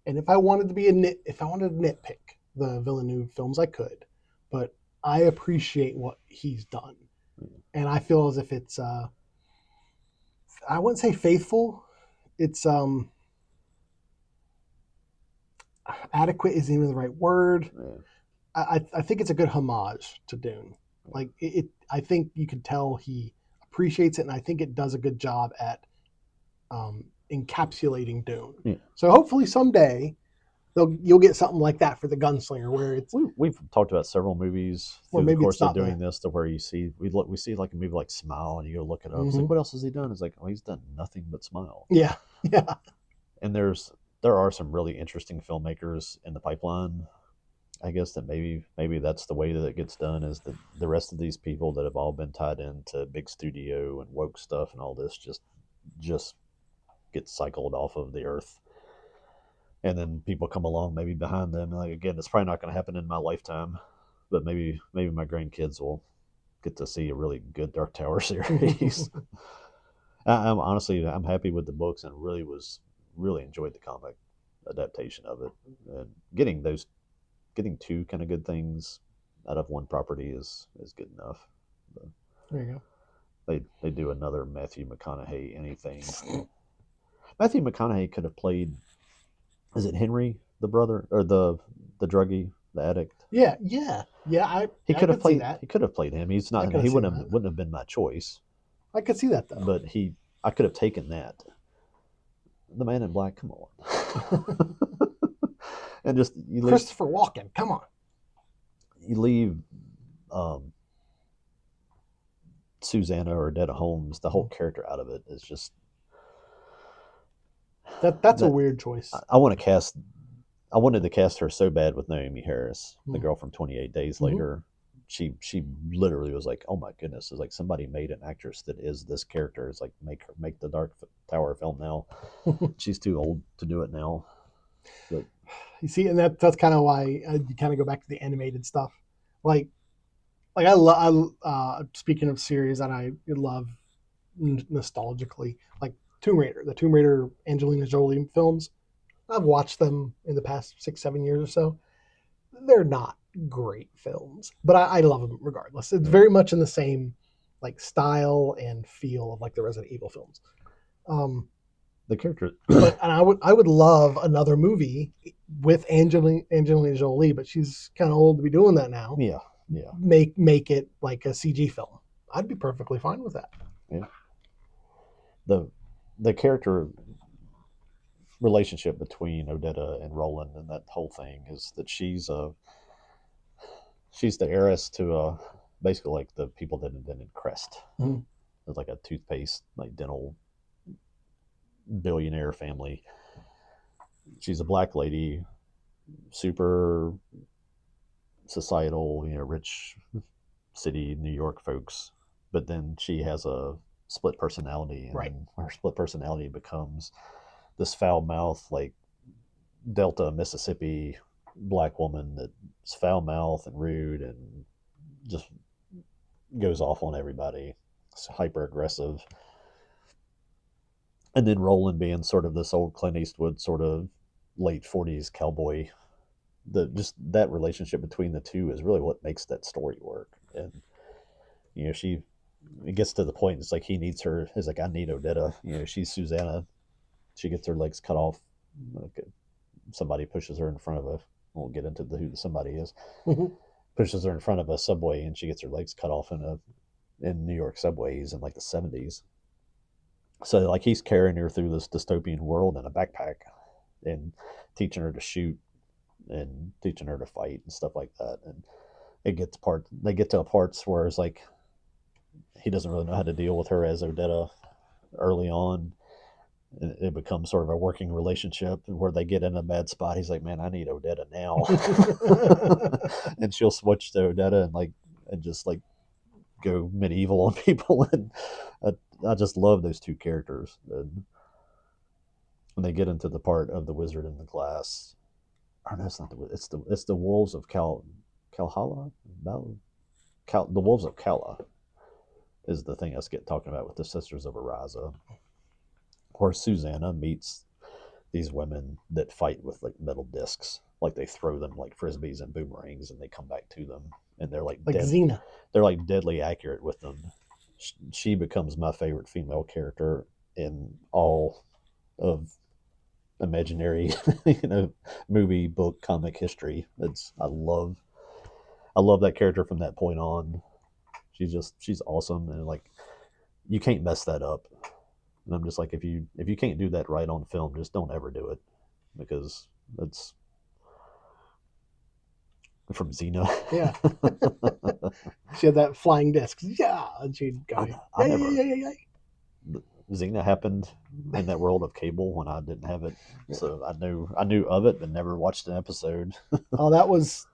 S1: if I wanted to nitpick the Villeneuve films, I could, but I appreciate what he's done, and I feel as if it's I wouldn't say faithful. It's adequate isn't even the right word. I think it's a good homage to Dune. Like I think you can tell he appreciates it, and I think it does a good job at encapsulating Dune. Yeah. So hopefully someday you'll get something like that for the Gunslinger, where it's
S2: we've talked about several movies through the course of doing this, to where we see like a movie like Smile, and you go look it up. It's like, what else has he done? It's like, he's done nothing but Smile.
S1: Yeah.
S2: And there are some really interesting filmmakers in the pipeline. I guess that maybe that's the way that it gets done, is that the rest of these people that have all been tied into big studio and woke stuff and all this just get cycled off of the earth, and then people come along maybe behind them. Like, again, it's probably not going to happen in my lifetime, but maybe my grandkids will get to see a really good Dark Tower series. I'm honestly, I'm happy with the books, and really enjoyed the comic adaptation of it, and getting two kind of good things out of one property is good enough. But
S1: There you go.
S2: they do another Matthew McConaughey anything. Matthew McConaughey could have played, is it Henry, the brother, or the druggie, the addict?
S1: Yeah.
S2: He
S1: I
S2: could have
S1: could see
S2: played.
S1: that.
S2: He could have played him. He's not.
S1: I could
S2: He
S1: have seen
S2: wouldn't have been my choice.
S1: I could see that though.
S2: But I could have taken that. The Man in Black. Come on. And just
S1: Christopher Walken. Come on.
S2: You leave Susanna or Odetta Holmes, the whole character out of it is just
S1: that's a weird choice.
S2: I wanted to cast her so bad with Naomi Harris, the girl from 28 Days Later. She literally was like, oh my goodness, it's like somebody made an actress that is this character. It's like make the Dark Tower film now. She's too old to do it now. But
S1: you see, and that's kind of why you kind of go back to the animated stuff. Like I love. Speaking of series that I love nostalgically, like Tomb Raider, the Tomb Raider Angelina Jolie films. I've watched them in the past 6-7 years or so. They're not great films, but I love them regardless. It's very much in the same like style and feel of like the Resident Evil films.
S2: The character,
S1: and I would love another movie with Angelina Jolie, but she's kind of old to be doing that now.
S2: Yeah.
S1: Make it like a CG film. I'd be perfectly fine with that.
S2: Yeah. The character relationship between Odetta and Roland and that whole thing is that she's the heiress to basically like the people that invented Crest.
S1: Mm-hmm.
S2: It's like a toothpaste, like dental billionaire family. She's a black lady, super societal, rich city New York folks, but then she has a split personality, and then her split personality becomes this foul mouth, like Delta Mississippi black woman that's foul mouth and rude and just goes off on everybody. It's hyper aggressive. And then Roland being sort of this old Clint Eastwood sort of late 40s cowboy. That relationship between the two is really what makes that story work. And it gets to the point, it's like he needs her. He's like, I need Odetta. She's Susanna. She gets her legs cut off. Like somebody pushes her in front of we'll get into who the somebody is. Pushes her in front of a subway, and she gets her legs cut off in New York subways in like the 70s. So like he's carrying her through this dystopian world in a backpack and teaching her to shoot and teaching her to fight and stuff like that. And they get to parts where it's like he doesn't really know how to deal with her as Odetta early on. It becomes sort of a working relationship where they get in a bad spot. He's like, man, I need Odetta now. And she'll switch to Odetta and just like go medieval on people. And I just love those two characters. And when they get into the part of the Wizard in the Glass, or no, it's not it's the Wolves of Kalhala. The Wolves of Kala is the thing I was talking about with the Sisters of Araza, where Susanna meets these women that fight with like metal discs, like they throw them like frisbees and boomerangs, and they come back to them, and they're like
S1: Xena.
S2: They're like deadly accurate with them. She becomes my favorite female character in all of imaginary, movie, book, comic history. I love that character from that point on. She's awesome, and like you can't mess that up. And I'm just like, if you can't do that right on film, just don't ever do it, because that's from Xena.
S1: Yeah. She had that flying disc. Yeah, and she'd go. Yeah.
S2: Xena happened in that world of cable when I didn't have it. So I knew of it, but never watched an episode.
S1: Oh, I was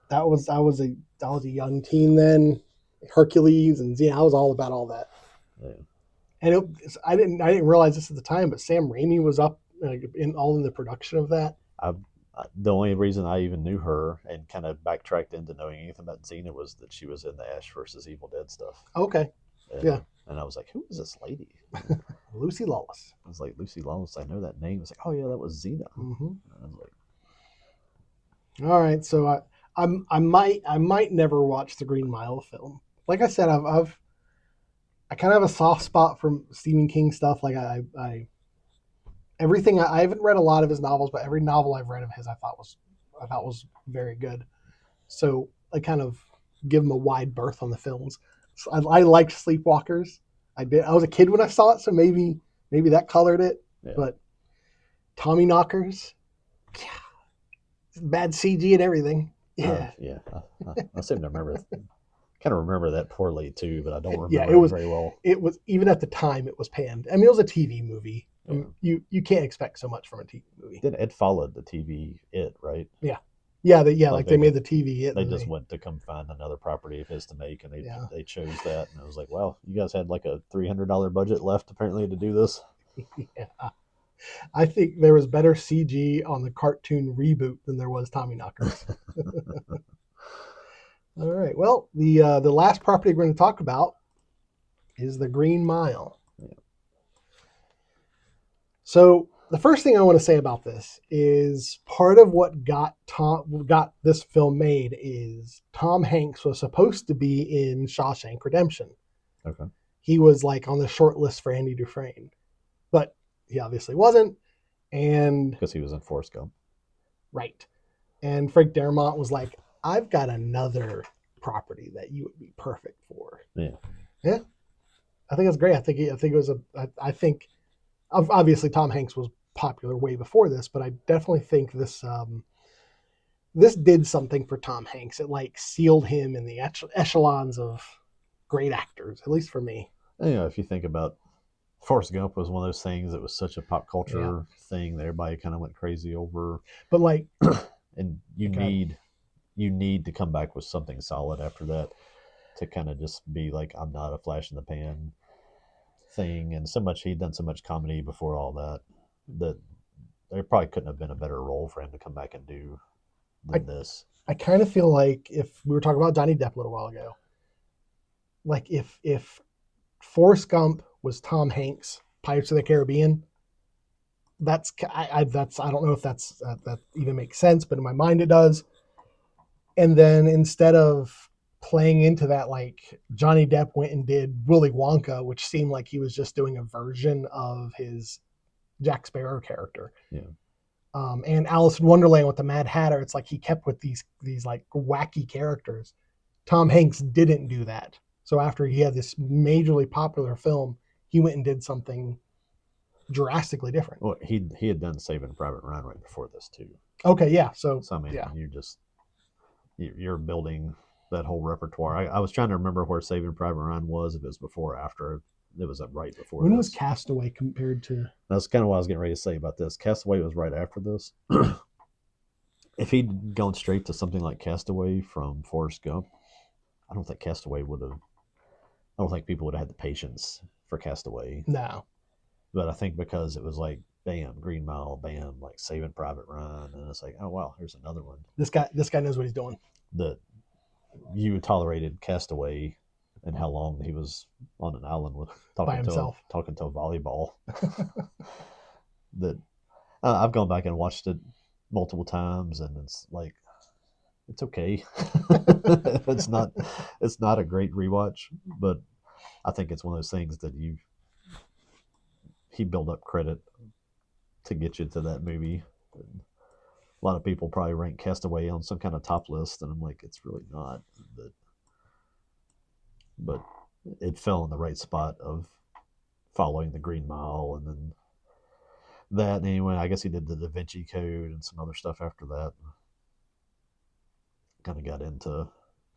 S1: a young teen then. Hercules and Xena, I was all about all that.
S2: Yeah.
S1: And I didn't realize this at the time, but Sam Raimi was up in the production of that.
S2: The only reason I even knew her and kind of backtracked into knowing anything about Xena was that she was in the Ash versus Evil Dead stuff.
S1: Okay, yeah.
S2: And I was like, who is this lady?
S1: Lucy Lawless.
S2: I was like, Lucy Lawless, I know that name. I was like, oh yeah, that was Xena.
S1: Mm-hmm.
S2: I was like,
S1: all right, so I might never watch the Green Mile film. Like I said, I kind of have a soft spot for Stephen King stuff. Like I everything I haven't read a lot of his novels, but every novel I've read of his I thought was very good. So I kind of give him a wide berth on the films. So I liked Sleepwalkers. I did. I was a kid when I saw it, so maybe that colored it.
S2: yeah.
S1: But Tommy Knockers, bad CG and everything. Yeah,
S2: yeah. I seem to remember, kind of remember that poorly too, but I don't remember
S1: it was
S2: very well.
S1: It was, even at the time, it was panned. I mean, it was a TV movie.
S2: Yeah.
S1: You can't expect so much from a TV movie.
S2: Then it followed the TV It, right?
S1: Yeah, like they made the TV It.
S2: They just went to come find another property of his to make, and they chose that, and I was like, well, you guys had like a $300 budget left apparently to do this.
S1: Yeah. I think there was better CG on the cartoon reboot than there was Tommy Knockers. All right. Well, the last property we're going to talk about is the Green Mile.
S2: Yeah.
S1: So the first thing I want to say about this is part of what got this film made is Tom Hanks was supposed to be in Shawshank Redemption.
S2: Okay.
S1: He was like on the short list for Andy Dufresne, but he obviously wasn't. And
S2: because he was in Forrest Gump.
S1: Right. And Frank Darabont was like, I've got another property that you would be perfect for.
S2: Yeah.
S1: Yeah. I think that's great. I think it was I think obviously Tom Hanks was popular way before this, but I definitely think this did something for Tom Hanks. It like sealed him in the echelons of great actors, at least for me.
S2: You know, if you think about Forrest Gump was one of those things that was such a pop culture thing that everybody kind of went crazy over.
S1: But like,
S2: and you need to come back with something solid after that to kind of just be like, I'm not a flash in the pan thing. And he'd done so much comedy before all that there probably couldn't have been a better role for him to come back and do than this.
S1: I kind of feel like if we were talking about Johnny Depp a little while ago, like if Forrest Gump was Tom Hanks, Pirates of the Caribbean, I don't know if that even makes sense, but in my mind it does. And then instead of playing into that, like Johnny Depp went and did Willy Wonka, which seemed like he was just doing a version of his Jack Sparrow character.
S2: Yeah.
S1: And Alice in Wonderland with the Mad Hatter, it's like he kept with these like wacky characters. Tom Hanks didn't do that. So after he had this majorly popular film, he went and did something drastically different.
S2: Well, he had done Saving Private Ryan right before this too.
S1: Okay, yeah. So
S2: I mean, you're building that whole repertoire. I was trying to remember where Saving Private Ryan was, if it was before or after. It was right before.
S1: When was Castaway compared to?
S2: That's kind of what I was getting ready to say about this. Castaway was right after this. If he'd gone straight to something like Castaway from Forrest Gump, I don't think Castaway would have. I don't think people would have had the patience for Castaway.
S1: No.
S2: But I think because it was like, bam, Green Mile, bam, like Saving Private Ryan, and it's like, oh wow, here's another one.
S1: This guy knows what he's doing.
S2: That you tolerated Castaway and how long he was on an island with talking to a volleyball. That I've gone back and watched it multiple times, and it's like, it's okay. it's not a great rewatch, but I think it's one of those things that he built up credit to get you to that movie. And a lot of people probably rank Castaway on some kind of top list, and I'm like, it's really not. But it fell in the right spot of following the Green Mile, and then that. Anyway, I guess he did the Da Vinci Code and some other stuff after that. Kind of got into.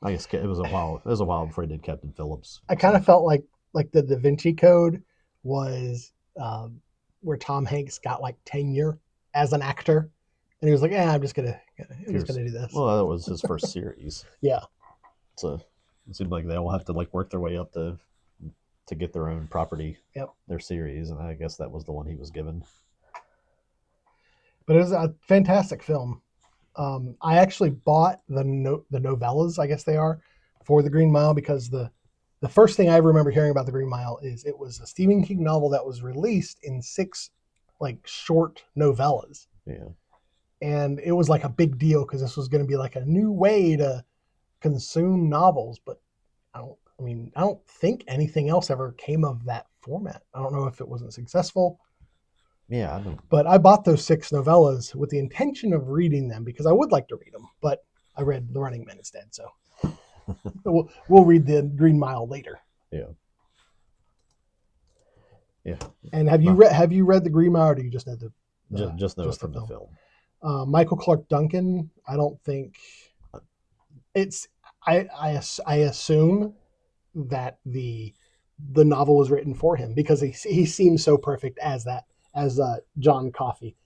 S2: I guess it was a while. Before he did Captain Phillips.
S1: I kind of felt like the Da Vinci Code was where Tom Hanks got like tenure as an actor, and he was like, "Yeah, I'm just gonna do this."
S2: Well, that was his first series.
S1: Yeah.
S2: So it seemed like they all have to like work their way up to get their own property,
S1: Yep.
S2: their series, and I guess that was the one he was given.
S1: But it was a fantastic film. I actually bought the novellas, I guess they are, for the Green Mile because the first thing I remember hearing about the Green Mile is it was a Stephen King novel that was released in 6 like short novellas.
S2: Yeah.
S1: And it was like a big deal because this was going to be like a new way to consume novels. But I don't think anything else ever came of that format. I don't know if it wasn't successful.
S2: Yeah, I don't.
S1: But I bought those 6 novellas with the intention of reading them because I would like to read them. But I read The Running Man instead. So we'll read the Green Mile later.
S2: Yeah. Yeah.
S1: And have you read the Green Mile, or do you just know
S2: just know it from the film?
S1: Michael Clark Duncan. I don't think it's. I assume that the novel was written for him because he seems so perfect as John Coffey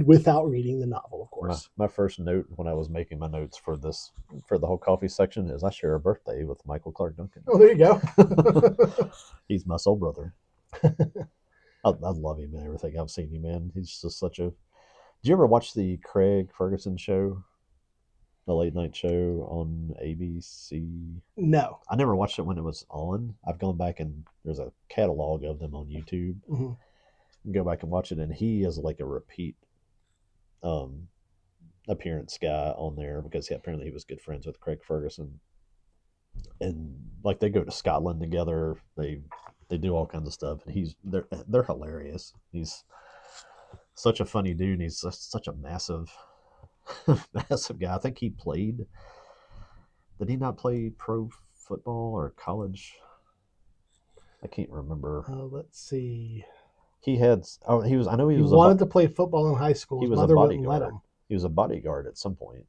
S1: without reading the novel, of course.
S2: My first note when I was making my notes for the whole coffee section is I share a birthday with Michael Clark Duncan.
S1: Oh, there you go.
S2: He's my soul brother. I love him and everything I've seen him in. He's just such a. Did you ever watch the Craig Ferguson show, the late night show on ABC?
S1: No,
S2: I never watched it when it was on. I've gone back and there's a catalog of them on YouTube.
S1: Mm-hmm.
S2: Go back and watch it, and he is like a repeat appearance guy on there because apparently he was good friends with Craig Ferguson, and like they go to Scotland together. They do all kinds of stuff, and they're hilarious. He's such a funny dude. And he's such a massive massive guy. I think he played. Did he not play pro football or college? I can't remember.
S1: Let's see.
S2: He had. Oh, he was. I know he was.
S1: Wanted to play football in high school.
S2: His
S1: mother wouldn't let him.
S2: He was a bodyguard at some point.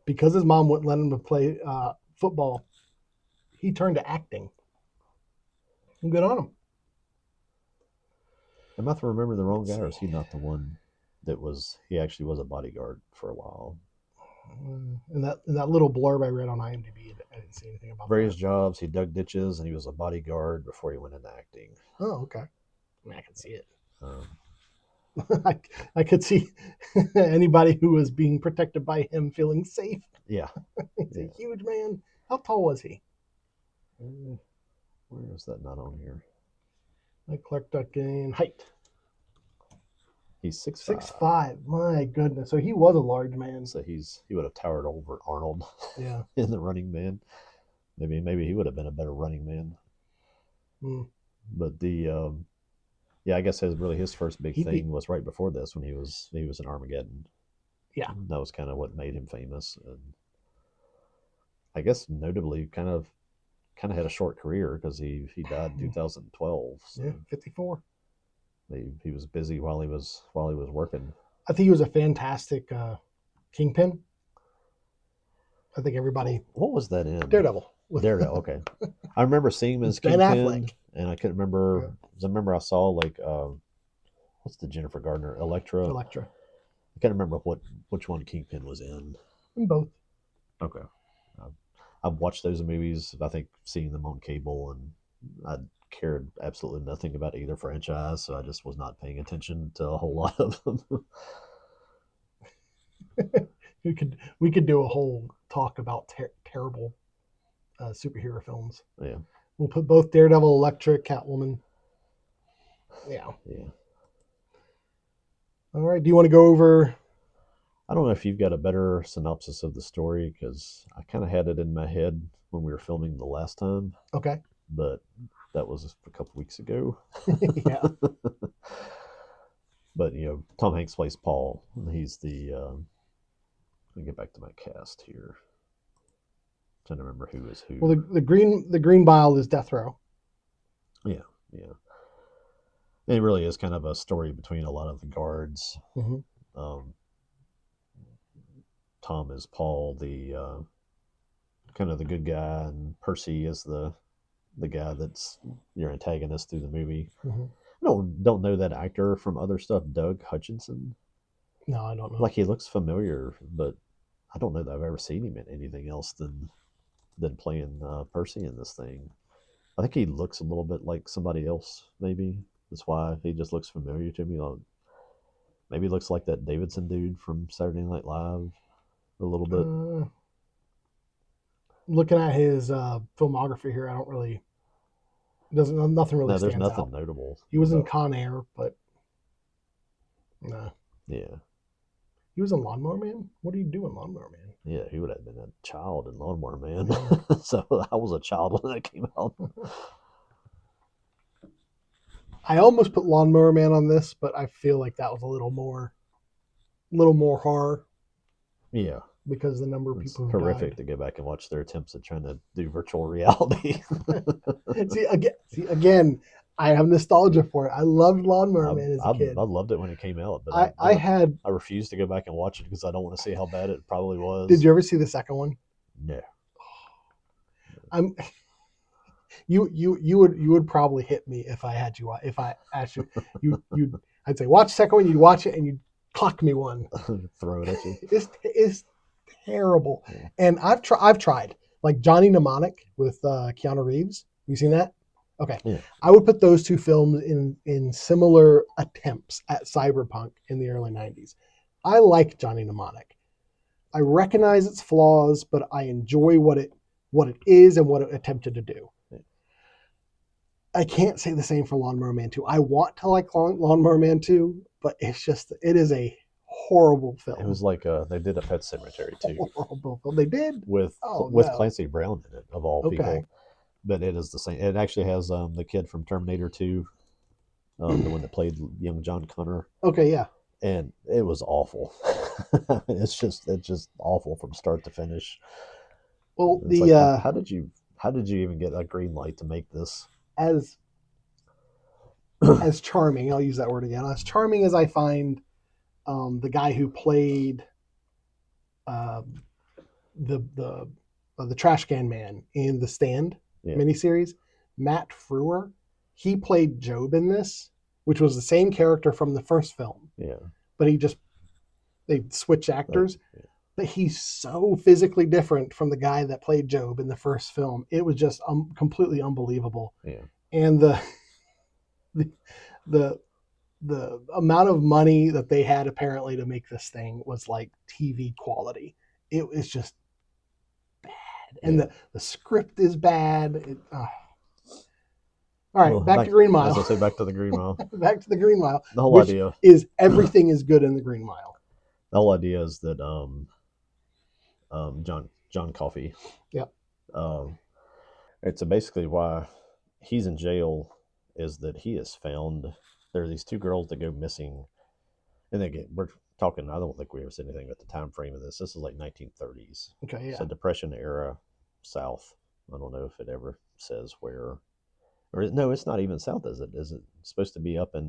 S1: Because his mom wouldn't let him to play football, he turned to acting. And good on him.
S2: Am I remembering the wrong guy, or is he not the one that was? He actually was a bodyguard for a while.
S1: In that little blurb I read on IMDb, I didn't see anything about
S2: various jobs. He dug ditches, and he was a bodyguard before he went into acting.
S1: Oh, okay. I can see it. I could see anybody who was being protected by him feeling safe.
S2: Yeah.
S1: He's a huge man. How tall was he?
S2: Where is that not on here?
S1: Like Clark Duncan height.
S2: He's
S1: 6'5". My goodness. So he was a large man.
S2: So he would have towered over Arnold.
S1: Yeah.
S2: In The Running Man. Maybe he would have been a better running man.
S1: Mm.
S2: But I guess his first big thing was right before this when he was in Armageddon.
S1: Yeah.
S2: That was kind of what made him famous, and I guess notably kind of had a short career because he died in 2012. So.
S1: Yeah, 54.
S2: He was busy while he was working.
S1: I think he was a fantastic kingpin. I think everybody.
S2: What was that in?
S1: Daredevil.
S2: Okay. I remember seeing him as Kingpin, and I couldn't remember. Yeah. I remember I saw like what's the Jennifer Gardner Elektra. I can't remember which one Kingpin was in.
S1: In both.
S2: Okay. I've watched those movies. I think seeing them on cable, and I cared absolutely nothing about either franchise, so I just was not paying attention to a whole lot of them.
S1: we could do a whole talk about terrible superhero films.
S2: Yeah.
S1: We'll put both Daredevil, Elektra, Catwoman. Yeah.
S2: Yeah.
S1: All right. Do you want to go over?
S2: I don't know if you've got a better synopsis of the story because I kind of had it in my head when we were filming the last time.
S1: Okay.
S2: But that was a couple weeks ago.
S1: Yeah.
S2: But Tom Hanks plays Paul. He's the. Let me get back to my cast here. I'm trying to remember who is who.
S1: Well, the green Mile is Death Row.
S2: Yeah. And it really is kind of a story between a lot of the guards.
S1: Mm-hmm.
S2: Tom is Paul, the kind of the good guy, and Percy is the the guy that's your antagonist through the movie.
S1: Mm-hmm.
S2: Don't know that actor from other stuff. Doug Hutchinson.
S1: No, I don't know.
S2: Like he looks familiar, but I don't know that I've ever seen him in anything else than playing Percy in this thing. I think he looks a little bit like somebody else. Maybe that's why he just looks familiar to me. Maybe he looks like that Davidson dude from Saturday Night Live a little bit.
S1: Looking at his filmography here, I don't really. Nothing really
S2: No, there's
S1: stands
S2: nothing
S1: out.
S2: notable.
S1: He was in Con Air, but no.
S2: Yeah.
S1: He was in Lawnmower Man. What are you doing, Lawnmower Man?
S2: Yeah, he would have been a child in Lawnmower Man. So I was a child when that came out.
S1: I almost put Lawnmower Man on this, but I feel like that was a little more horror.
S2: Yeah,
S1: because the number of
S2: it's
S1: people who
S2: horrific
S1: died.
S2: to go back and watch their attempts at trying to do virtual reality.
S1: see again, I have nostalgia for it. I loved Lawnmower Man as a kid.
S2: I loved it when it came out, but
S1: I
S2: refused to go back and watch it because I don't want to see how bad it probably was.
S1: Did you ever see the second one?
S2: No.
S1: You would probably hit me if I asked you I'd say watch the second one. You'd watch it and you'd clock me one.
S2: Throw it at you.
S1: It's terrible. Yeah. And I've tried like Johnny Mnemonic with Keanu Reeves. You seen that? Okay.
S2: Yeah.
S1: I would put those two films in similar attempts at cyberpunk in the early 90s. I like Johnny Mnemonic. I recognize its flaws, but I enjoy what it is and what it attempted to do. Yeah. I can't say the same for Lawnmower Man 2. I want to like Lawnmower Man 2, but it is a horrible film.
S2: It was like they did a Pet Sematary too.
S1: Horrible film. They did
S2: with Clancy Brown in it of all people. But it is the same. It actually has the kid from Terminator 2, the one that played young John Connor.
S1: Okay, yeah.
S2: And it was awful. It's just awful from start to finish.
S1: Well,
S2: how did you even get a green light to make this?
S1: As charming, I'll use that word again. As charming as I find the guy who played the trash can man in the Stand miniseries, Matt Frewer, he played Job in this, which was the same character from the first film.
S2: Yeah.
S1: But they switched actors. But he's so physically different from the guy that played Job in the first film. It was just completely unbelievable.
S2: Yeah.
S1: And the amount of money that they had apparently to make this thing was like TV quality. It was just bad. And the script is bad. All right, back to Green Mile.
S2: As I say, back to the Green Mile.
S1: Back to the Green Mile.
S2: The whole idea
S1: is everything is good in the Green Mile.
S2: The whole idea is that John Coffey.
S1: Yeah.
S2: It's basically why he's in jail is that he has found there are these two girls that go missing, and we're talking. I don't think we ever said anything about the time frame of this. This is like 1930s.
S1: Okay, yeah.
S2: So Depression era South. I don't know if it ever says where, or no, it's not even South. Is it? Is it supposed to be up in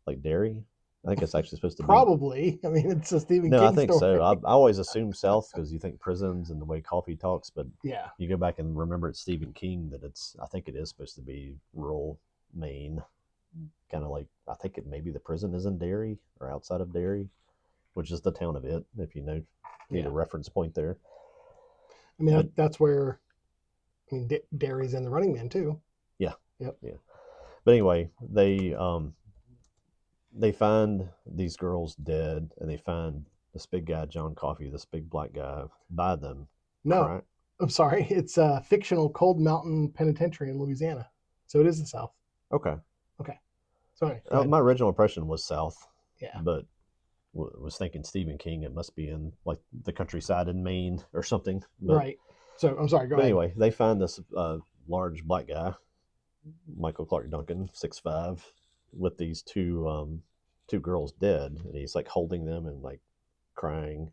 S2: like Derry? I think it's actually supposed to be.
S1: Probably. I mean, it's a Stephen King
S2: I think
S1: story.
S2: so. I always assume South because you think prisons and the way Coffee talks, but
S1: yeah,
S2: you go back and remember it's Stephen King that I think it is supposed to be rural Maine, kind of like I think maybe the prison is in Derry or outside of Derry, which is the town of It. If you need a reference point there.
S1: I mean, that's where. I mean, Derry's in The Running Man too.
S2: Yeah.
S1: Yep.
S2: Yeah. But anyway, they find these girls dead, and they find this big guy, John Coffey, this big black guy, by them.
S1: No,
S2: right?
S1: I'm sorry. It's a fictional Cold Mountain Penitentiary in Louisiana. So it is the South.
S2: Okay.
S1: Sorry.
S2: My original impression was South.
S1: Yeah.
S2: But was thinking Stephen King. It must be in like the countryside in Maine or something. But,
S1: right. So I'm sorry. Go ahead.
S2: Anyway, they find this large black guy, Michael Clark Duncan, 6'5", with these two girls dead, and he's like holding them and like crying,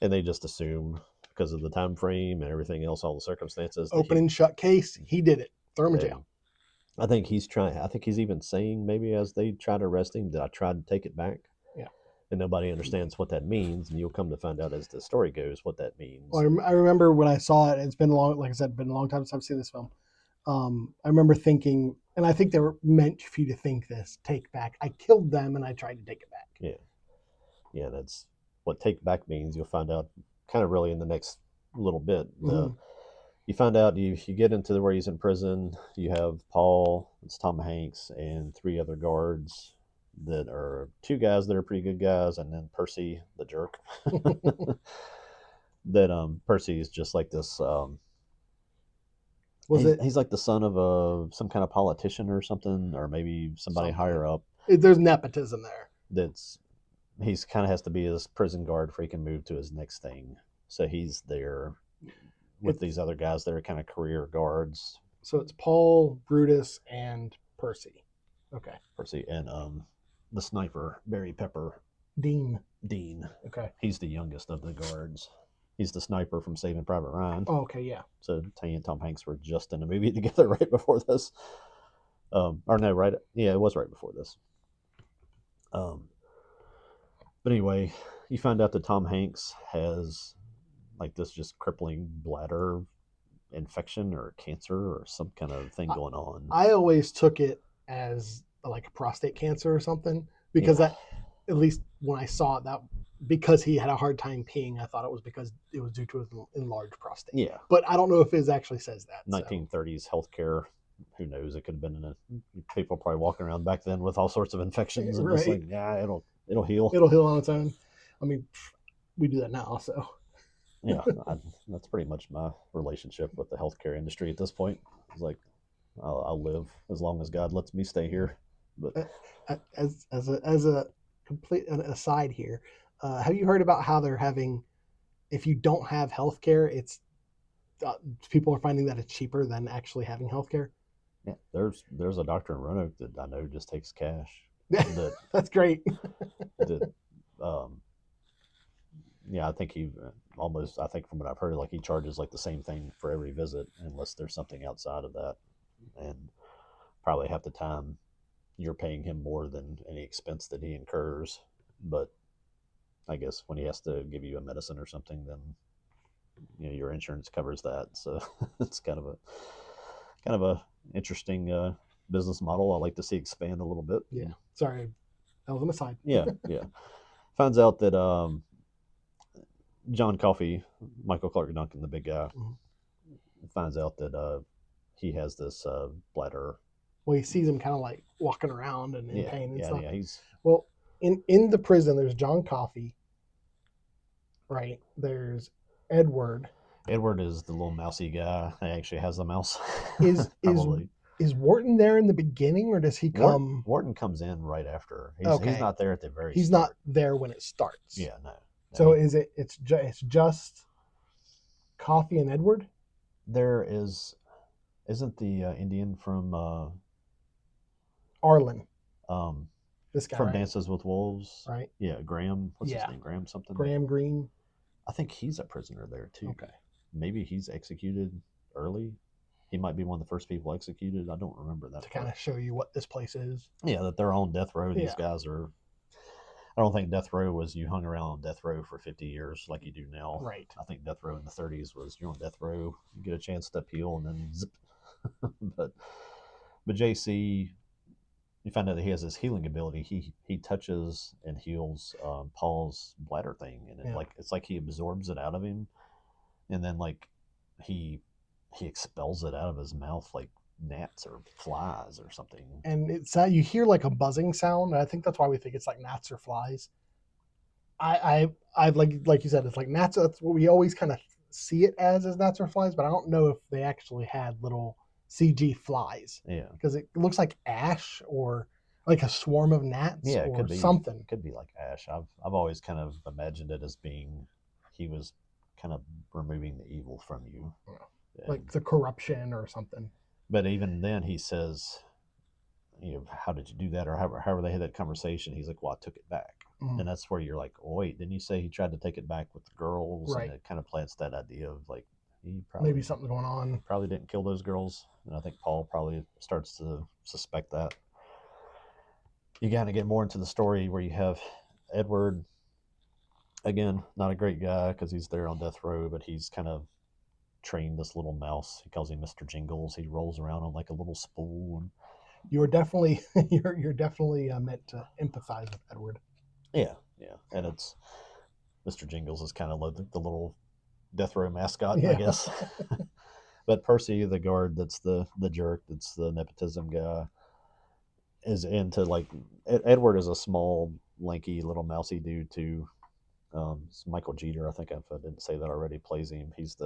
S2: and they just assume because of the time frame and everything else, all the circumstances.
S1: Open and shut case. He did it. Throw him in jail.
S2: I think he's even saying maybe as they try to arrest him that I tried to take it back.
S1: Yeah.
S2: And nobody understands what that means, and you'll come to find out as the story goes what that means.
S1: Well, I remember when I saw it. It's been long, like I said, been a long time since I've seen this film. I remember thinking, and I think they were meant for you to think this: take back. I killed them, and I tried to take it back.
S2: Yeah, that's what take back means. You'll find out kind of really in the next little bit. You find out you get into where he's in prison. You have Paul, it's Tom Hanks, and three other guards that are two guys that are pretty good guys, and then Percy the jerk. That Percy is just like this. He's like the son of some kind of politician or something, or maybe somebody higher up.
S1: There's nepotism there.
S2: He's kind of has to be his prison guard for he can move to his next thing. So he's there with these other guys that are kind of career guards.
S1: So it's Paul, Brutus, and Percy. Okay.
S2: Percy and the sniper, Barry Pepper.
S1: Dean.
S2: Okay. He's the youngest of the guards. He's the sniper from Saving Private Ryan.
S1: Oh, okay, yeah.
S2: So he and Tom Hanks were just in a movie together right before this. Or no, right? Yeah, it was right before this. But anyway, you find out that Tom Hanks has like this just crippling bladder infection or cancer or some kind of thing going on.
S1: I always took it as like a prostate cancer or something because that, at least when I saw it, that because he had a hard time peeing, I thought it was because it was due to his enlarged prostate.
S2: Yeah.
S1: But I don't know if it actually says that.
S2: 1930s healthcare. Who knows? It could have been people probably walking around back then with all sorts of infections and just like, yeah, it'll heal.
S1: It'll heal on its own. I mean, we do that now, so.
S2: Yeah, that's pretty much my relationship with the healthcare industry at this point. It's like, I'll live as long as God lets me stay here. But
S1: as a complete aside here, have you heard about how they're having, if you don't have healthcare, it's people are finding that it's cheaper than actually having healthcare?
S2: Yeah, there's a doctor in Roanoke that I know just takes cash.
S1: That's great.
S2: Yeah, I think I think from what I've heard, like he charges like the same thing for every visit unless there's something outside of that. And probably half the time you're paying him more than any expense that he incurs. But I guess when he has to give you a medicine or something, then your insurance covers that. So it's kind of a interesting business model. I like to see expand a little bit.
S1: Yeah. Sorry, that was an aside.
S2: Yeah. Finds out that John Coffey, Michael Clark Duncan, the big guy, finds out that he has this bladder.
S1: Well, he sees him kind of like walking around and in pain and stuff.
S2: Yeah,
S1: well, in the prison, there's John Coffey, right? There's Edward.
S2: Edward is the little mousy guy. He actually has the mouse.
S1: Is Wharton there in the beginning, or does he come?
S2: Wharton comes in right after. He's not there at the very.
S1: He's
S2: start.
S1: not there when it starts.
S2: Yeah, no.
S1: So it's just Coffey and Edward?
S2: There isn't the Indian from
S1: Arlen.
S2: This guy from Dances with Wolves,
S1: right?
S2: Yeah, Graham. What's his name? Graham something.
S1: Graham Greene.
S2: I think he's a prisoner there too.
S1: Okay.
S2: Maybe he's executed early. He might be one of the first people executed. I don't remember that.
S1: To kind of show you what this place is.
S2: Yeah, that they're on death row. These guys are. I don't think death row was you hung around on death row for 50 years like you do now.
S1: Right.
S2: I think death row in the 30s was you're on death row, you get a chance to appeal, and then zip. but JC, you find out that he has this healing ability. He touches and heals Paul's bladder thing, and it's like he absorbs it out of him, and then like he expels it out of his mouth like gnats or flies or something.
S1: And it's you hear like a buzzing sound, and I think that's why we think it's like gnats or flies. I've like you said, it's like gnats. That's what we always kind of see it as gnats or flies, but I don't know if they actually had little CG flies.
S2: Yeah,
S1: because it looks like ash or like a swarm of gnats. Yeah, it could be something.
S2: It could be like ash. I've always kind of imagined it as being he was kind of removing the evil from you,
S1: like the corruption or something.
S2: But even then, he says, how did you do that? Or however they had that conversation, he's like, well, I took it back. Mm-hmm. And that's where you're like, oh, wait, didn't you say he tried to take it back with the girls? Right. And it kind of plants that idea of like, he probably.
S1: Maybe something's going on.
S2: Probably didn't kill those girls. And I think Paul probably starts to suspect that. You got to get more into the story where you have Edward, again, not a great guy because he's there on death row, but he's kind of trained this little mouse. He calls him Mr. Jingles. He rolls around on like a little spool. And
S1: You're definitely you're definitely meant to empathize with Edward.
S2: yeah, and it's Mr. Jingles is kind of like the little death row mascot, I guess. But Percy, the guard, that's the jerk, that's the nepotism guy, is into like Edward is a small, lanky, little mousy dude too. It's Michael Jeter, I think if I didn't say that already, plays him. He's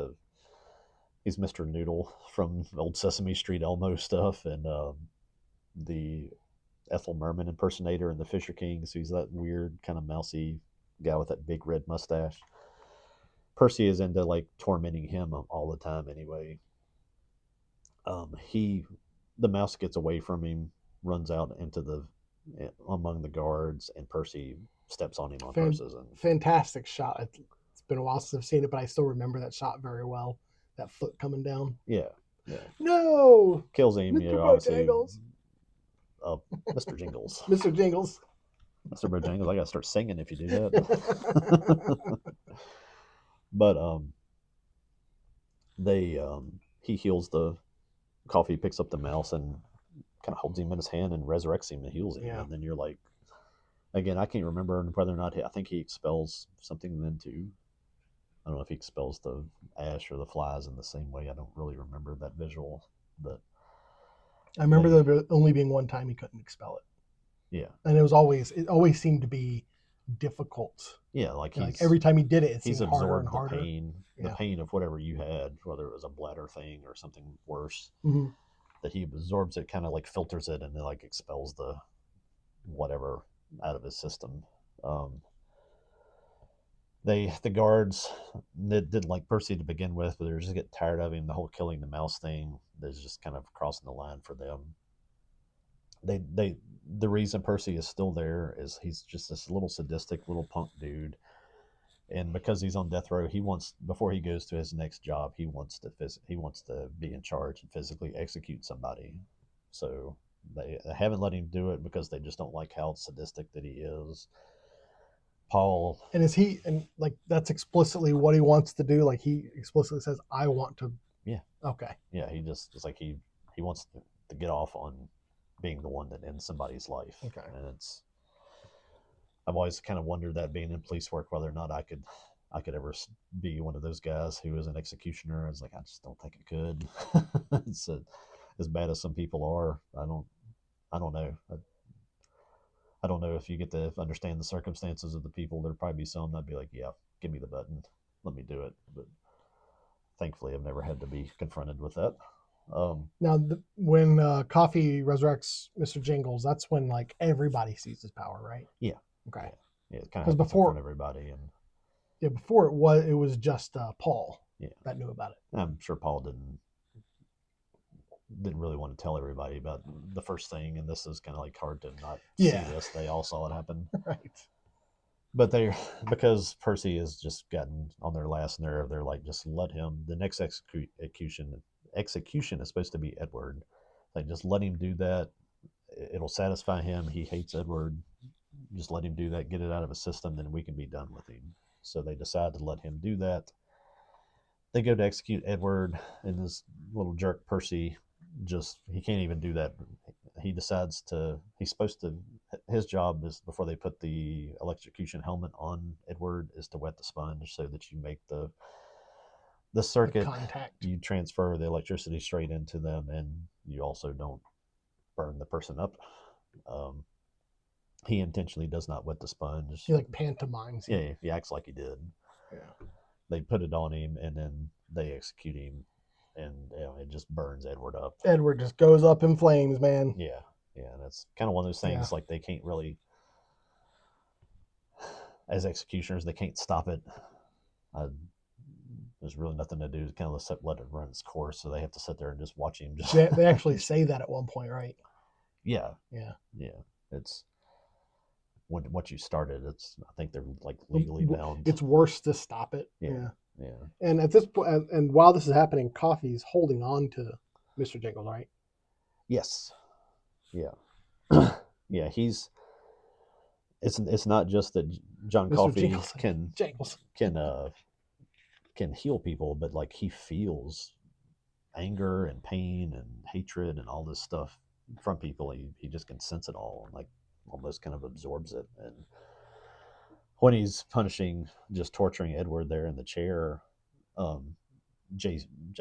S2: Mr. Noodle from old Sesame Street Elmo stuff, and the Ethel Merman impersonator in the Fisher King. So he's that weird kind of mousy guy with that big red mustache. Percy is into like tormenting him all the time anyway. The mouse gets away from him, runs out into the among the guards, and Percy steps on him on purpose. And
S1: fantastic shot. It's been a while since I've seen it, but I still remember that shot very well. That foot coming down.
S2: Yeah.
S1: No.
S2: Kills him.
S1: Mr. Bojangles.
S2: Mr. Jingles.
S1: Mr. Jingles.
S2: Mr. Bojangles. I gotta start singing if you do that. But he heals the coffee, picks up the mouse, and kind of holds him in his hand and resurrects him and heals him. Yeah. And then you're like, again, I can't remember whether or not I think he expels something then too. I don't know if he expels the ash or the flies in the same way. I don't really remember that visual, but
S1: I remember there only being one time he couldn't expel it.
S2: Yeah,
S1: and it always seemed to be difficult.
S2: Yeah, like
S1: every time he did it,
S2: he's
S1: seemed
S2: absorbed
S1: harder and harder.
S2: The pain of whatever you had, whether it was a bladder thing or something worse.
S1: Mm-hmm.
S2: That he absorbs it, kind of like filters it, and then like expels the whatever out of his system. The guards didn't like Percy to begin with, but they just get tired of him. The whole killing the mouse thing is just kind of crossing the line for them. The reason Percy is still there is he's just this little sadistic little punk dude, and because he's on death row, he wants, before he goes to his next job, he wants to be in charge and physically execute somebody. So they haven't let him do it because they just don't like how sadistic that he is. Paul,
S1: and like that's explicitly what he wants to do? Like he explicitly says, "I want to."
S2: Yeah.
S1: Okay.
S2: Yeah, it's like he wants to get off on being the one that ends somebody's life.
S1: Okay.
S2: And I've always kind of wondered that, being in police work, whether or not I could ever be one of those guys who is an executioner. I was like, I just don't think I could. It's as bad as some people are. I don't know. I don't know if you get to understand the circumstances of the people. There'd probably be some that'd be like, yeah, give me the button, let me do it. But thankfully, I've never had to be confronted with that.
S1: Now, when Coffee resurrects Mr. Jingles, that's when like everybody sees his power, right?
S2: Yeah.
S1: Okay.
S2: Yeah, it's kind of before everybody, and
S1: before it was just Paul.
S2: Yeah.
S1: That knew about it.
S2: I'm sure Paul didn't really want to tell everybody about the first thing, and this is kind of like hard to not see this. They all saw it happen,
S1: right?
S2: But because Percy has just gotten on their last nerve, they're like, just let him. The next execution is supposed to be Edward. Like, just let him do that. It'll satisfy him. He hates Edward. Just let him do that. Get it out of his system, then we can be done with him. So they decide to let him do that. They go to execute Edward, and this little jerk Percy he can't even do that. He decides his job is, before they put the electrocution helmet on Edward, is to wet the sponge so that you make the circuit
S1: contact.
S2: You transfer the electricity straight into them, and you also don't burn the person up. He intentionally does not wet the sponge.
S1: He like pantomimes.
S2: Yeah, he acts like he did.
S1: Yeah.
S2: They put it on him, and then they execute him, and it just burns Edward up.
S1: Edward just goes up in flames, man.
S2: Yeah, and it's kind of one of those things, like they can't really, as executioners, they can't stop it. There's really nothing to do to kind of let it run its course, so they have to sit there and just watch him.
S1: They actually say that at one point, right?
S2: Yeah. It's what you started. I think they're like legally bound.
S1: It's worse to stop it.
S2: Yeah.
S1: And at this point, and while this is happening, Coffee's holding on to Mr. Jingles, right?
S2: Yes. Yeah. Yeah. It's not just that John
S1: Mr.
S2: Coffee
S1: Jingles.
S2: can can heal people, but like he feels anger and pain and hatred and all this stuff from people. He just can sense it all and like almost kind of absorbs it. And when he's punishing, just torturing Edward there in the chair, um, J,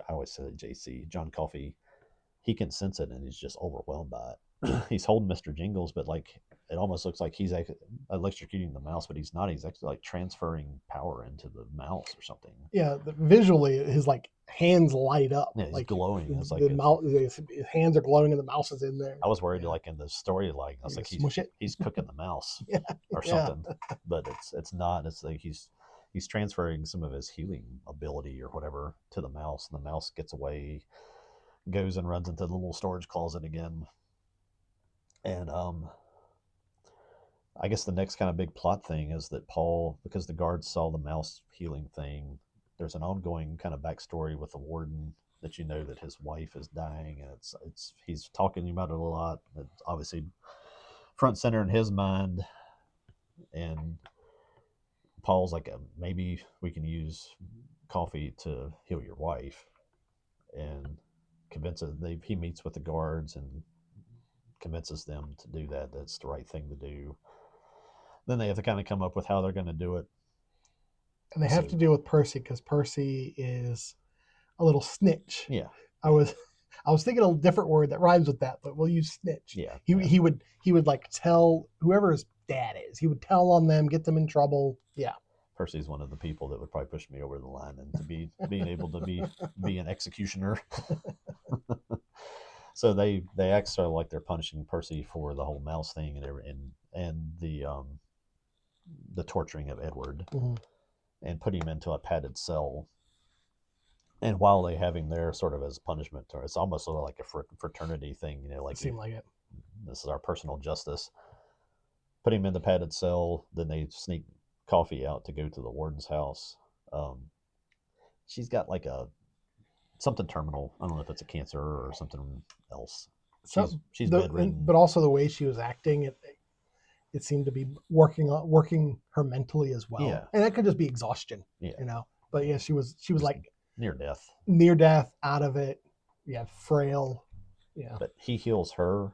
S2: I always say JC, John Coffey, he can sense it and he's just overwhelmed by it. He's holding Mr. Jingles, but like it almost looks like he's electrocuting the mouse, but he's not. He's actually like transferring power into the mouse or something.
S1: Yeah, visually, his like hands light up.
S2: Yeah, he's
S1: like
S2: glowing. It's like
S1: his hands are glowing and the mouse is in there.
S2: I was worried, like in the story, like I was like he's cooking the mouse or something, but it's not. It's like he's transferring some of his healing ability or whatever to the mouse, and the mouse gets away, goes and runs into the little storage closet again. And I guess the next kind of big plot thing is that Paul, because the guards saw the mouse healing thing, there's an ongoing kind of backstory with the warden that you know that his wife is dying, and it's he's talking about it a lot. It's obviously front center in his mind, and Paul's like, maybe we can use coffee to heal your wife, and convinces he meets with the guards and convinces them to do that. That's the right thing to do. Then they have to kind of come up with how they're going to do it.
S1: And they have to deal with Percy because Percy is a little snitch.
S2: Yeah.
S1: I was thinking a different word that rhymes with that, but we'll use snitch.
S2: Yeah.
S1: He would like tell whoever his dad is. He would tell on them, get them in trouble. Yeah.
S2: Percy's one of the people that would probably push me over the line and to being able to be an executioner. So they act sort of like they're punishing Percy for the whole mouse thing and the torturing of Edward, and put him into a padded cell. And while they have him there, sort of as punishment, or it's almost sort of like a fraternity thing, like
S1: it seemed like it.
S2: This is our personal justice. Put him in the padded cell. Then they sneak Coffee out to go to the warden's house. She's got like something terminal. I don't know if it's a cancer or something else. She's bedridden,
S1: but also the way she was acting, it seemed to be working her mentally as well.
S2: Yeah,
S1: and that could just be exhaustion.
S2: Yeah,
S1: But yeah, she was like
S2: near
S1: death, out of it. Yeah, frail. Yeah,
S2: but he heals her,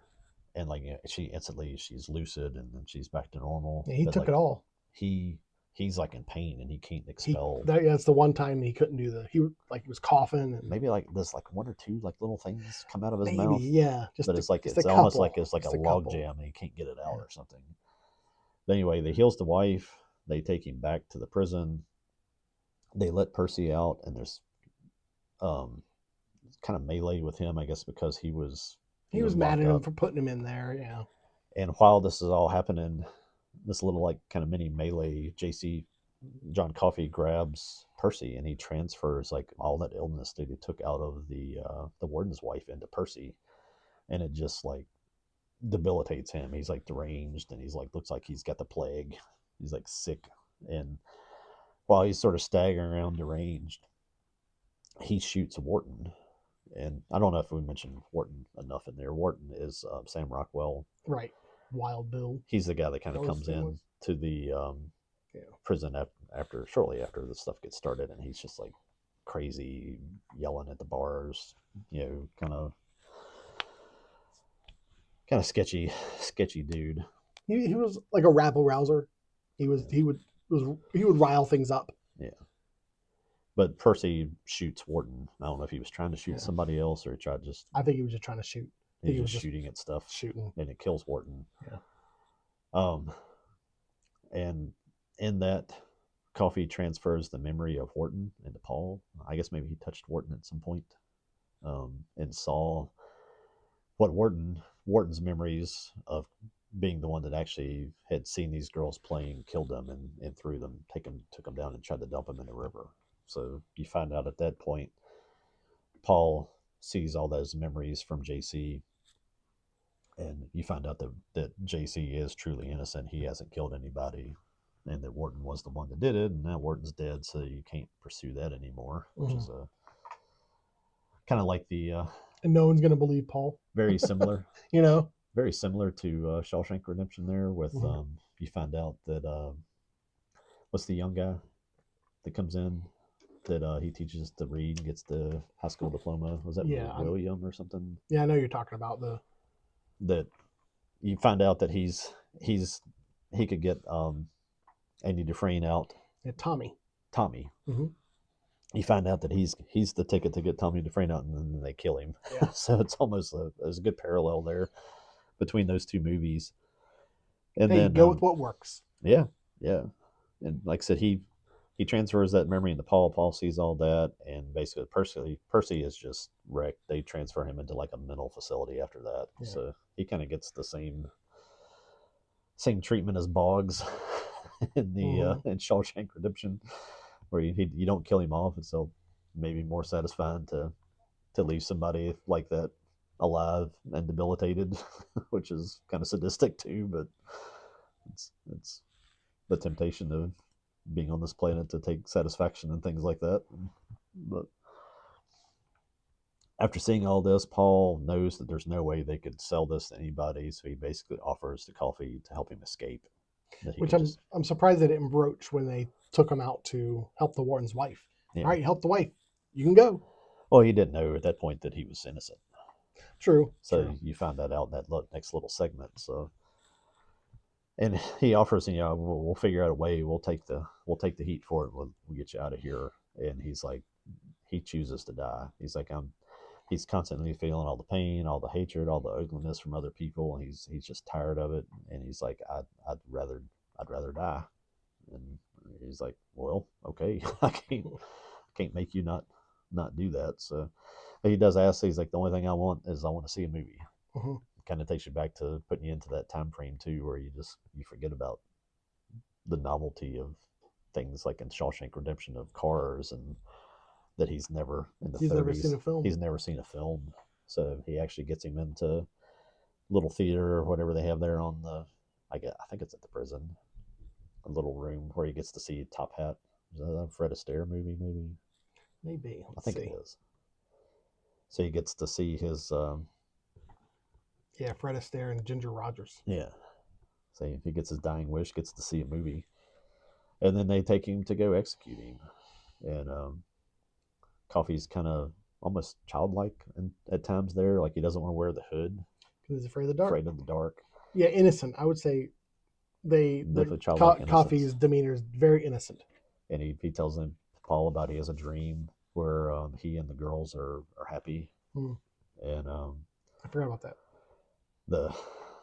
S2: and like she's lucid and then she's back to normal.
S1: Yeah, he took it all.
S2: He's like in pain and he can't expel.
S1: That's the one time he couldn't do he was coughing and
S2: maybe like there's like one or two like little things come out of his mouth.
S1: Yeah,
S2: but it's almost like it's like a log jam and he can't get it out or something. But anyway, they heals the wife. They take him back to the prison. They let Percy out, and there's kind of melee with him, I guess, because he was
S1: mad at him for putting him in there. Yeah.
S2: And while this is all happening, this little like kind of mini melee, John Coffey grabs Percy and he transfers like all that illness that he took out of the warden's wife into Percy, and it just like debilitates him. He's like deranged and he's like looks like he's got the plague. He's like sick, and while he's sort of staggering around deranged, he shoots Wharton. And I don't know if we mentioned Wharton enough in there. Wharton is Sam Rockwell,
S1: right? Wild Bill.
S2: He's the guy that kind of comes in to the prison shortly after the stuff gets started, and he's just like crazy, yelling at the bars, kind of sketchy dude.
S1: He was like a rabble rouser. He would rile things up.
S2: Yeah. But Percy shoots Wharton. I don't know if he was trying to shoot somebody else or he tried just.
S1: I think he was just trying to shoot.
S2: He was just shooting at stuff.
S1: Shooting.
S2: And it kills Wharton.
S1: Yeah.
S2: And in that, Coffey transfers the memory of Wharton into Paul. I guess maybe he touched Wharton at some point, and saw what Wharton's memories of being the one that actually had seen these girls playing, killed them, and threw them, took them down and tried to dump them in the river. So you find out at that point, Paul sees all those memories from JC, and you find out that JC is truly innocent. He hasn't killed anybody, and that Wharton was the one that did it, and now Wharton's dead, so you can't pursue that anymore, which is kind of like the...
S1: and no one's going to believe Paul.
S2: Very similar. Very similar to Shawshank Redemption there with, you find out that, what's the young guy that comes in? that he teaches to read, gets the high school diploma. Was that William or something?
S1: Yeah, I know you're talking about
S2: that you find out that he could get Andy Dufresne out.
S1: Yeah, Tommy.
S2: Mm-hmm. You find out that he's the ticket to get Tommy Dufresne out, and then they kill him.
S1: Yeah.
S2: So it's almost there's a good parallel there between those two movies. And
S1: hey,
S2: then
S1: go with what works.
S2: Yeah, yeah. And like I said, he transfers that memory into Paul. Paul sees all that, and basically Percy is just wrecked. They transfer him into like a mental facility after that. Yeah. So he kind of gets the same treatment as Boggs in the in Shawshank Redemption, where you don't kill him off. It's so maybe more satisfying to leave somebody like that alive and debilitated, which is kind of sadistic too. But it's the temptation of being on this planet to take satisfaction in things like that. But after seeing all this, Paul knows that there's no way they could sell this to anybody, so he basically offers the coffee to help him escape.
S1: Which I'm surprised they didn't broach when they took him out to help the warden's wife. Yeah. All right, help the wife. You can go.
S2: Well, he didn't know at that point that he was innocent.
S1: True.
S2: So you find that out in that next little segment. So, and he offers, we'll figure out a way. We'll take the heat for it. We'll get you out of here. And he's like, he chooses to die. He's like, he's constantly feeling all the pain, all the hatred, all the ugliness from other people. And he's just tired of it. And he's like, I'd rather die. And he's like, well, okay, I can't make you not do that. So he does ask. He's like, the only thing I want to see a movie. Mm-hmm. Kind of takes you back to putting you into that time frame too, where you forget about the novelty of things like in Shawshank Redemption of cars, and that he's never in the 30s.
S1: Never seen a film.
S2: He's never seen a film. So he actually gets him into little theater or whatever they have there on I think it's at the prison, a little room where he gets to see Top Hat. Is that a Fred Astaire movie?
S1: Maybe.
S2: I think it is. So he gets to see his.
S1: Fred Astaire and Ginger Rogers.
S2: Yeah. So he gets his dying wish, gets to see a movie, and then they take him to go execute him. And Coffee's kind of almost childlike at times there, like he doesn't want to wear the hood
S1: because he's afraid of the dark. Yeah, innocent. I would say Coffee's demeanor is very innocent.
S2: And he tells him Paul about he has a dream where he and the girls are happy. And
S1: I forgot about that.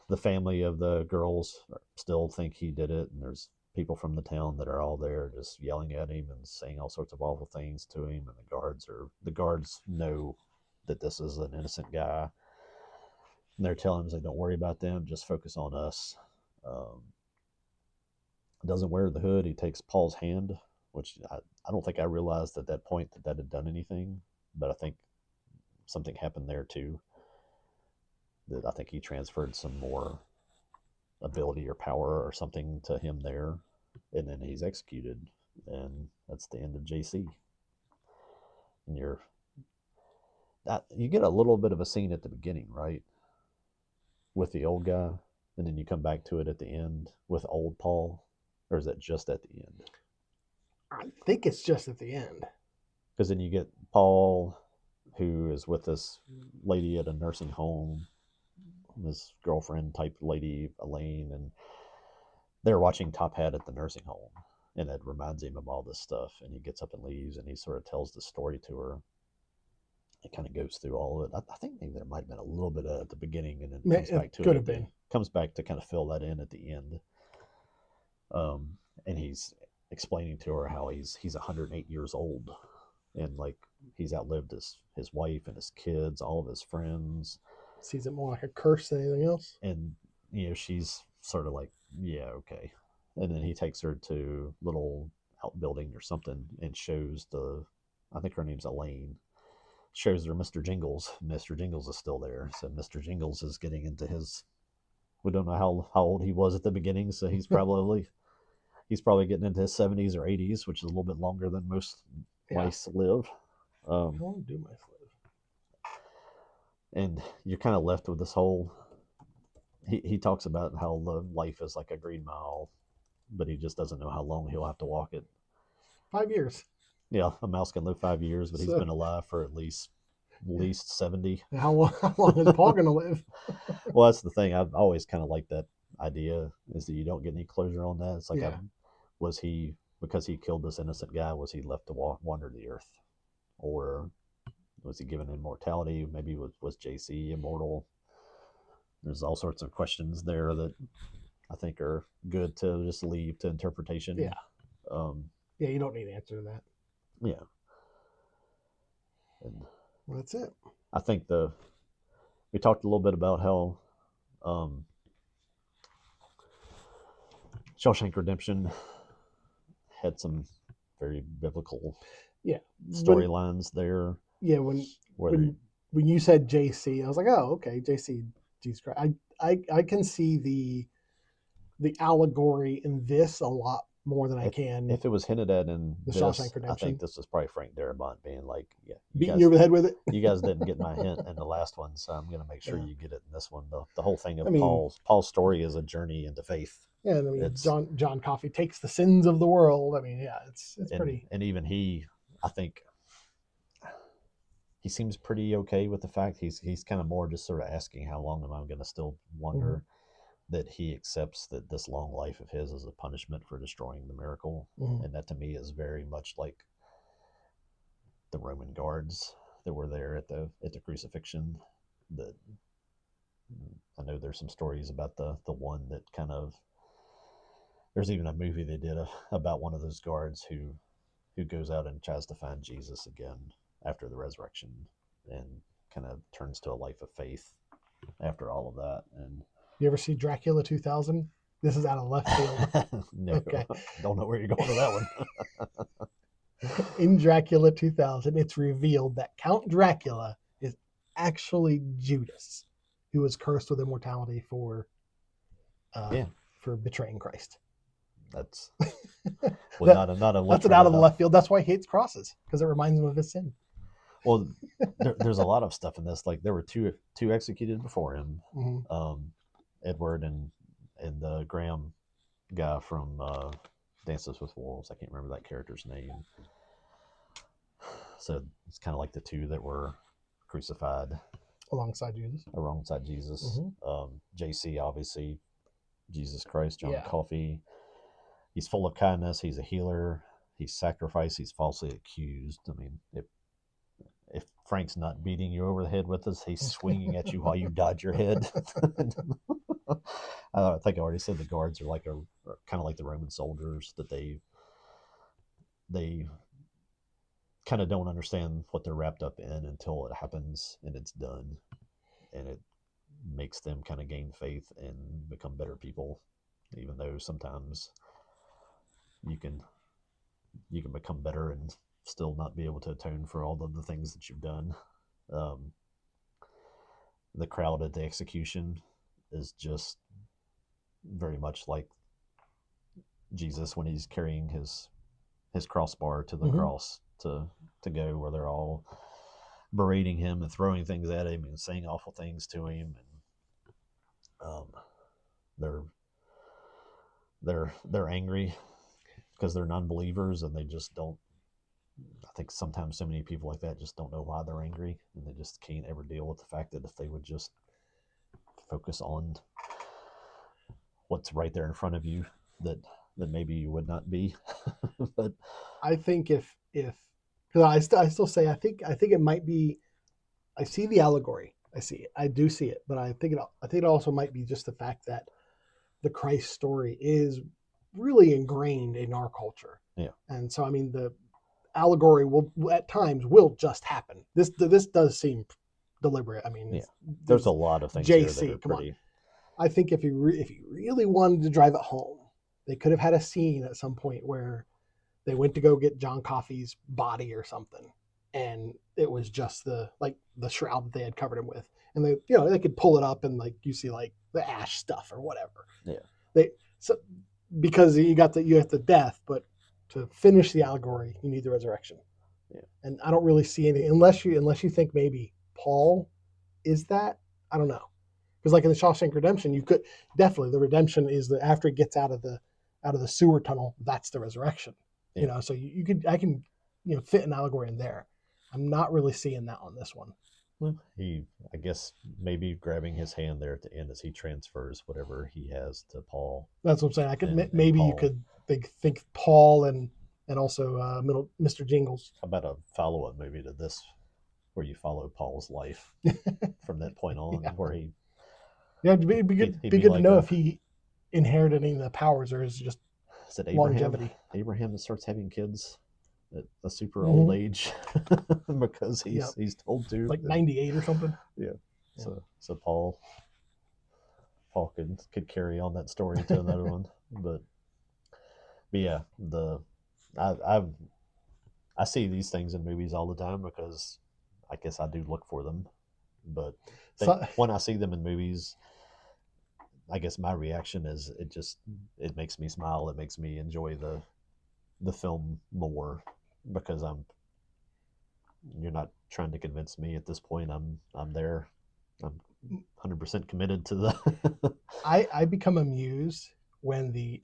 S2: The family of the girls still think he did it, and there's people from the town that are all there just yelling at him and saying all sorts of awful things to him, and the guards know that this is an innocent guy, and they're telling him, like, don't worry about them, just focus on us. Doesn't wear the hood. He takes Paul's hand, which I don't think I realized at that point that had done anything, but I think something happened there too. That I think he transferred some more ability or power or something to him there, and then he's executed, and that's the end of JC. And you get a little bit of a scene at the beginning, right, with the old guy, and then you come back to it at the end with old Paul, or is that just at the end?
S1: I think it's just at the end,
S2: because then you get Paul, who is with this lady at a nursing home, this girlfriend type lady, Elaine, and they're watching Top Hat at the nursing home, and it reminds him of all this stuff, and he gets up and leaves, and he sort of tells the story to her. It kind of goes through all of it. I think maybe there might have been a little bit at the beginning, and then comes back to
S1: could have been.
S2: Comes back to kind of fill that in at the end. And he's explaining to her how he's 108 years old, and like he's outlived his wife and his kids, all of his friends.
S1: Sees it more like a curse than anything else.
S2: And she's sort of like, yeah, okay. And then he takes her to little outbuilding or something and shows I think her name's Elaine, shows her Mr. Jingles. Mr. Jingles is still there. So Mr. Jingles is getting into we don't know how old he was at the beginning, so he's probably getting into his 70s or 80s, which is a little bit longer than most mice live.
S1: How long do mice live?
S2: And you're kind of left with this whole. He talks about how life is like a green mile, but he just doesn't know how long he'll have to walk it.
S1: 5 years.
S2: Yeah, a mouse can live 5 years, but he's
S1: So
S2: been alive for at least 70.
S1: how long is Paul going to live?
S2: Well, that's the thing. I've always kind of liked that idea is that you don't get any closure on that. It's like,
S1: Yeah.
S2: was he, because he killed this innocent guy, was he left to wander the earth, or was he given immortality? Maybe was JC immortal? There's all sorts of questions there that I think are good to just leave to interpretation.
S1: Yeah.
S2: Um,
S1: Yeah, you don't need an answer to that.
S2: yeah. And
S1: Well, that's it.
S2: I think we talked a little bit about how Shawshank Redemption had some very biblical
S1: Yeah.
S2: storylines there.
S1: Yeah, when you said JC, I was like, oh, okay, JC, Jesus Christ. I can see the allegory in this a lot more than I can.
S2: If it was hinted at in
S1: the
S2: this,
S1: Shawshank Redemption.
S2: I think this was probably Frank Darabont being like, yeah,
S1: beating you over the head with it.
S2: You guys didn't get my hint in the last one, so I'm going to make sure
S1: Yeah.
S2: you get it in this one. The whole thing of
S1: I mean,
S2: Paul's story is a journey into faith.
S1: Yeah, I mean, John Coffey takes the sins of the world. I mean, yeah, it's pretty.
S2: And even he, I think, he seems pretty okay with the fact he's kind of more just sort of asking how long am I going to still wonder. That he accepts that this long life of his is a punishment for destroying the miracle. And that to me is very much like the Roman guards that were there at the crucifixion. That I know there's some stories about the one that kind of, there's even a movie they did about one of those guards who goes out and tries to find Jesus again after the resurrection and kind of turns to a life of faith after all of that. And
S1: you ever see Dracula 2000? This is out of left field.
S2: No, okay. Don't know where you're going with that
S1: one. In Dracula 2000, it's revealed that Count Dracula is actually Judas, who was cursed with immortality for betraying Christ.
S2: That's not a
S1: that's an out of the left field. That's why he hates crosses, because it reminds him of his sin.
S2: Well, there's a lot of stuff in this. Like there were two executed before him. Edward and the Graham guy from Dances with Wolves. I can't remember that character's name. So it's kind of like the two that were crucified
S1: alongside Jesus.
S2: JC, obviously, Jesus Christ, John Coffey. He's full of kindness. He's a healer. He's sacrificed. He's falsely accused. I mean, if Frank's not beating you over the head with us, he's swinging at you while you dodge your head. I think I already said the guards are like kind of like the Roman soldiers, that they kind of don't understand what they're wrapped up in until it happens and it's done, and it makes them kind of gain faith and become better people, even though sometimes you can become better and still not be able to atone for all of the things that you've done. The crowd at the execution is just very much like Jesus when he's carrying his crossbar to the cross to go, where they're all berating him and throwing things at him and saying awful things to him, and they're angry because they're non-believers, and they just don't. I think sometimes so many people like that just don't know why they're angry, and they just can't ever deal with the fact that if they would just focus on what's right there in front of you, that maybe you would not be. But
S1: I think if because I still say I think it might be. I see the allegory. I do see it, but I think it also might be just the fact that the Christ story is really ingrained in our culture.
S2: Yeah.
S1: And so I mean the allegory will at times just happen. This does seem deliberate. I mean,
S2: there's a lot of things
S1: JC,
S2: here that are
S1: come
S2: pretty.
S1: On. I think if you really wanted to drive it home, they could have had a scene at some point where they went to go get John Coffey's body or something, and it was just the shroud that they had covered him with, and they could pull it up and like you see like the ash stuff or whatever.
S2: Yeah.
S1: Because you have the death, but to finish the allegory, you need the resurrection.
S2: Yeah.
S1: And I don't really see anything unless you think maybe Paul is that. I don't know. Because like in the Shawshank Redemption, you could definitely, the redemption is that after he gets out of the sewer tunnel, that's the resurrection.
S2: Yeah.
S1: So I can fit an allegory in there. I'm not really seeing that on this one.
S2: Well, I guess, maybe grabbing his hand there at the end as he transfers whatever he has to Paul.
S1: That's what I'm saying. I could
S2: And
S1: maybe
S2: Paul.
S1: you could think Paul and also Mr. Jingles.
S2: How about a follow-up movie to this, where you follow Paul's life from that point on, where he.
S1: Yeah, it'd be good. Be good to know if he inherited any of the powers, or is it just longevity.
S2: Abraham that starts having kids at a super old age because he's told to,
S1: like 98 or something.
S2: Yeah. So Paul could carry on that story to another one, but yeah, I see these things in movies all the time because I guess I do look for them, but when I see them in movies, I guess my reaction is it makes me smile. It makes me enjoy the film more because you're not trying to convince me at this point. I'm there. I'm 100% committed to the.
S1: I become amused when the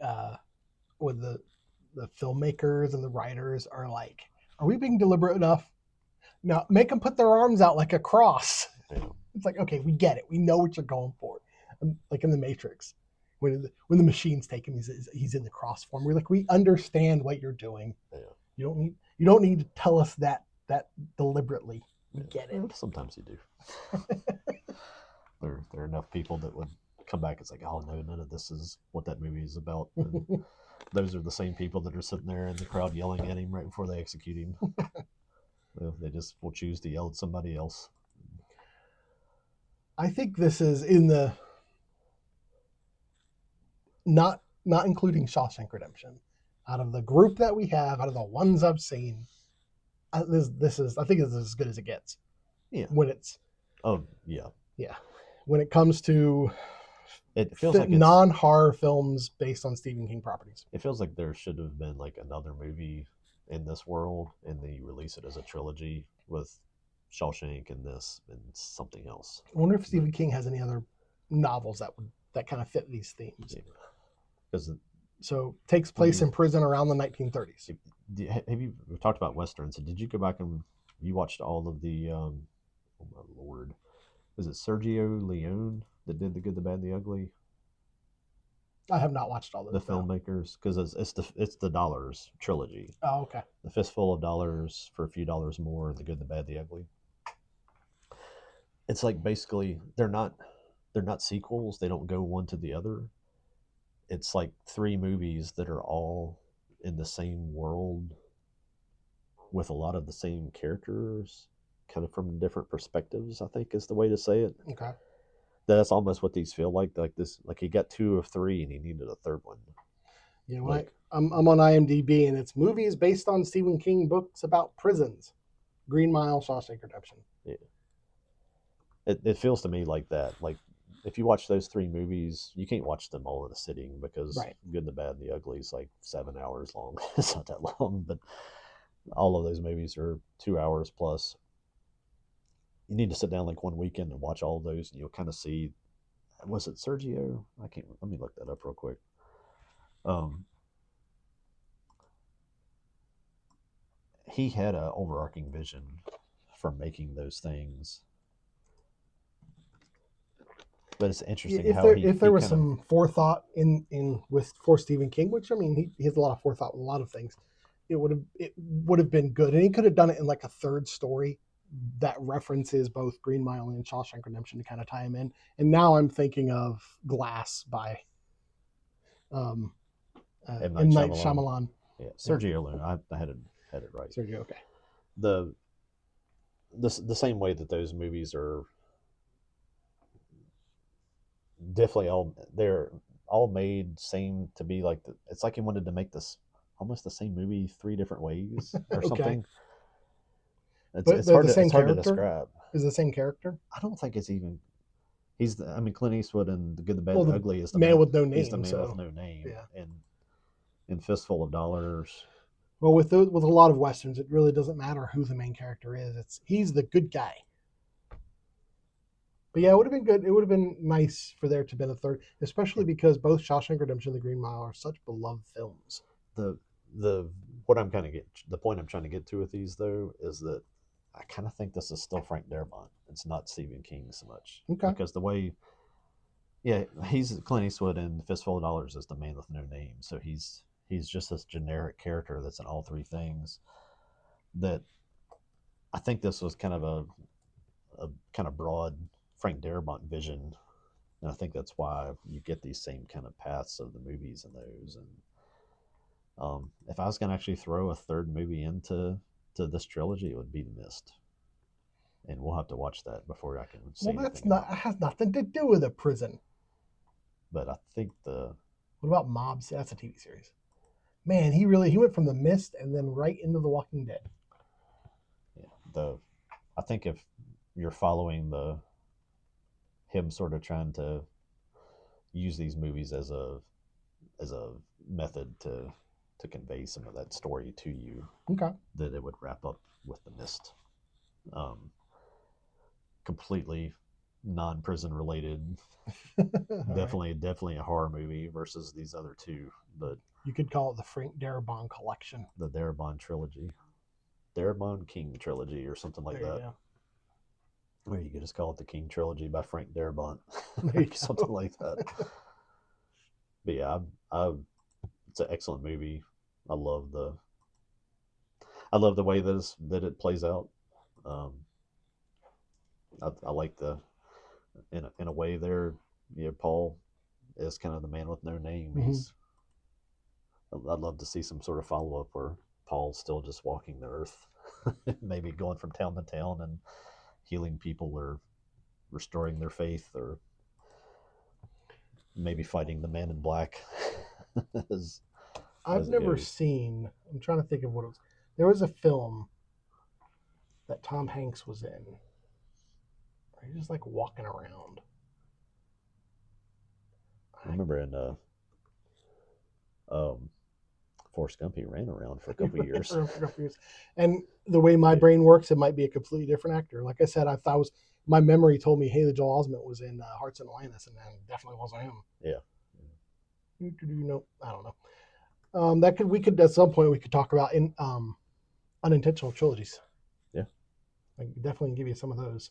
S1: filmmakers and the writers are like, are we being deliberate enough? Now make them put their arms out like a cross. Yeah. It's like, okay, we get it. We know what you're going for. Like in the Matrix, when the machines take him, he's in the cross form. We're like, we understand what you're doing. Yeah. You don't need to tell us that deliberately. We get it.
S2: Sometimes you do. There are enough people that would come back. It's like, oh no, none of this is what that movie is about. And those are the same people that are sitting there in the crowd yelling at him right before they execute him. They just will choose to yell at somebody else.
S1: I think this is in the not including Shawshank Redemption. Out of the group that we have, out of the ones I've seen, this is, I think it's as good as it gets.
S2: Yeah.
S1: When it's.
S2: Oh yeah.
S1: Yeah. When it comes to.
S2: It feels like
S1: non-horror films based on Stephen King properties.
S2: It feels like there should have been like another movie in this world, and they release it as a trilogy with Shawshank and this and something else.
S1: I wonder if Stephen King has any other novels that kind of fit these themes.
S2: Because
S1: so takes place in prison around the 1930s.
S2: Have you talked about westerns? Did you go back and you watched all of the? Oh my lord, is it Sergio Leone that did The Good, the Bad, the Ugly?
S1: I have not watched all of
S2: the filmmakers, because it's the Dollars trilogy.
S1: Oh, okay.
S2: The Fistful of Dollars for a Few Dollars More, The Good, the Bad, the Ugly. It's like basically they're not sequels. They don't go one to the other. It's like 3 movies that are all in the same world with a lot of the same characters, kind of from different perspectives, I think is the way to say it.
S1: Okay.
S2: That's almost what these feel like. Like this, like he got 2 of 3 and he needed a third one.
S1: Yeah, I'm on IMDb and it's movies based on Stephen King books about prisons. Green Mile, Shawshank Redemption.
S2: Yeah. It feels to me like that. Like if you watch those 3 movies, you can't watch them all in a sitting because Good, the Bad, and the Ugly is like 7 hours long. It's not that long, but all of those movies are 2 hours plus. You need to sit down like one weekend and watch all of those, and you'll kind of see. Was it Sergio? I can't. Let me look that up real quick. He had an overarching vision for making those things. But it's interesting
S1: if there was some forethought for Stephen King, which I mean he has a lot of forethought with a lot of things, it would have been good, and he could have done it in like a third story that references both Green Mile and Shawshank Redemption to kind of tie them in. And now I'm thinking of Glass by M. Night Shyamalan.
S2: Yeah, Sergio Leone. I had it right.
S1: Sergio, okay.
S2: The same way that those movies are definitely they're all made seem to be like it's like he wanted to make this almost the same movie 3 different ways or something. It's hard to describe.
S1: Is the same character?
S2: I don't think it's even. Clint Eastwood in The Good, the Bad,
S1: the
S2: Ugly is the
S1: man with no name.
S2: He's the man with no name. Yeah. And in Fistful of Dollars.
S1: Well, with a lot of westerns, it really doesn't matter who the main character is. He's the good guy. But yeah, it would have been good. It would have been nice for there to have been a third, especially because both Shawshank Redemption and The Green Mile are such beloved films.
S2: The what I'm kind of the point I'm trying to get to with these though is that I kind of think this is still Frank Darabont. It's not Stephen King so much
S1: Okay.
S2: because the way, yeah, he's Clint Eastwood in Fistful of Dollars is the man with no name. So he's just this generic character that's in all three things. That I think this was kind of a kind of broad Frank Darabont vision, and I think that's why you get these same kind of paths of the movies and those. And if I was going to actually throw a third movie into this trilogy, it would be The Mist, and we'll have to watch that before I can say
S1: Well, that's
S2: anything
S1: not.
S2: about
S1: It
S2: it.
S1: has nothing to do with a prison.
S2: But I think the
S1: What about Mobs? That's a TV series. Man, he went from The Mist and then right into The Walking Dead.
S2: yeah, I think if you're following him sort of trying to use these movies as a method to convey some of that story to you,
S1: Okay.
S2: that it would wrap up with The Mist. Um, Completely non-prison related. Definitely a horror movie versus these other two, but
S1: You could call it the Frank Darabont collection.
S2: the Darabont trilogy, Darabont King trilogy, or something like
S1: There you
S2: that.
S1: go.
S2: Or you could just call it the King trilogy by Frank Darabont,
S1: There you
S2: something
S1: go.
S2: like that. But yeah, it's an excellent movie. I love the way that it plays out. Um, I like in a way there. Paul is kind of the man with no name.
S1: Mhm.
S2: I'd love to see some sort of follow up where Paul's still just walking the earth, maybe going from town to town and healing people or restoring their faith or maybe fighting the man in black as,
S1: I've
S2: it
S1: never
S2: goes.
S1: seen. I'm trying to think of what it was. There was a film that Tom Hanks was in. He's just like walking around.
S2: I remember in um, Forrest Gump, he ran around for a couple of years.
S1: For a couple years. And the way my brain works, it might be a completely different actor. Like I said, I thought my memory told me Haley Joel Osment was in Hearts in Atlantis, and that definitely wasn't him.
S2: Yeah.
S1: No, I don't know. We could at some point we could talk about in unintentional trilogies.
S2: Yeah.
S1: I can definitely give you some of those.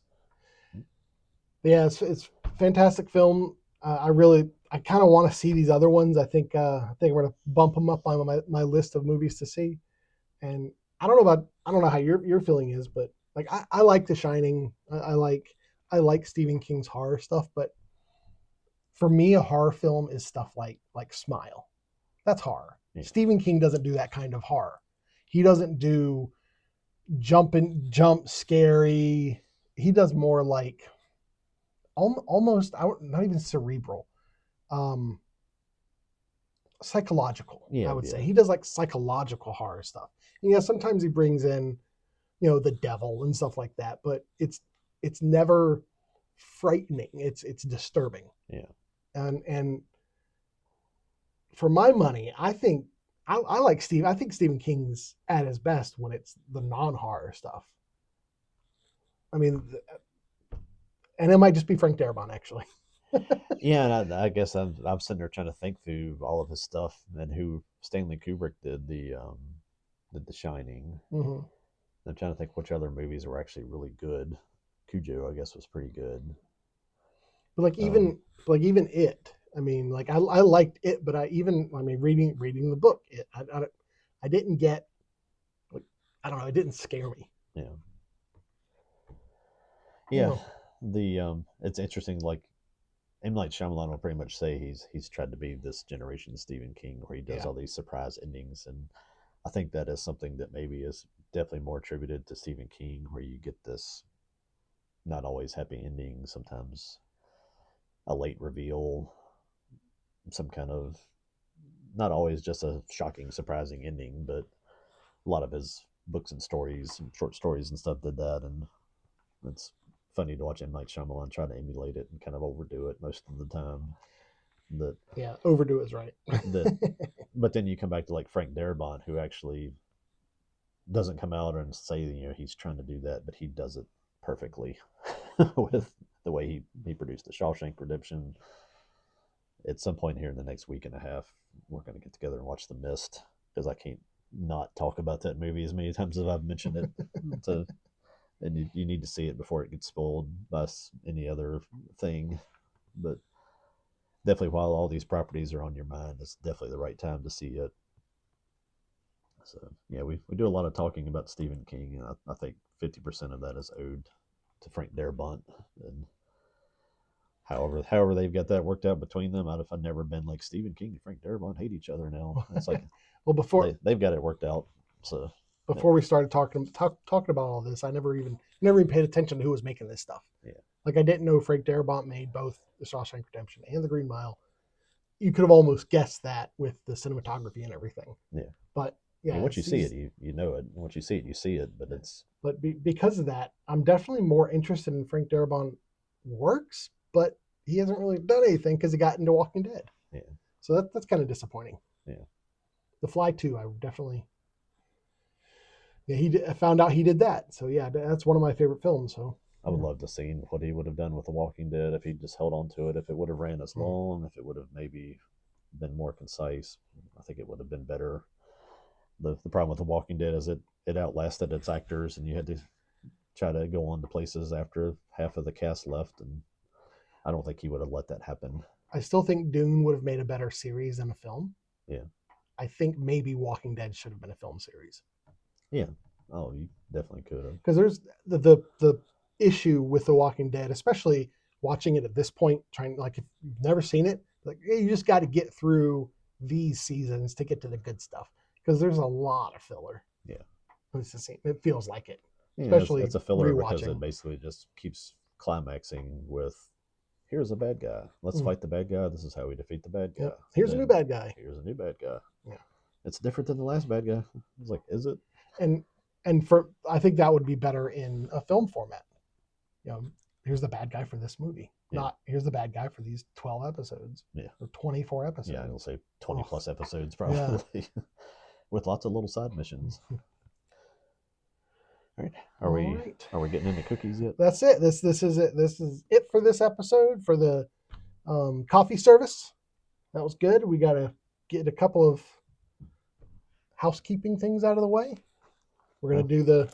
S1: But yeah, it's fantastic film. I kind of want to see these other ones. I think we're gonna bump them up on my list of movies to see. And I don't know how your feeling is, but like I like The Shining. I like Stephen King's horror stuff, but for me, a horror film is stuff like Smile. That's horror.
S2: Yeah.
S1: Stephen King doesn't do that kind of horror. He doesn't do jump scary. He does more like almost not even cerebral, um, psychological.
S2: Yeah,
S1: I would
S2: yeah.
S1: say he does like psychological horror stuff. And yeah, sometimes he brings in the devil and stuff like that, but it's never frightening. It's disturbing.
S2: Yeah.
S1: And for my money, I think I like Steve. I think Stephen King's at his best when it's the non-horror stuff. I mean, and it might just be Frank Darabont actually.
S2: Yeah, and I guess I'm sitting there trying to think through all of his stuff and who Stanley Kubrick did The Shining.
S1: Mm-hmm.
S2: I'm trying to think which other movies were actually really good. Cujo, I guess, was pretty good.
S1: But even it. I mean, like I liked it, but reading the book, I didn't get, like, I don't know, it didn't scare me.
S2: Yeah.
S1: Yeah.
S2: It's interesting. Like M. Night Shyamalan will pretty much say he's tried to be this generation Stephen King, where he does all these surprise endings, and I think that is something that maybe is definitely more attributed to Stephen King, where you get this not always happy ending, sometimes a late reveal, some kind of not always just a shocking, surprising ending, but a lot of his books and stories, short stories and stuff, did that, and it's funny to watch M. Night Shyamalan try to emulate it and kind of overdo it most of the time.
S1: Overdo is right.
S2: But then you come back to like Frank Darabont, who actually doesn't come out and say he's trying to do that, but he does it perfectly with the way he produced The Shawshank Redemption. At some point here in the next week and a half, we're going to get together and watch The Mist, because I can't not talk about that movie as many times as I've mentioned it. And you need to see it before it gets spoiled by any other thing. But definitely, while all these properties are on your mind, it's definitely the right time to see it. So yeah, we do a lot of talking about Stephen King, and I think 50% of that is owed to Frank Darabont. And however they've got that worked out between them, I've never been like Stephen King and Frank Darabont hate each other now. It's like
S1: Well,
S2: they've got it worked out. So
S1: before we started talking about all this, I never even paid attention to who was making this stuff.
S2: Yeah.
S1: Like I didn't know Frank Darabont made both The Shawshank Redemption and The Green Mile. You could have almost guessed that with the cinematography and everything.
S2: Yeah.
S1: But yeah,
S2: once you see it, you know it. Once you see it, you see it. But it's
S1: because of that, I'm definitely more interested in Frank Darabont works, but he hasn't really done anything because he got into Walking Dead.
S2: Yeah.
S1: So that's kind of disappointing.
S2: Yeah.
S1: The Fly 2, I definitely. Yeah, I found out he did that. So yeah, that's one of my favorite films. So
S2: I would love to see what he would have done with The Walking Dead if he just held on to it. If it would have ran as long, if it would have maybe been more concise, I think it would have been better. The problem with The Walking Dead is it outlasted its actors, and you had to try to go on to places after half of the cast left, and I don't think he would have let that happen.
S1: I still think Dune would have made a better series than a film.
S2: Yeah.
S1: I think maybe Walking Dead should have been a film series.
S2: Yeah. Oh, you definitely could have.
S1: Because there's the issue with The Walking Dead, especially watching it at this point, if you've never seen it, like you just got to get through these seasons to get to the good stuff. Because there's a lot of filler.
S2: Yeah.
S1: It feels like it.
S2: Yeah,
S1: especially
S2: it's a filler
S1: rewatching.
S2: Because it basically just keeps climaxing with, here's a bad guy. Let's fight the bad guy. This is how we defeat the bad guy.
S1: Yep. Here's a new bad guy.
S2: Here's a new bad guy.
S1: Yeah.
S2: It's different than the last bad guy. It's like, is it?
S1: And I think that would be better in a film format. Here's the bad guy for this movie. Yeah. Not here's the bad guy for these 12 episodes.
S2: Yeah.
S1: Or 24 episodes.
S2: Yeah, I'll say 20 plus episodes probably. Yeah. With lots of little side missions. All right. Are we getting into cookies yet?
S1: That's it. This is it. This is it for this episode for the coffee service. That was good. We got to get a couple of housekeeping things out of the way. We're going to do the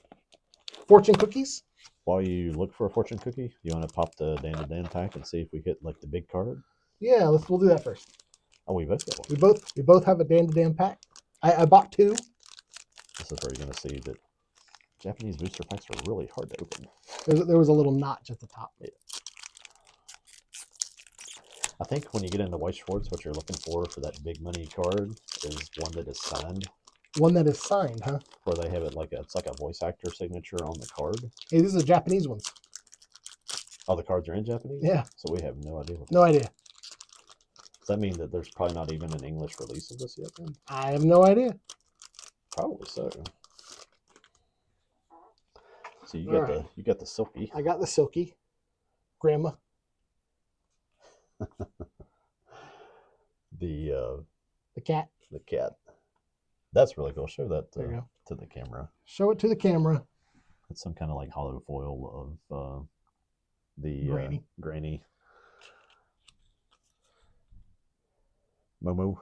S1: fortune cookies.
S2: While you look for a fortune cookie, you want to pop the Dan pack and see if we hit like the big card?
S1: Yeah, we'll do that first.
S2: Oh, we both got one.
S1: We both have a Dan pack. I bought two.
S2: This is where you're going to see that Japanese booster packs are really hard to open.
S1: There was a little notch at the top.
S2: Yeah. I think when you get into White Schwartz, what you're looking for that big money card is one that is signed.
S1: One that is signed, huh?
S2: Where they have it it's like a voice actor signature on the card.
S1: Hey, these are Japanese ones.
S2: Oh, the cards are in Japanese?
S1: Yeah.
S2: So we have no idea.
S1: No idea.
S2: Does that mean that there's probably not even an English release of this yet then?
S1: I have no idea.
S2: Probably so. So you got the silky.
S1: I got the silky. Grandma.
S2: The
S1: cat.
S2: The cat. That's really cool. Show that
S1: to
S2: the camera.
S1: Show it to the camera.
S2: It's some kind of like hollow foil of the granny. Momo,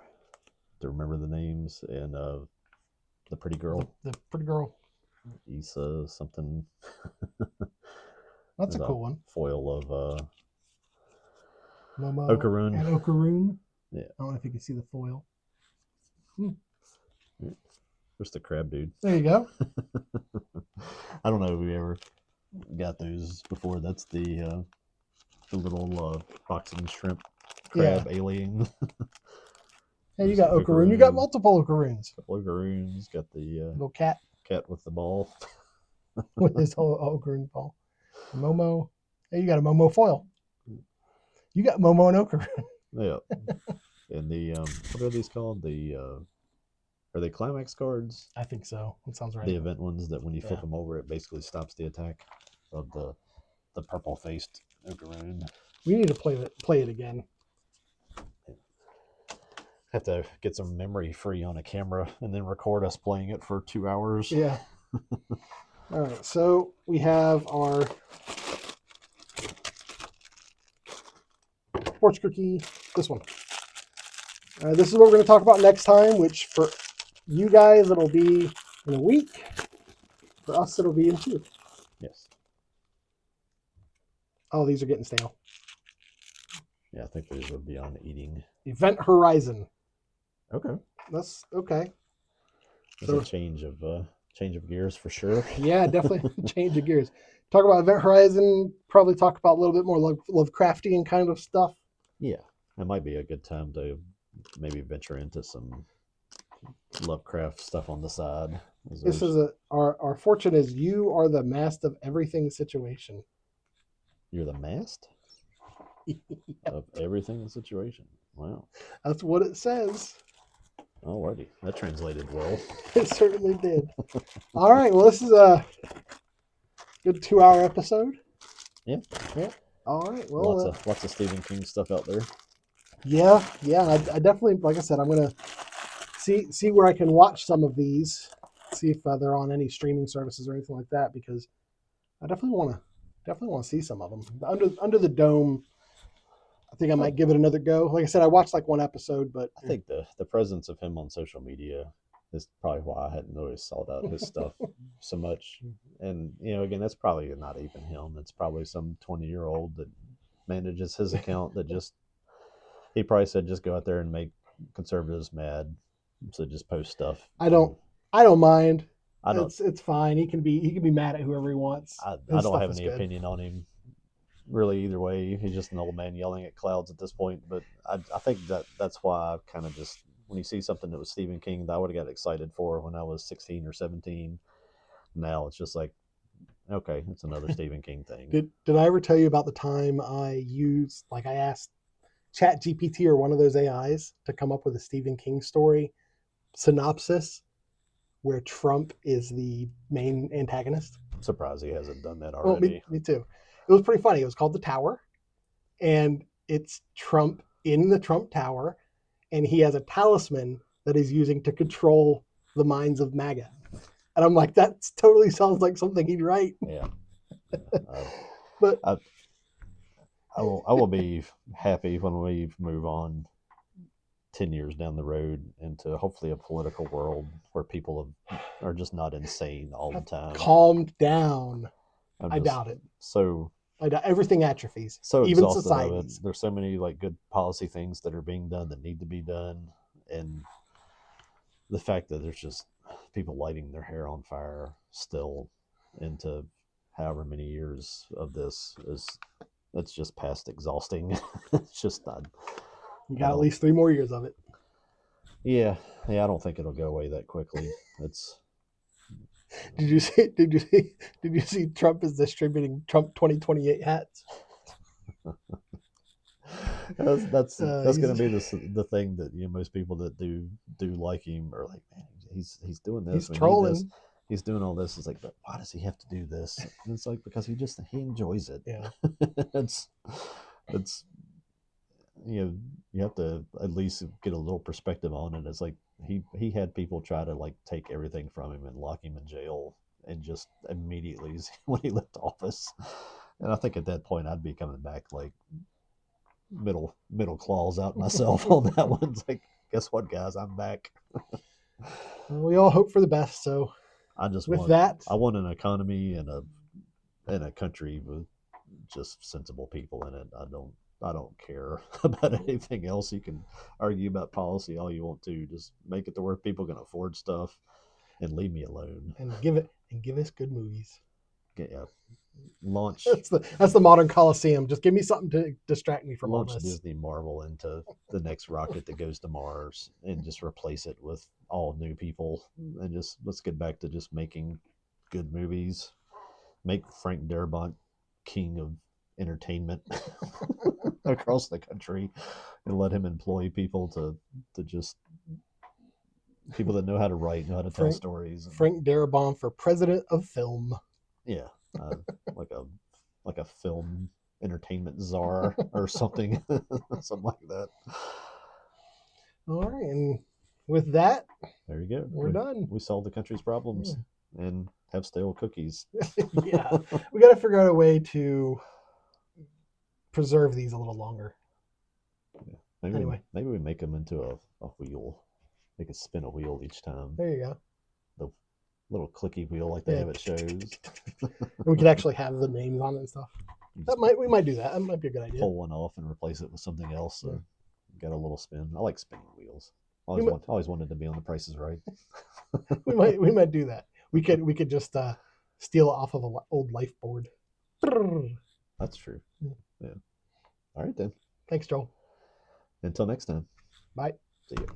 S2: to remember the names, and the pretty girl.
S1: The pretty girl.
S2: Issa something.
S1: That's a cool one.
S2: Foil of
S1: Momo
S2: Okaroon.
S1: And Okaroon.
S2: Yeah.
S1: I don't know if you can see the foil.
S2: There's the crab dude.
S1: There you go.
S2: I don't know if we ever got those before. That's the little boxing shrimp crab alien.
S1: Hey, you got Okaroon. You got multiple Okaroons.
S2: Okaroons. Got the
S1: little cat.
S2: Cat with the ball.
S1: With his whole Okaroon ball. Momo. Hey, you got a Momo foil. You got Momo and Okaroon.
S2: Yeah. And the what are these called? Are they climax cards?
S1: I think so. That sounds right.
S2: The event ones that when you flip them over, it basically stops the attack of the purple faced Okaroon.
S1: We need to play it again.
S2: Have to get some memory free on a camera and then record us playing it for 2 hours.
S1: Yeah. All right. So we have our fortune cookie. This one. This is what we're going to talk about next time, which for you guys, it'll be in a week. For us, it'll be in 2.
S2: Yes.
S1: Oh, these are getting stale.
S2: Yeah, I think these would be on eating.
S1: Event Horizon.
S2: Okay.
S1: That's okay.
S2: That's a change of gears for sure.
S1: Yeah, definitely change of gears. Talk about Event Horizon. Probably talk about a little bit more Lovecraftian kind of stuff.
S2: Yeah, it might be a good time to maybe venture into some Lovecraft stuff on the side.
S1: This is our fortune is you are the master of everything situation.
S2: You're the master of everything situation. Wow.
S1: That's what it says.
S2: Alrighty. That translated well.
S1: It certainly did. All right. Well, this is a good 2-hour episode.
S2: Yeah.
S1: All right. Well,
S2: lots of Stephen King stuff out there.
S1: Yeah. I definitely, like I said, I'm gonna see where I can watch some of these. See if they're on any streaming services or anything like that, because I definitely want to see some of them. Under the Dome, I think I might give it another go. Like I said, I watched like 1 episode, but
S2: I think the presence of him on social media is probably why I hadn't always sought out his stuff so much. And again, that's probably not even him. It's probably some 20-year-old that manages his account that he probably said just go out there and make conservatives mad, so just post stuff.
S1: I don't mind. It's fine. He can be mad at whoever he wants.
S2: I don't have any opinion on him really either way. He's just an old man yelling at clouds at this point. But I think that's why I kind of just, when you see something that was Stephen King that I would have got excited for when I was 16 or 17, now it's just like, okay, it's another Stephen King thing.
S1: Did I ever tell you about the time I asked ChatGPT or one of those AIs to come up with a Stephen King story synopsis where Trump is the main antagonist?
S2: I'm surprised he hasn't done that already.
S1: Well, me too. It was pretty funny. It was called The Tower, and it's Trump in the Trump Tower, and he has a talisman that he's using to control the minds of MAGA. And I'm like, that totally sounds like something he'd write.
S2: Yeah.
S1: But
S2: I will be happy when we move on 10 years down the road into hopefully a political world where people are just not insane all the time.
S1: Calmed down. I doubt it.
S2: So
S1: everything atrophies.
S2: So
S1: even
S2: exhausted
S1: societies.
S2: of it. There's so many good policy things that are being done that need to be done, and the fact that there's just people lighting their hair on fire still into however many years of this that's just past exhausting. It's just not.
S1: You got at least 3 more years of it.
S2: Yeah. I don't think it'll go away that quickly. It's.
S1: Did you see Trump is distributing Trump 2028 hats?
S2: That's going to be the thing that most people that do like him are like, man, he's doing this.
S1: He's trolling.
S2: He's doing all this. It's like, but why does he have to do this? And it's like, because he enjoys it.
S1: Yeah.
S2: it's you have to at least get a little perspective on it. It's like he had people try to take everything from him and lock him in jail, and just immediately when he left office. And I think at that point I'd be coming back middle claws out myself on that one. It's like, guess what, guys, I'm back.
S1: Well, we all hope for the best. So
S2: I want an economy and a country with just sensible people in it. I don't care about anything else. You can argue about policy all you want to. Just make it to where people can afford stuff and leave me alone.
S1: And give us good movies.
S2: Yeah. Launch.
S1: That's the modern Coliseum. Just give me something to distract me from all this.
S2: Disney Marvel into the next rocket that goes to Mars, and just replace it with all new people, and just let's get back to just making good movies. Make Frank Darabont king of entertainment across the country, and let him employ people to just people that know how to write, know how to tell stories.
S1: Frank Darabont for president of film.
S2: Yeah, like a film entertainment czar or something, something like that.
S1: All right, and with that,
S2: there you go.
S1: We're done.
S2: We solved the country's problems and have stale cookies.
S1: Yeah, we got to figure out a way to preserve these a little longer.
S2: Yeah. Maybe we make them into a wheel. They could spin a wheel each time.
S1: There you go.
S2: The little clicky wheel like they have at shows.
S1: And we could actually have the names on it and stuff. We might do that. That might be a good idea.
S2: Pull one off and replace it with something else. So got a little spin. I like spinning wheels. Always wanted to be on The Price is Right.
S1: we might do that. We could just steal it off of an old life board.
S2: That's true. Yeah. All right then.
S1: Thanks, Joel.
S2: Until next time.
S1: Bye.
S2: See you.